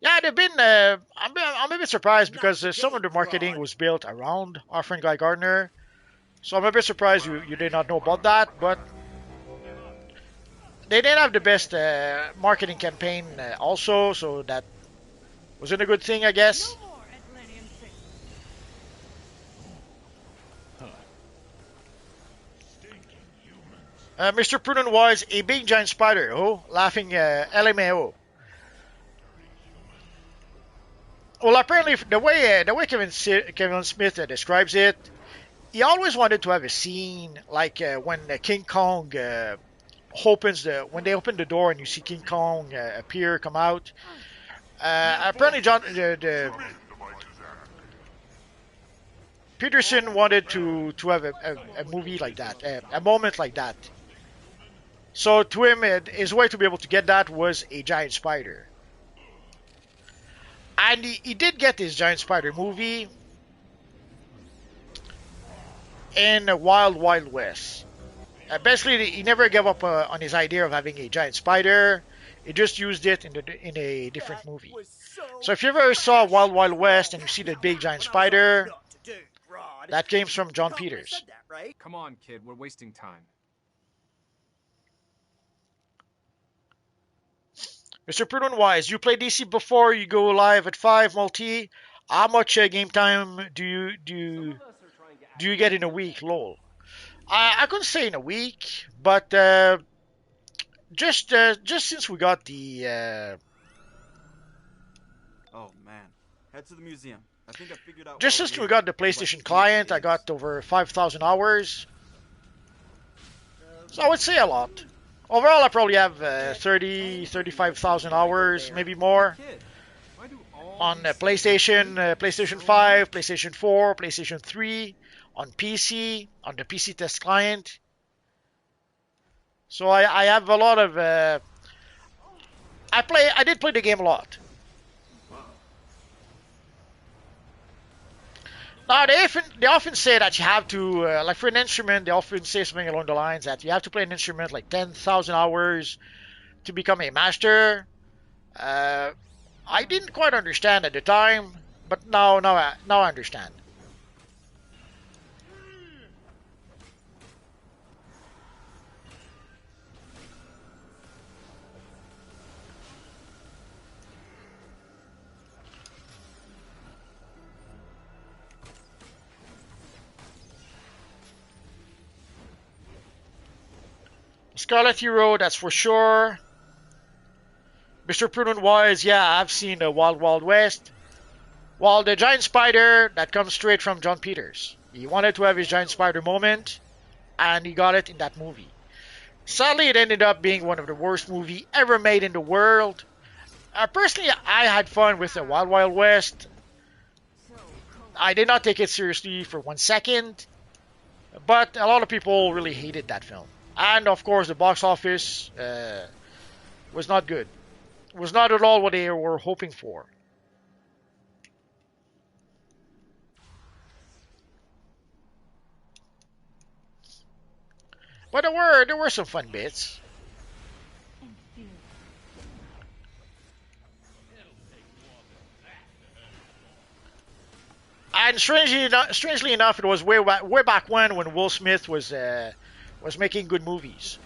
Yeah, they've been. I'm a bit surprised because some of the marketing was built around our friend Guy Gardner, so I'm a bit surprised you did not know about that. But they didn't have the best marketing campaign also, so that wasn't a good thing, I guess. Mr. Prudent was a big giant spider. Oh, laughing LMAO. Well, apparently the way Kevin Smith describes it, he always wanted to have a scene like when King Kong when they open the door and you see King Kong come out. Apparently, Peterson wanted to have a movie like that, a moment like that. So to him, his way to be able to get that was a giant spider. And he did get this giant spider movie in Wild Wild West. Basically, he never gave up on his idea of having a giant spider. He just used it in a different movie. So if you ever saw Wild Wild West and you see the big giant spider, that came from John Peters. Come on, kid. We're wasting time. Mr. Prudent Wise, you play DC before you go live at 5 multi. How much game time do you get in a week? Lol. I couldn't say in a week, but just since we got the Oh man, head to the museum. I think I figured out. just since we got the PlayStation client, I got over 5,000 hours. So I would say a lot. Overall, I probably have 35,000 hours, maybe more, on PlayStation, PlayStation 5, PlayStation 4, PlayStation 3, on PC, on the PC test client. So I have a lot of. I did play the game a lot. Now they often say that you have to like for an instrument. They often say something along the lines that you have to play an instrument like 10,000 hours to become a master. I didn't quite understand at the time, but now I understand. Scarlet Hero, that's for sure. Mr. Prudent Wise, yeah, I've seen the Wild Wild West. While the giant spider, that comes straight from John Peters. He wanted to have his giant spider moment, and he got it in that movie. Sadly, it ended up being one of the worst movies ever made in the world. Personally, I had fun with the Wild Wild West. I did not take it seriously for 1 second, but a lot of people really hated that film. And of course, the box office was not good. It was not at all what they were hoping for. But there were some fun bits. And strangely enough, it was way back when Will Smith was making good movies.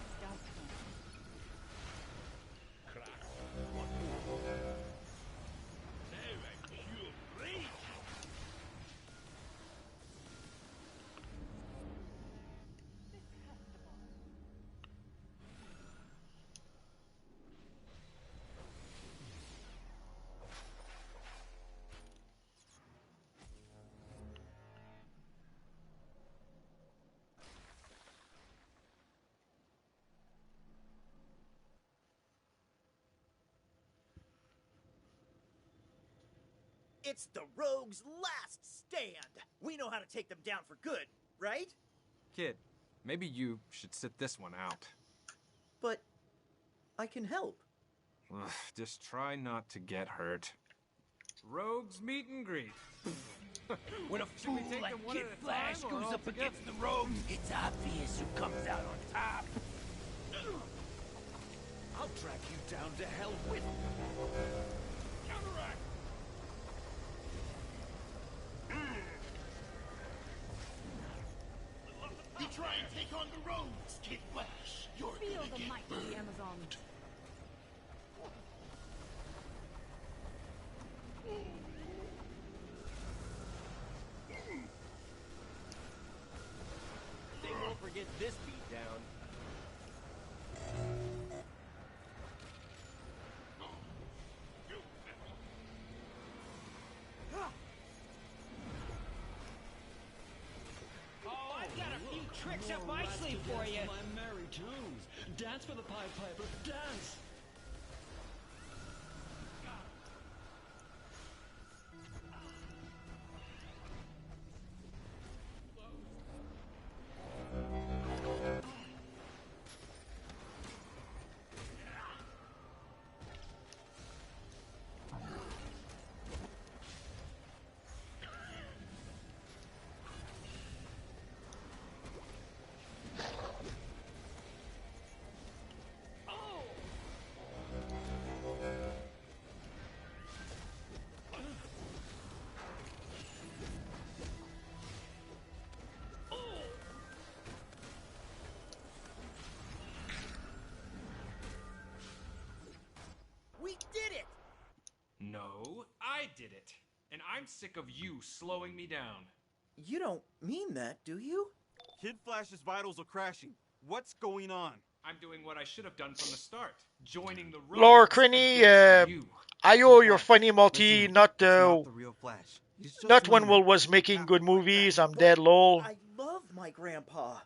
It's the Rogues' last stand. We know how to take them down for good, right? Kid, maybe you should sit this one out. But I can help. Ugh, just try not to get hurt. Rogues meet and greet. When a fool like Kid Flash goes up against the Rogues, it's obvious who comes out on top. I'll track you down to hell with them. Counteract! You try and take on the Rogues, Kid Flash. You're Feel gonna the get might of the Amazon. They won't forget this beatdown. Oh, I've got a few tricks up my sleeve for you. My merry tunes. Dance for the Pied Piper. Dance. We did it! No, I did it. And I'm sick of you slowing me down. You don't mean that, do you? Kid Flash's vitals are crashing. What's going on? I'm doing what I should have done from the start. Joining the Rogues Laura Crenny, against you. I owe your funny multi, Listen, not the real Flash. He's just not when one Will man. was making good movies. I'm dead lol. I love my grandpa.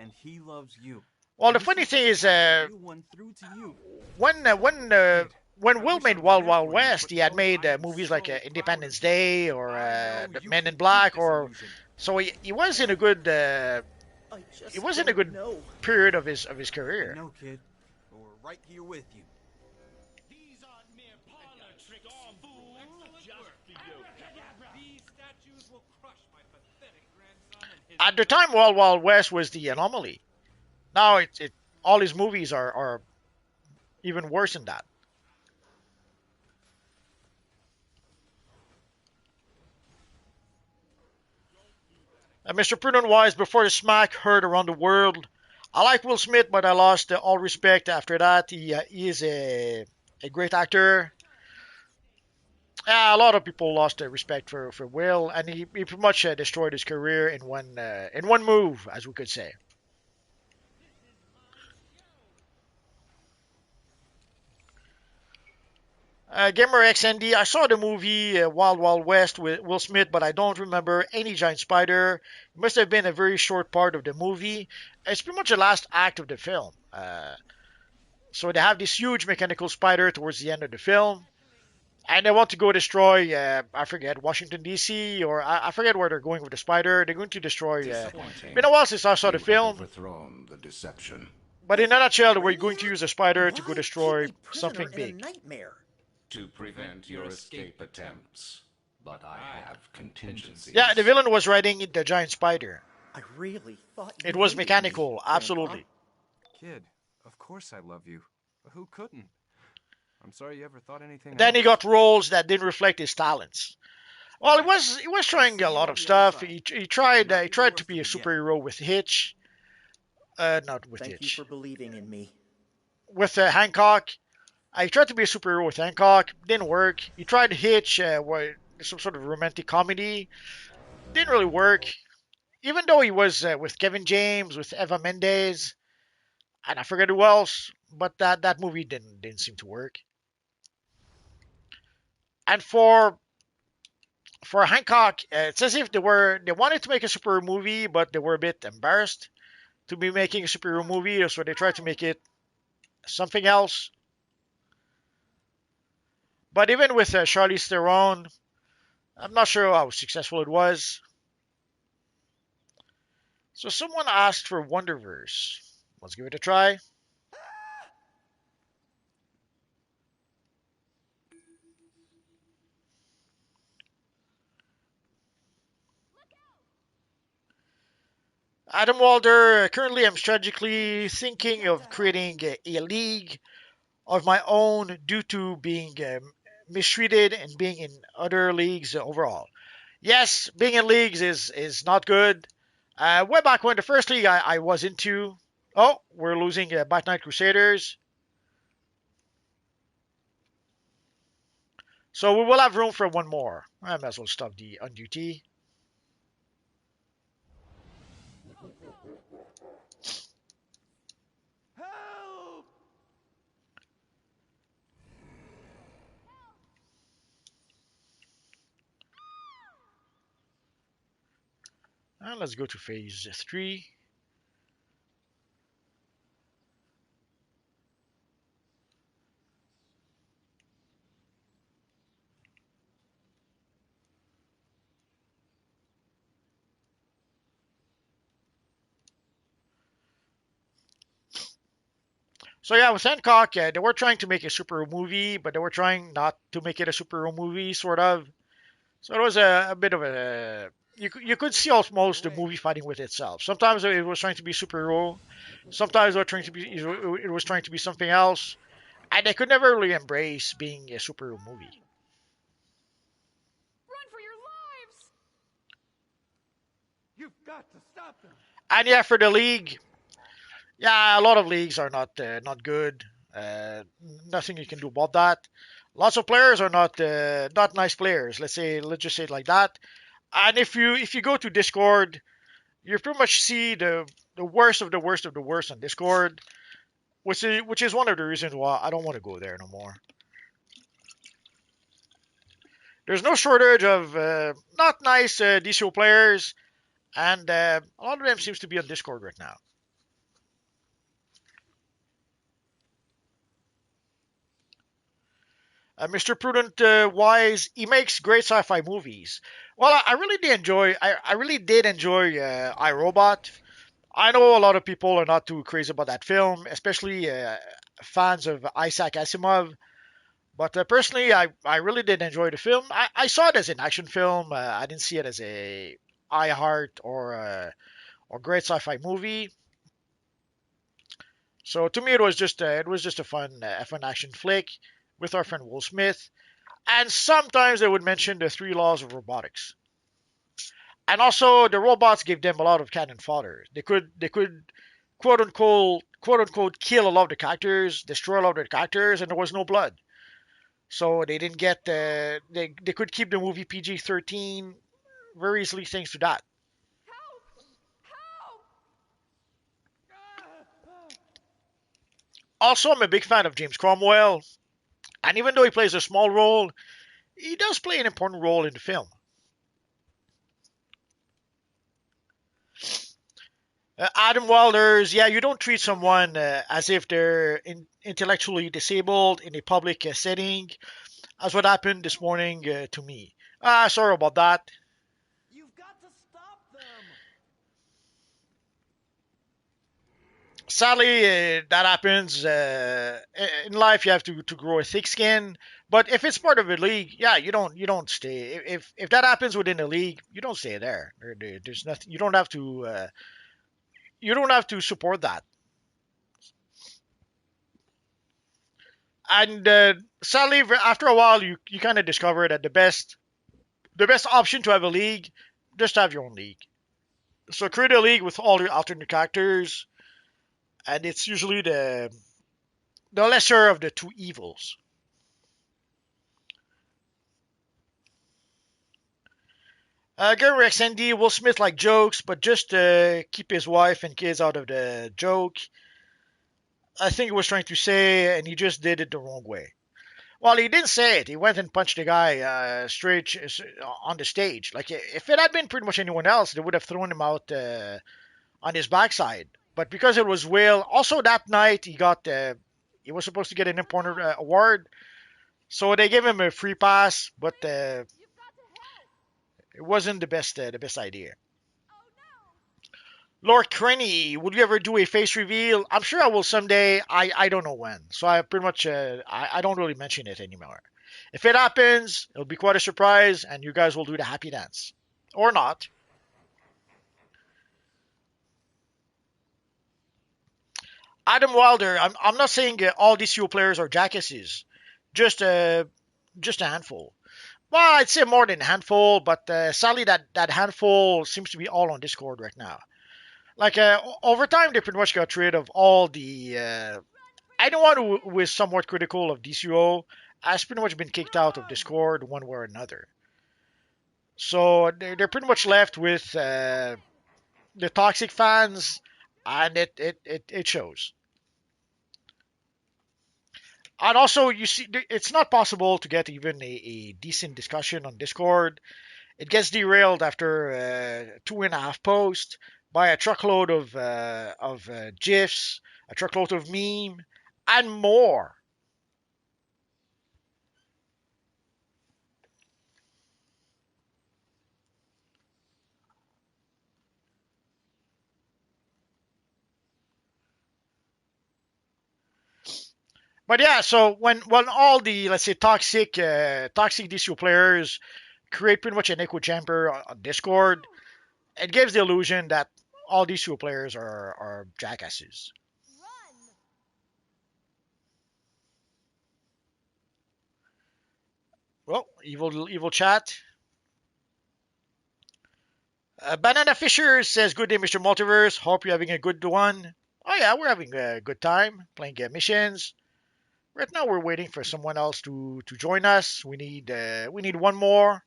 And he loves you. Well, the funny thing is, You won through to you. when Will made Wild Wild West, he had made movies like Independence Day or The Men in Black, or so he was in a good he was in a good period of his career. No, kid. We're right here with you. These aren't mere parlor tricks, fool. These statues will crush my pathetic grandson and his... At the time, Wild Wild West was the anomaly. Now all his movies are even worse than that. Mr. Prudent Wise, before the smack heard around the world, I like Will Smith, but I lost all respect after that. He is a great actor. A lot of people lost their respect for Will, and he pretty much destroyed his career in one move, as we could say. Gamer XND, I saw the movie Wild Wild West with Will Smith, but I don't remember any giant spider. It must have been a very short part of the movie. It's pretty much the last act of the film. So they have this huge mechanical spider towards the end of the film, and they want to go destroy, I forget, Washington, D.C., or I forget where they're going with the spider. They're going to destroy. Been a while since I saw the film. Overthrown the deception. But in a nutshell, we're going to use a spider to go destroy something big. Nightmare. To prevent your escape attempts. But I have contingencies. Yeah, the villain was riding the giant spider. I really thought it was mechanical, absolutely. Kid, of course I love you. But who couldn't? I'm sorry you ever thought anything Then else. he got roles that didn't reflect his talents. Well, he was trying a lot of stuff. He tried to be a superhero with Hitch. Not with Thank Hitch. you for believing in me. With Hancock. I tried to be a superhero with Hancock. Didn't work. He tried to Hitch, some sort of romantic comedy. Didn't really work. Even though he was with Kevin James, with Eva Mendes, and I forget who else. But that movie didn't seem to work. And for Hancock, it's as if they wanted to make a superhero movie, but they were a bit embarrassed to be making a superhero movie, so they tried to make it something else. But even with Charlize Theron, I'm not sure how successful it was. So someone asked for Wonderverse. Let's give it a try. Adam Walder, currently I'm strategically thinking of creating a league of my own due to being mistreated and being in other leagues overall. Yes, being in leagues is not good. Way back when the first league I was into, oh, we're losing Bat Knight Crusaders. So we will have room for one more. I might as well stop the on duty. And let's go to phase 3. So yeah, with Hancock, they were trying to make a superhero movie, but they were trying not to make it a superhero movie, sort of. So it was a bit of a you could see almost the movie fighting with itself. Sometimes it was trying to be superhero, sometimes it was trying to be something else, and they could never really embrace being a superhero movie. Run for your lives! You've got to stop them. And yeah, for the league, yeah, a lot of leagues are not good. Nothing you can do about that. Lots of players are not nice players. Let's just say it like that. And if you go to Discord, you pretty much see the worst of the worst of the worst on Discord, which is one of the reasons why I don't want to go there no more. There's no shortage of not nice DCUO players, and a lot of them seems to be on Discord right now. Mr. Prudent Wise, he makes great sci-fi movies. Well, I really did enjoy. I really did enjoy iRobot. I know a lot of people are not too crazy about that film, especially fans of Isaac Asimov. But personally, I really did enjoy the film. I saw it as an action film. I didn't see it as a iHeart or great sci-fi movie. So to me, it was just a fun action flick with our friend Will Smith. And sometimes they would mention the 3 laws of robotics. And also the robots gave them a lot of cannon fodder. They could quote unquote kill a lot of the characters, destroy a lot of the characters, and there was no blood. So they didn't get they could keep the movie PG-13 very easily thanks to that. Also, I'm a big fan of James Cromwell. And even though he plays a small role, he does play an important role in the film. Adam Wilder's, yeah, you don't treat someone as if they're intellectually disabled in a public setting, as what happened this morning to me. Sorry about that. Sadly, that happens. In life, you have to grow a thick skin. But if it's part of a league, yeah, you don't stay. If that happens within a league, you don't stay there. There's nothing. You don't have to support that. And sadly, after a while, you kind of discover that the best option to have a league, just have your own league. So create a league with all your alternate characters, and it's usually the lesser of the two evils. Gary Rex Andy, Will Smith like jokes, but just keep his wife and kids out of the joke. I think he was trying to say, and he just did it the wrong way. Well, he didn't say it. He went and punched the guy straight on the stage. Like, if it had been pretty much anyone else, they would have thrown him out on his backside. But because it was Will, also that night he was supposed to get an important award, so they gave him a free pass. But it wasn't the best idea. Lord Crenny, would you ever do a face reveal? I'm sure I will someday. I don't know when. So I pretty much I don't really mention it anymore. If it happens, it'll be quite a surprise, and you guys will do the happy dance. Or not. Adam Wilder, I'm not saying all DCUO players are jackasses. Just just a handful. Well, I'd say more than a handful, but sadly that handful seems to be all on Discord right now. Like over time, they pretty much got rid of all the anyone who is somewhat critical of DCO has pretty much been kicked out of Discord one way or another. So they're pretty much left with the toxic fans, and it shows. And also, you see, it's not possible to get even a decent discussion on Discord. It gets derailed after 2.5 posts by a truckload of gifs, a truckload of meme, and more. But yeah, so when all the, let's say, toxic DCU players create pretty much an echo chamber on Discord, it gives the illusion that all DCU players are jackasses. Well, evil chat. Banana Fisher says, "Good day, Mr. Multiverse. Hope you're having a good one." Oh yeah, we're having a good time playing missions. Right now, we're waiting for someone else to join us. We need one more.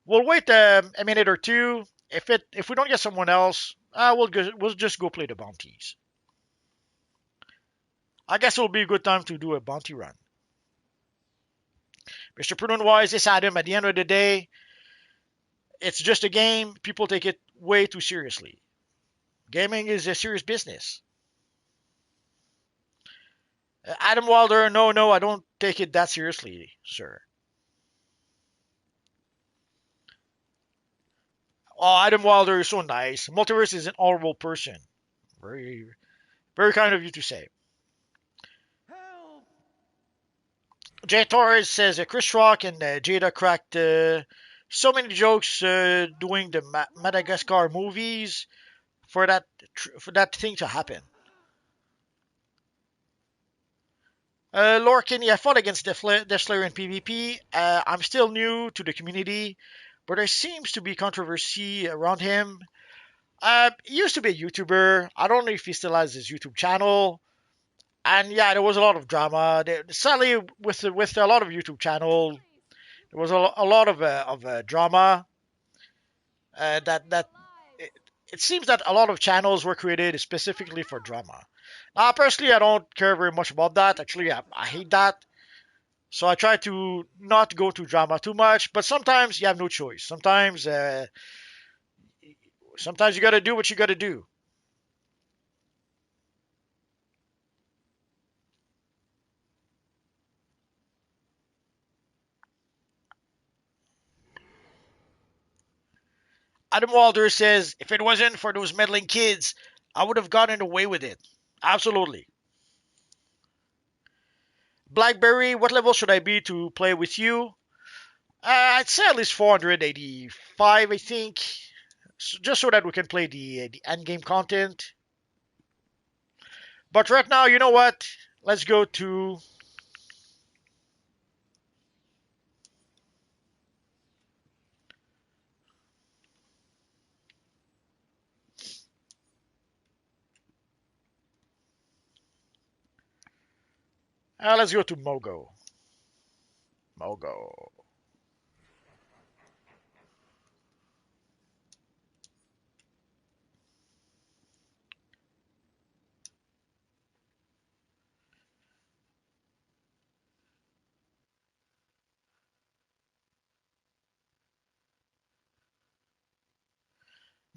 We'll wait a minute or two. If we don't get someone else, we'll just go play the bounties. I guess it'll be a good time to do a bounty run. Mr. Prudent Wise, this Adam. At the end of the day, it's just a game. People take it way too seriously. Gaming is a serious business. Adam Wilder, no, I don't take it that seriously, sir. Oh, Adam Wilder is so nice. Multiverse is an honorable person. Very, very kind of you to say. Jay Torres says Chris Rock and Jada cracked so many jokes doing the Madagascar movies for that thing to happen. Lorcan, I fought against Death Slayer in PvP. I'm still new to the community, but there seems to be controversy around him. He used to be a YouTuber. I don't know if he still has his YouTube channel. And yeah, there was a lot of drama. Sadly, with a lot of YouTube channel, there was a lot of drama. It seems that a lot of channels were created specifically for drama. Personally, I don't care very much about that. Actually, I hate that. So I try to not go to drama too much, but sometimes you have no choice. Sometimes you got to do what you got to do. Adam Walder says, if it wasn't for those meddling kids, I would have gotten away with it. Absolutely. Blackberry, what level should I be to play with you? I'd say at least 485, I think. Just so that we can play the end game content. But right now, you know what? Let's go to. Let's go to Mogo. Mogo.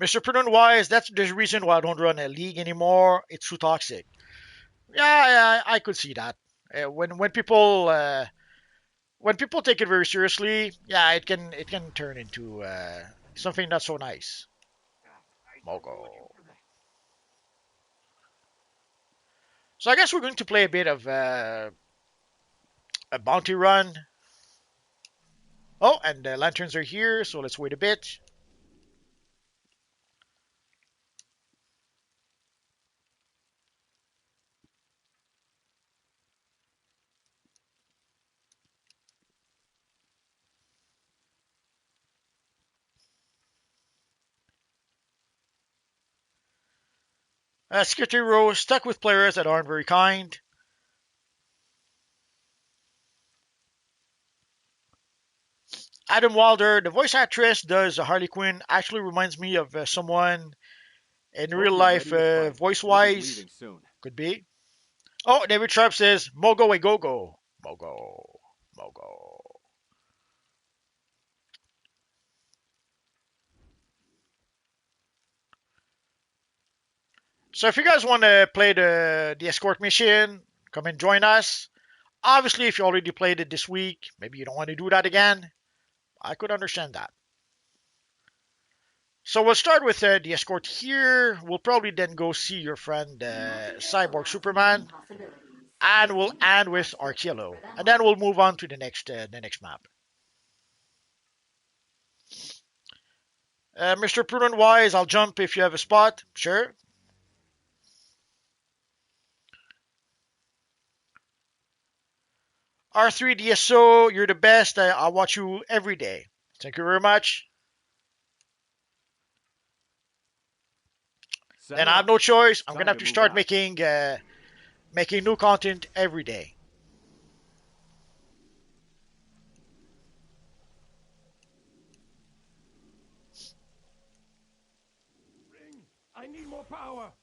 Mr. Prudent Wise, that's the reason why I don't run a league anymore. It's too toxic. Yeah, I could see that. When people take it very seriously, yeah, it can turn into something not so nice. Mogo. So I guess we're going to play a bit of a bounty run. Oh, and the lanterns are here, so let's wait a bit. Security row stuck with players that aren't very kind. Adam Wilder, the voice actress, does Harley Quinn. Actually reminds me of someone in real life, voice wise. Could be. Oh, David Sharp says, Mogo a go go. Mogo. Mogo. So if you guys want to play the escort mission, come and join us. Obviously, if you already played it this week, maybe you don't want to do that again. I could understand that. So we'll start with the escort here. We'll probably then go see your friend Cyborg Superman, and we'll end with Arkiello, and then we'll move on to the next map. Mr. Prudent Wise, I'll jump if you have a spot. Sure. R3DSO, you're the best. I watch you every day. Thank you very much. Then I have no choice. I'm gonna have to start making new content every day. I need more power.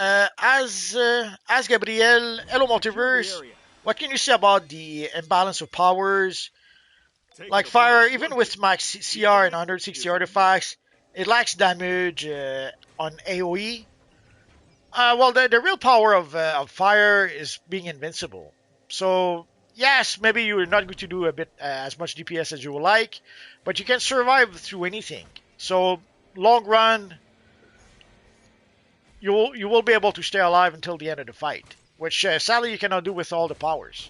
As Gabriel, hello multiverse. What can you say about the imbalance of powers? Like fire, even with max CR and 160 artifacts, it lacks damage on AOE. Well, the real power of fire is being invincible. So yes, maybe you're not going to do a bit as much DPS as you would like, but you can survive through anything. So long run, you will be able to stay alive until the end of the fight, which sadly you cannot do with all the powers.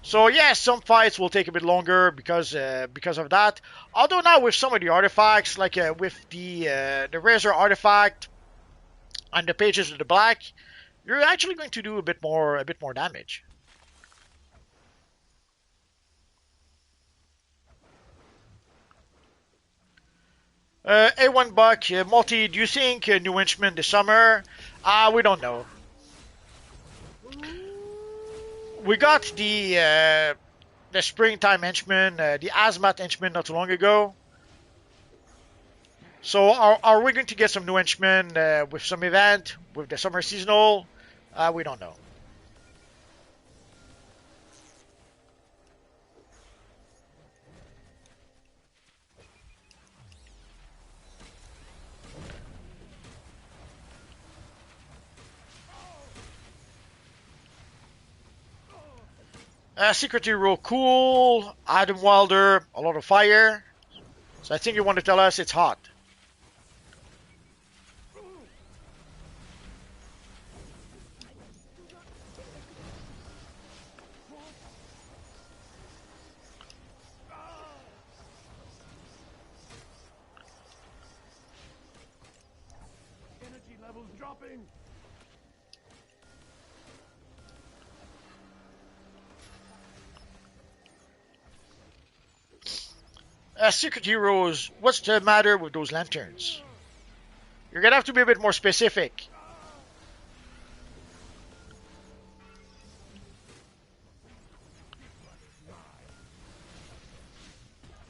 So yes, some fights will take a bit longer because of that. Although now with some of the artifacts, like with the Razor artifact and the Pages of the Black, you're actually going to do a bit more damage. A1 Buck, Multi, do you think New Henchman this summer? We don't know. We got the springtime henchman, the hazmat henchman not too long ago. So are we going to get some new henchmen with some event, with the summer seasonal? We don't know. Secret Hero, cool. Adam Wilder, a lot of fire. So I think you want to tell us it's hot. Energy levels dropping. Secret Heroes, what's the matter with those lanterns? You're gonna have to be a bit more specific.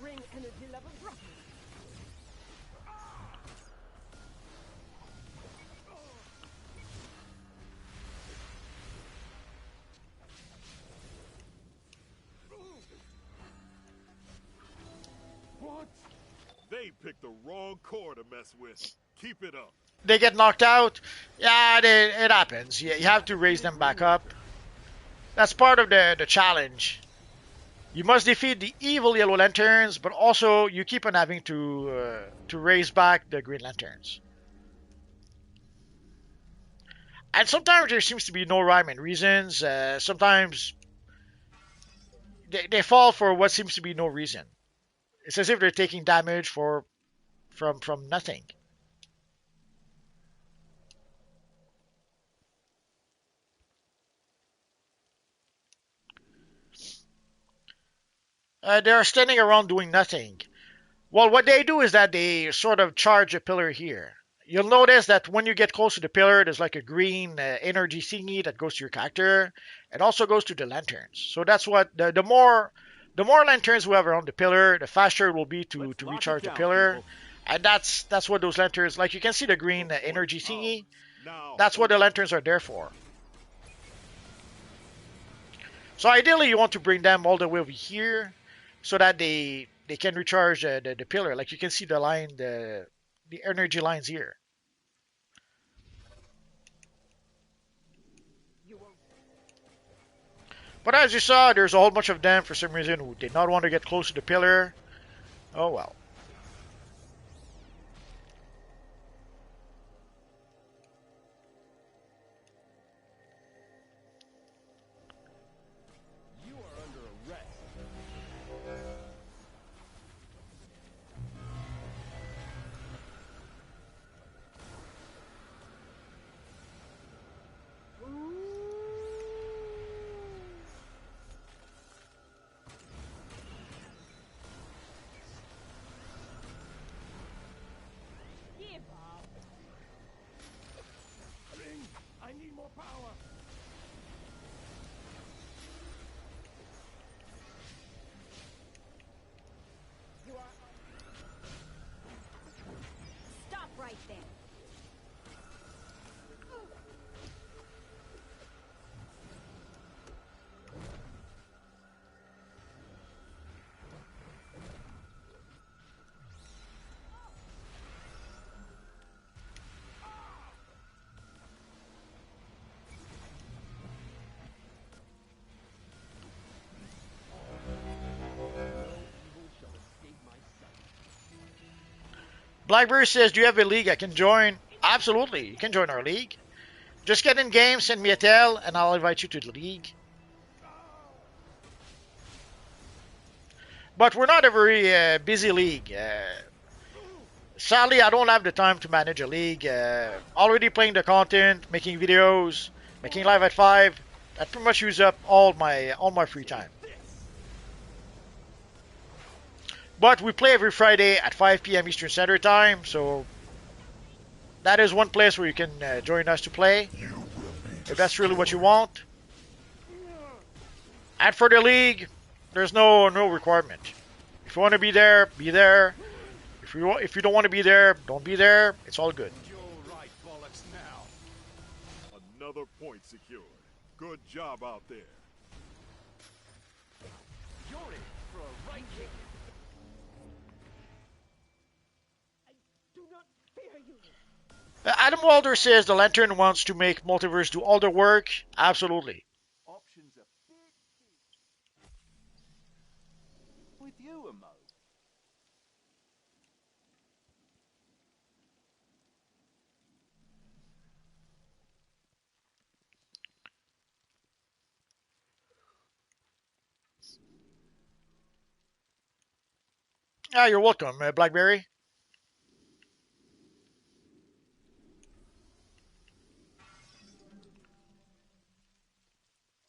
Ring energy levels dropping. What? They picked the wrong core to mess with. Keep it up. They get knocked out. Yeah, it happens. You have to raise them back up. That's part of the challenge. You must defeat the evil yellow lanterns, but also you keep on having to raise back the green lanterns. And sometimes there seems to be no rhyme and reasons. Sometimes they fall for what seems to be no reason. It's as if they're taking damage from nothing. They are standing around doing nothing. Well, what they do is that they sort of charge a pillar here. You'll notice that when you get close to the pillar, there's like a green energy thingy that goes to your character. It also goes to the lanterns. So that's what the more lanterns we have around the pillar, the faster it will be to recharge the pillar. People. And that's what those lanterns, like you can see the green energy thingy. That's what the lanterns are there for. So ideally, you want to bring them all the way over here, so that they can recharge the pillar. Like you can see the line, the energy lines here. But as you saw, there's a whole bunch of them for some reason who did not want to get close to the pillar. Oh well. I need more power. Stop right there. Blackberry says, do you have a league I can join? Absolutely, you can join our league. Just get in game, send me a tell, and I'll invite you to the league. But we're not a very busy league. Sadly, I don't have the time to manage a league. Already playing the content, making videos, making live at 5. That pretty much uses up all my free time. But we play every Friday at 5 p.m. Eastern Standard Time, so that is one place where you can join us to play, if that's really what you want. And for the league, there's no requirement. If you want to be there, be there. If you don't want to be there, don't be there. It's all good. You're right, bollocks now. Another point secured. Good job out there. You're in for a right kick. I do not fear you. Adam Walder says the Lantern wants to make Multiverse do all the work. Absolutely. Options a bit with you, Emo. Ah, you're welcome, Blackberry.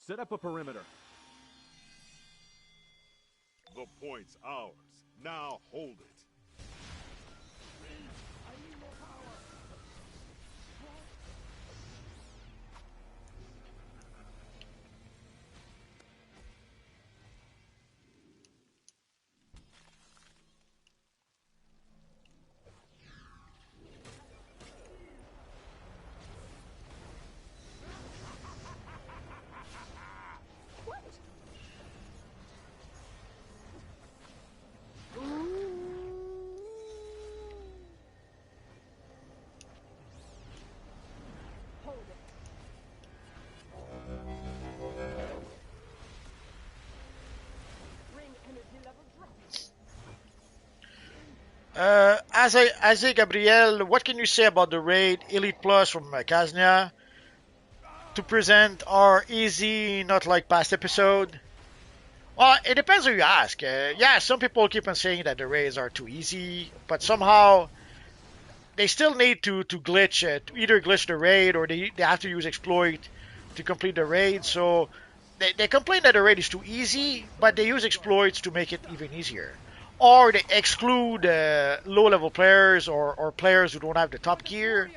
Set up a perimeter. The point's ours. Now hold it. Azay Gabriel, what can you say about the raid Elite Plus from Kaznia? To present are easy, not like past episode. Well, it depends who you ask. Yeah, some people keep on saying that the raids are too easy, but somehow they still need to glitch, to either glitch the raid or they have to use exploit to complete the raid. So they complain that the raid is too easy, but they use exploits to make it even easier. Or they exclude low-level players or players who don't have the top gear,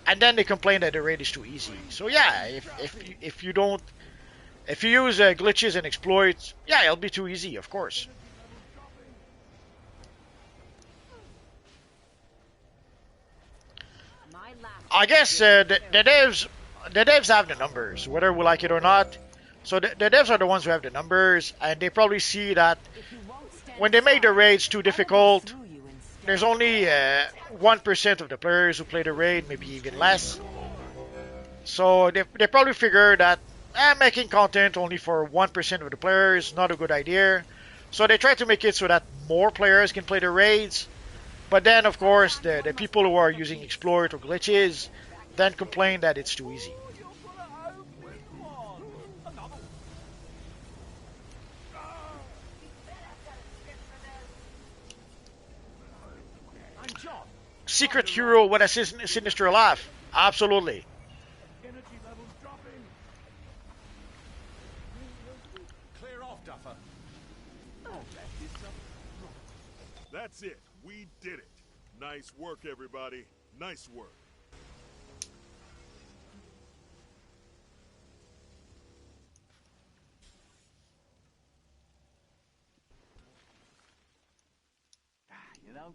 and then they complain that the raid is too easy. So yeah, if you don't, if you use glitches and exploits, yeah, it'll be too easy, of course. I guess the devs have the numbers, whether we like it or not. So the devs are the ones who have the numbers, and they probably see that when they make the raids too difficult, there's only 1% of the players who play the raid, maybe even less. So they probably figure that making content only for 1% of the players is not a good idea. So they try to make it so that more players can play the raids. But then, of course, the people who are using exploit or glitches then complain that it's too easy. Secret hero with a sinister laugh. Absolutely. Clear off, Duffer. That's it. We did it. Nice work, everybody. Nice work. You know?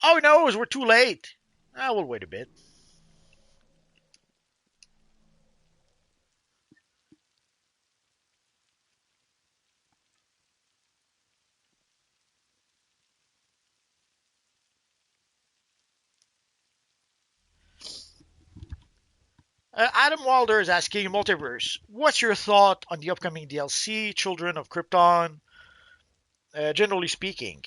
Oh no, we're too late. We'll wait a bit. Adam Wilder is asking Multiverse, what's your thought on the upcoming DLC, Children of Krypton, generally speaking?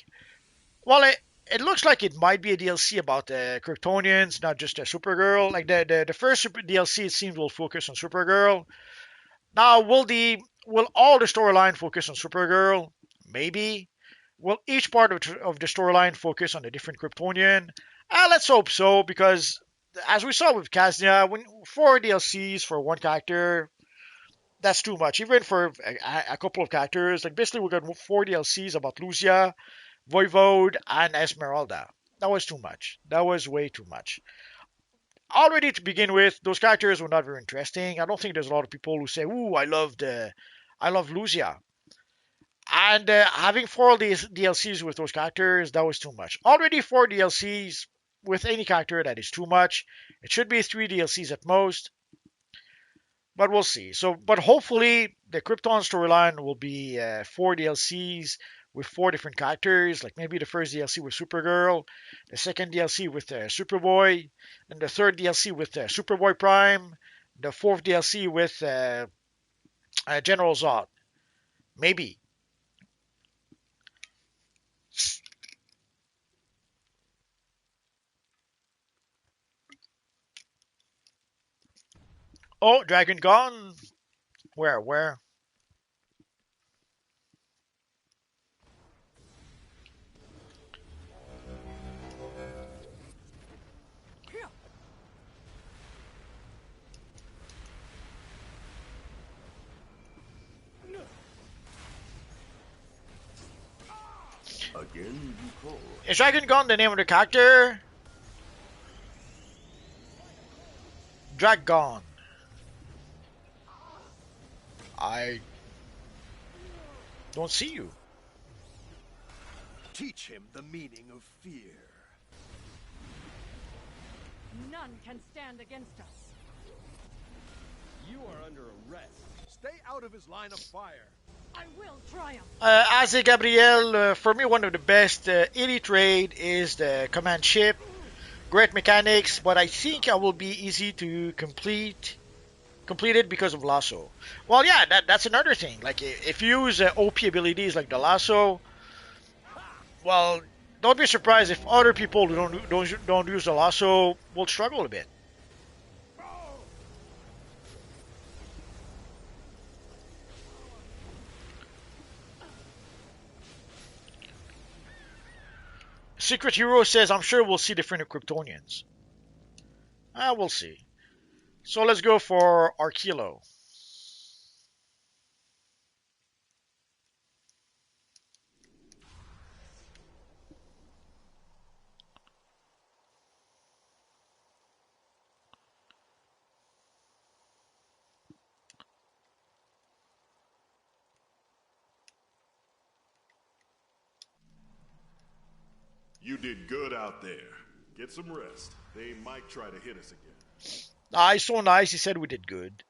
Well, it looks like it might be a DLC about Kryptonians, not just a Supergirl. Like the first DLC, it seems will focus on Supergirl. Now, will all the storyline focus on Supergirl? Maybe. Will each part of the storyline focus on a different Kryptonian? Let's hope so, because as we saw with Kaznia, when 4 DLCs for one character, That's too much, even for a couple of characters. Like basically, we got 4 DLCs about Lucia, Voivode, and Esmeralda. That was too much. That was way too much. Already to begin with, those characters were not very interesting. I don't think there's a lot of people who say, "Ooh, I love Lucia." And having 4 DLCs with those characters, that was too much. Already 4 DLCs with any character, that is too much. It should be 3 DLCs at most, but we'll see. So, but hopefully the Krypton storyline will be 4 DLCs with 4 different characters. Like maybe the first DLC with Supergirl, the second DLC with Superboy, and the third DLC with Superboy Prime, the fourth DLC with General Zod. Maybe. Oh, Dragon Gone. Where? Where? Again, you call. Is Dragon Gone the name of the character? Dragon. I don't see you. Teach him the meaning of fear. None can stand against us. You are under arrest. Stay out of his line of fire. I will triumph. As a Gabriel, for me, one of the best elite raid is the command ship. Great mechanics, but I think I will be easy to complete it because of lasso. Well, yeah, that's another thing. Like if you use OP abilities like the lasso, well, don't be surprised if other people who don't use the lasso will struggle a bit. Secret Hero says, I'm sure we'll see different Kryptonians. We'll see. So let's go for Archilo. You did good out there. Get some rest. They might try to hit us again. He's so nice. He said we did good.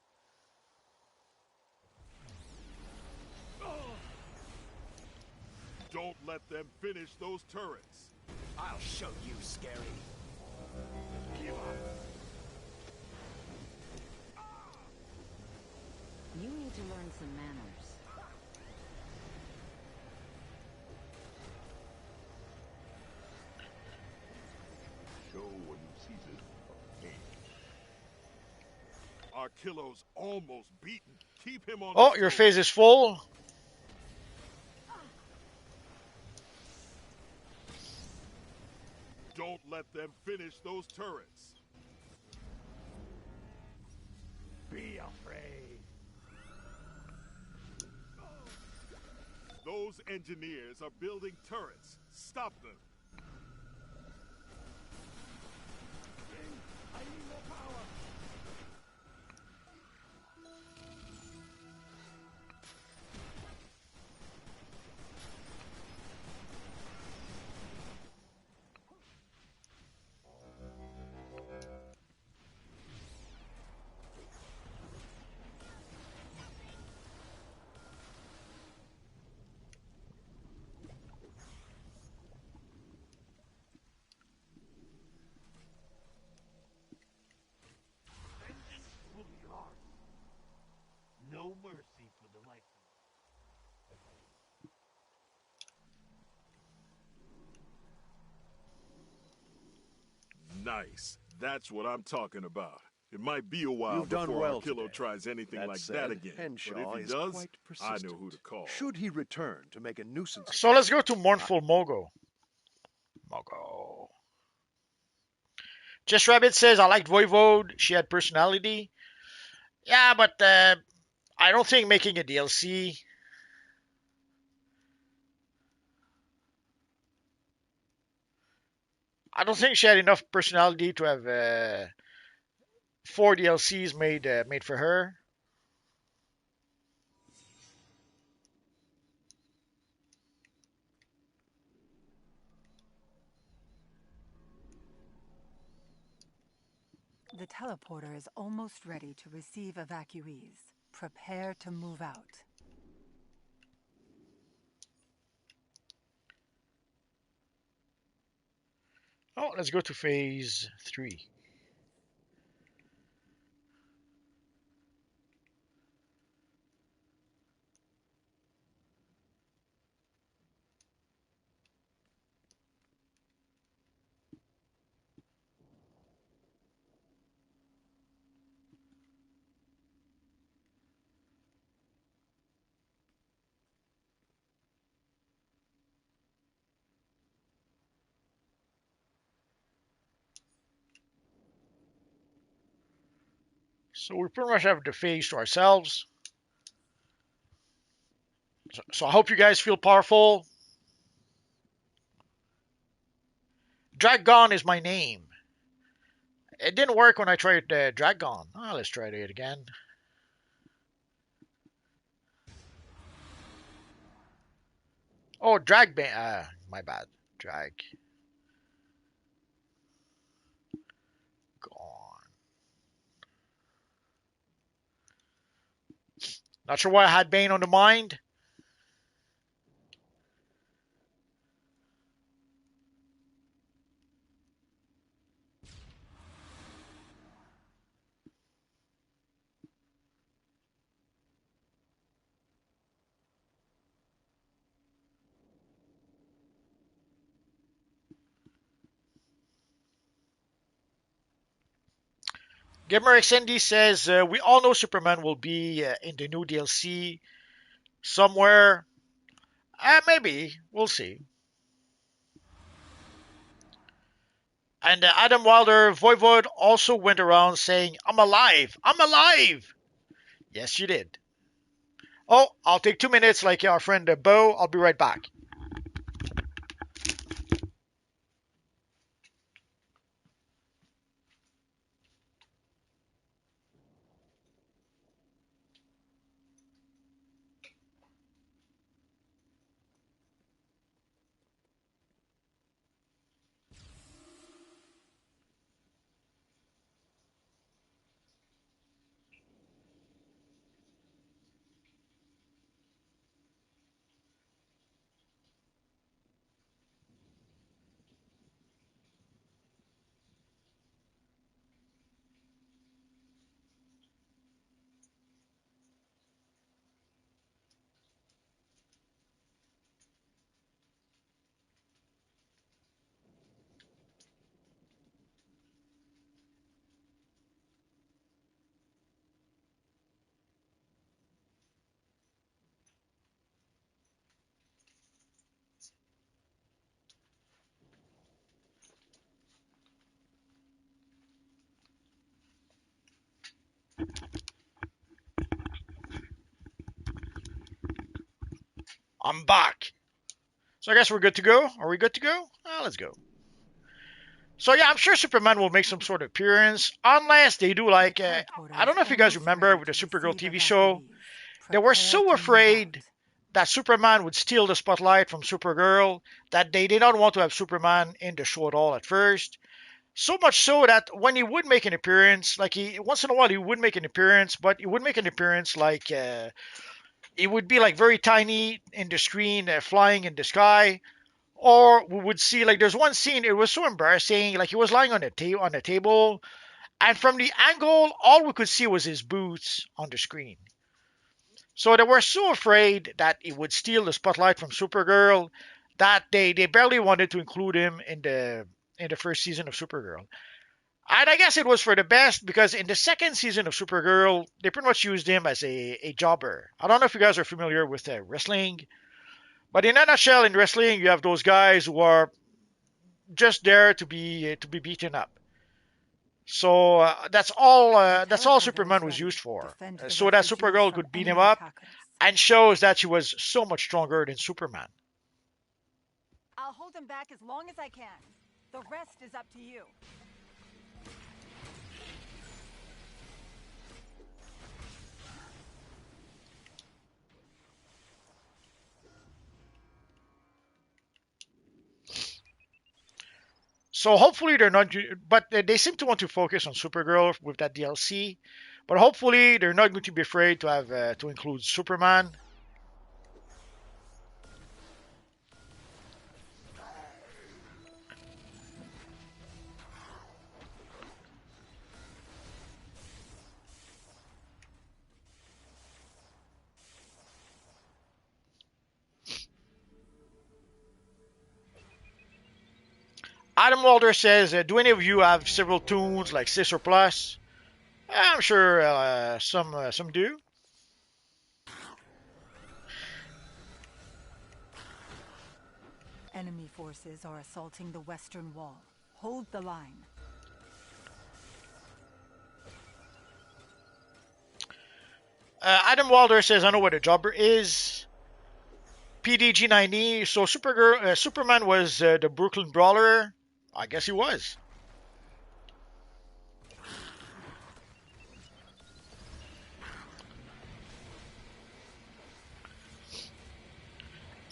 Don't let them finish those turrets. I'll show you, Scary. Give up. You need to learn some manners. Show when you seize it. Archillo's almost beaten. Keep him on. Oh, your phase is full. Don't let them finish those turrets. Be afraid. Those engineers are building turrets. Stop them. I need more power. No mercy for the likes of us. Nice. That's what I'm talking about. It might be a while You've done before well Archillo today. tries anything That like said, that again. Henshaw But if is he does, quite I persistent. know who to call. Should he return to make a nuisance? So let's go to Mournful Mogo. Mogo. Just Rabbit says, I liked Voivode. She had personality. Yeah, but I don't think making a DLC. I don't think she had enough personality to have 4 DLCs made for her. The teleporter is almost ready to receive evacuees. Prepare to move out. Oh, let's go to phase 3. So we pretty much have the phase to ourselves. So I hope you guys feel powerful. Dragon is my name. It didn't work when I tried Dragon. Oh, let's try it again. Oh, drag ban. My bad. Drag. Gone. Not sure why I had Bane on the mind. Gamer XND says we all know Superman will be in the new DLC somewhere. Maybe we'll see. And Adam Wilder Voivod also went around saying, "I'm alive, I'm alive." Yes, you did. Oh, I'll take 2 minutes, like our friend Bo. I'll be right back. I'm back. So I guess we're good to go. Are we good to go? Let's go. So yeah, I'm sure Superman will make some sort of appearance, unless they do like I don't know if you guys remember with the Supergirl TV show, they were so afraid that Superman would steal the spotlight from Supergirl that they did not want to have Superman in the show at all at first. So much so that when he would make an appearance, like he once in a while he would make an appearance, but he would make an appearance like it would be like very tiny in the screen, flying in the sky. Or we would see like there's one scene. It was so embarrassing. Like he was lying on the table, and from the angle, all we could see was his boots on the screen. So they were so afraid that it would steal the spotlight from Supergirl that they barely wanted to include him in the first season of Supergirl. And I guess it was for the best because in the second season of Supergirl, they pretty much used him as a jobber. I don't know if you guys are familiar with wrestling, but in a nutshell, in wrestling, you have those guys who are just there to be beaten up. So that's all. That's all Superman was used for, so that Supergirl could beat him up, and shows that she was so much stronger than Superman. I'll hold him back as long as I can. The rest is up to you. So hopefully they're not, but they seem to want to focus on Supergirl with that DLC. But hopefully they're not going to be afraid to have to include Superman. Adam Walder says, "Do any of you have several tunes like 6 or plus?" I'm sure some do. Enemy forces are assaulting the western wall. Hold the line. Adam Walder says, "I know what a jobber is." PDG90. So Superman was the Brooklyn Brawler. I guess he was.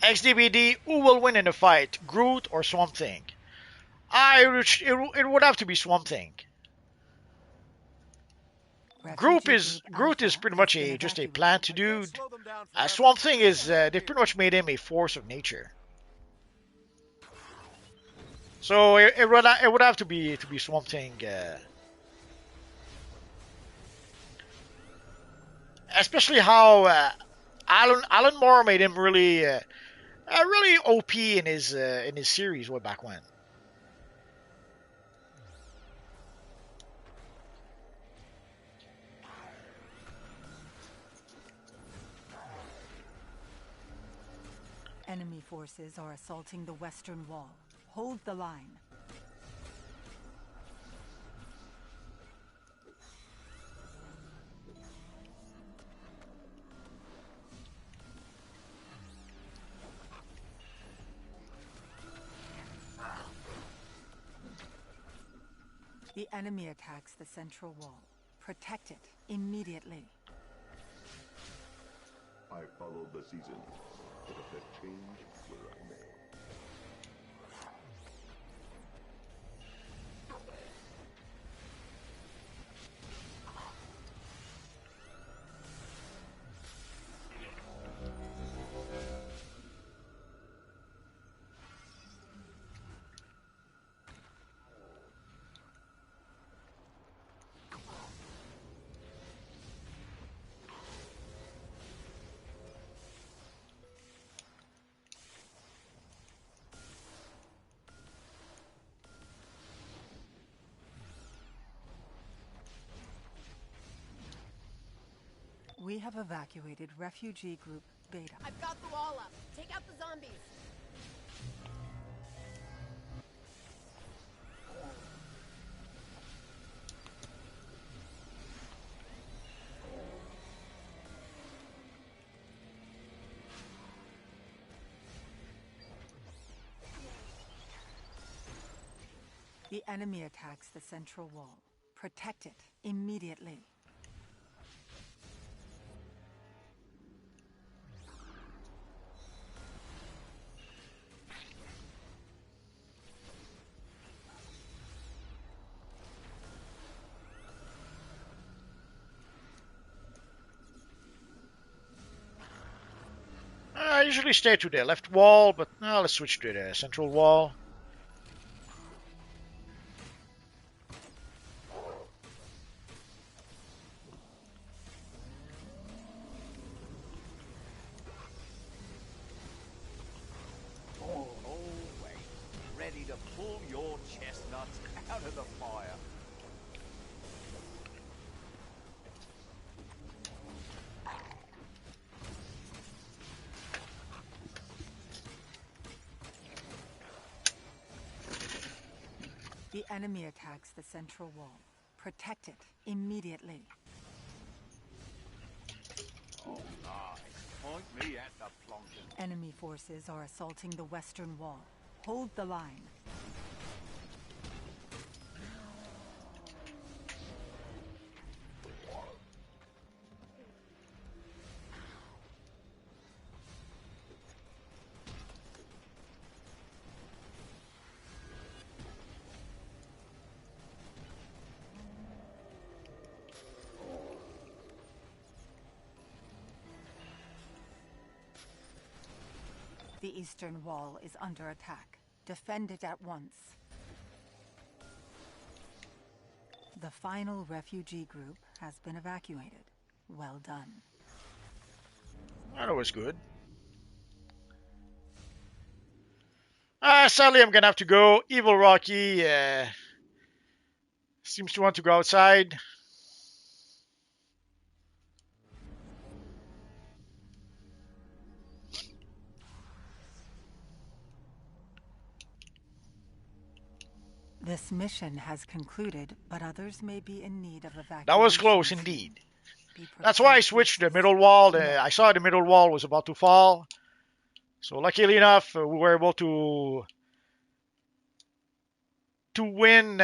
XDBD, who will win in a fight, Groot or Swamp Thing? It would have to be Swamp Thing. Groot is pretty much just a plant dude. Swamp Thing is they pretty much made him a force of nature. So it would have to be Swamp Thing. Especially how Alan Moore made him really really OP in his series way back when. Enemy forces are assaulting the western wall. Hold the line. The enemy attacks the central wall. Protect it immediately. I followed the season. It affect change where I may. We have evacuated refugee group Beta. I've got the wall up. Take out the zombies. The enemy attacks the central wall. Protect it immediately. I usually stay to the left wall, but now let's switch to the central wall. Oh, wait. Ready to pull your chestnuts out of the fire. The enemy attacks the central wall. Protect it immediately. Oh, nice. Point me at the plonkin. Enemy forces are assaulting the western wall. Hold the line. The eastern wall is under attack. Defend it at once. The final refugee group has been evacuated. Well done. That was good. Sadly, I'm gonna have to go. Evil Rocky seems to want to go outside. This mission has concluded, but others may be in need of evacuation. That was close indeed. That's why I switched to the middle wall. I saw the middle wall was about to fall. So luckily enough, we were able to win,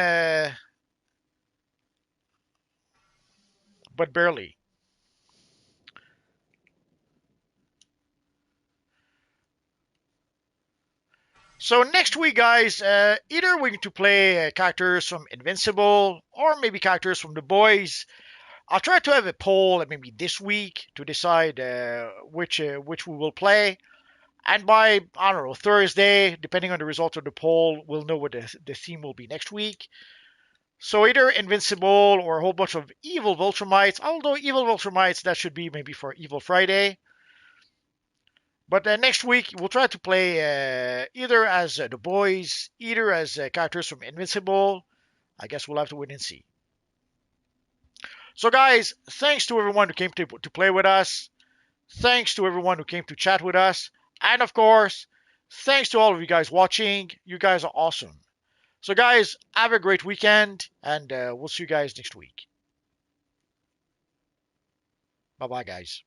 but barely. So next week, guys, either we're going to play characters from Invincible or maybe characters from The Boys. I'll try to have a poll maybe this week to decide which we will play. And by, I don't know, Thursday, depending on the result of the poll, we'll know what the theme will be next week. So either Invincible or a whole bunch of Evil Viltrumites. Although Evil Viltrumites, that should be maybe for Evil Friday. But next week, we'll try to play either as The Boys, either as characters from Invincible. I guess we'll have to wait and see. So guys, thanks to everyone who came to play with us. Thanks to everyone who came to chat with us. And of course, thanks to all of you guys watching. You guys are awesome. So guys, have a great weekend, and we'll see you guys next week. Bye-bye, guys.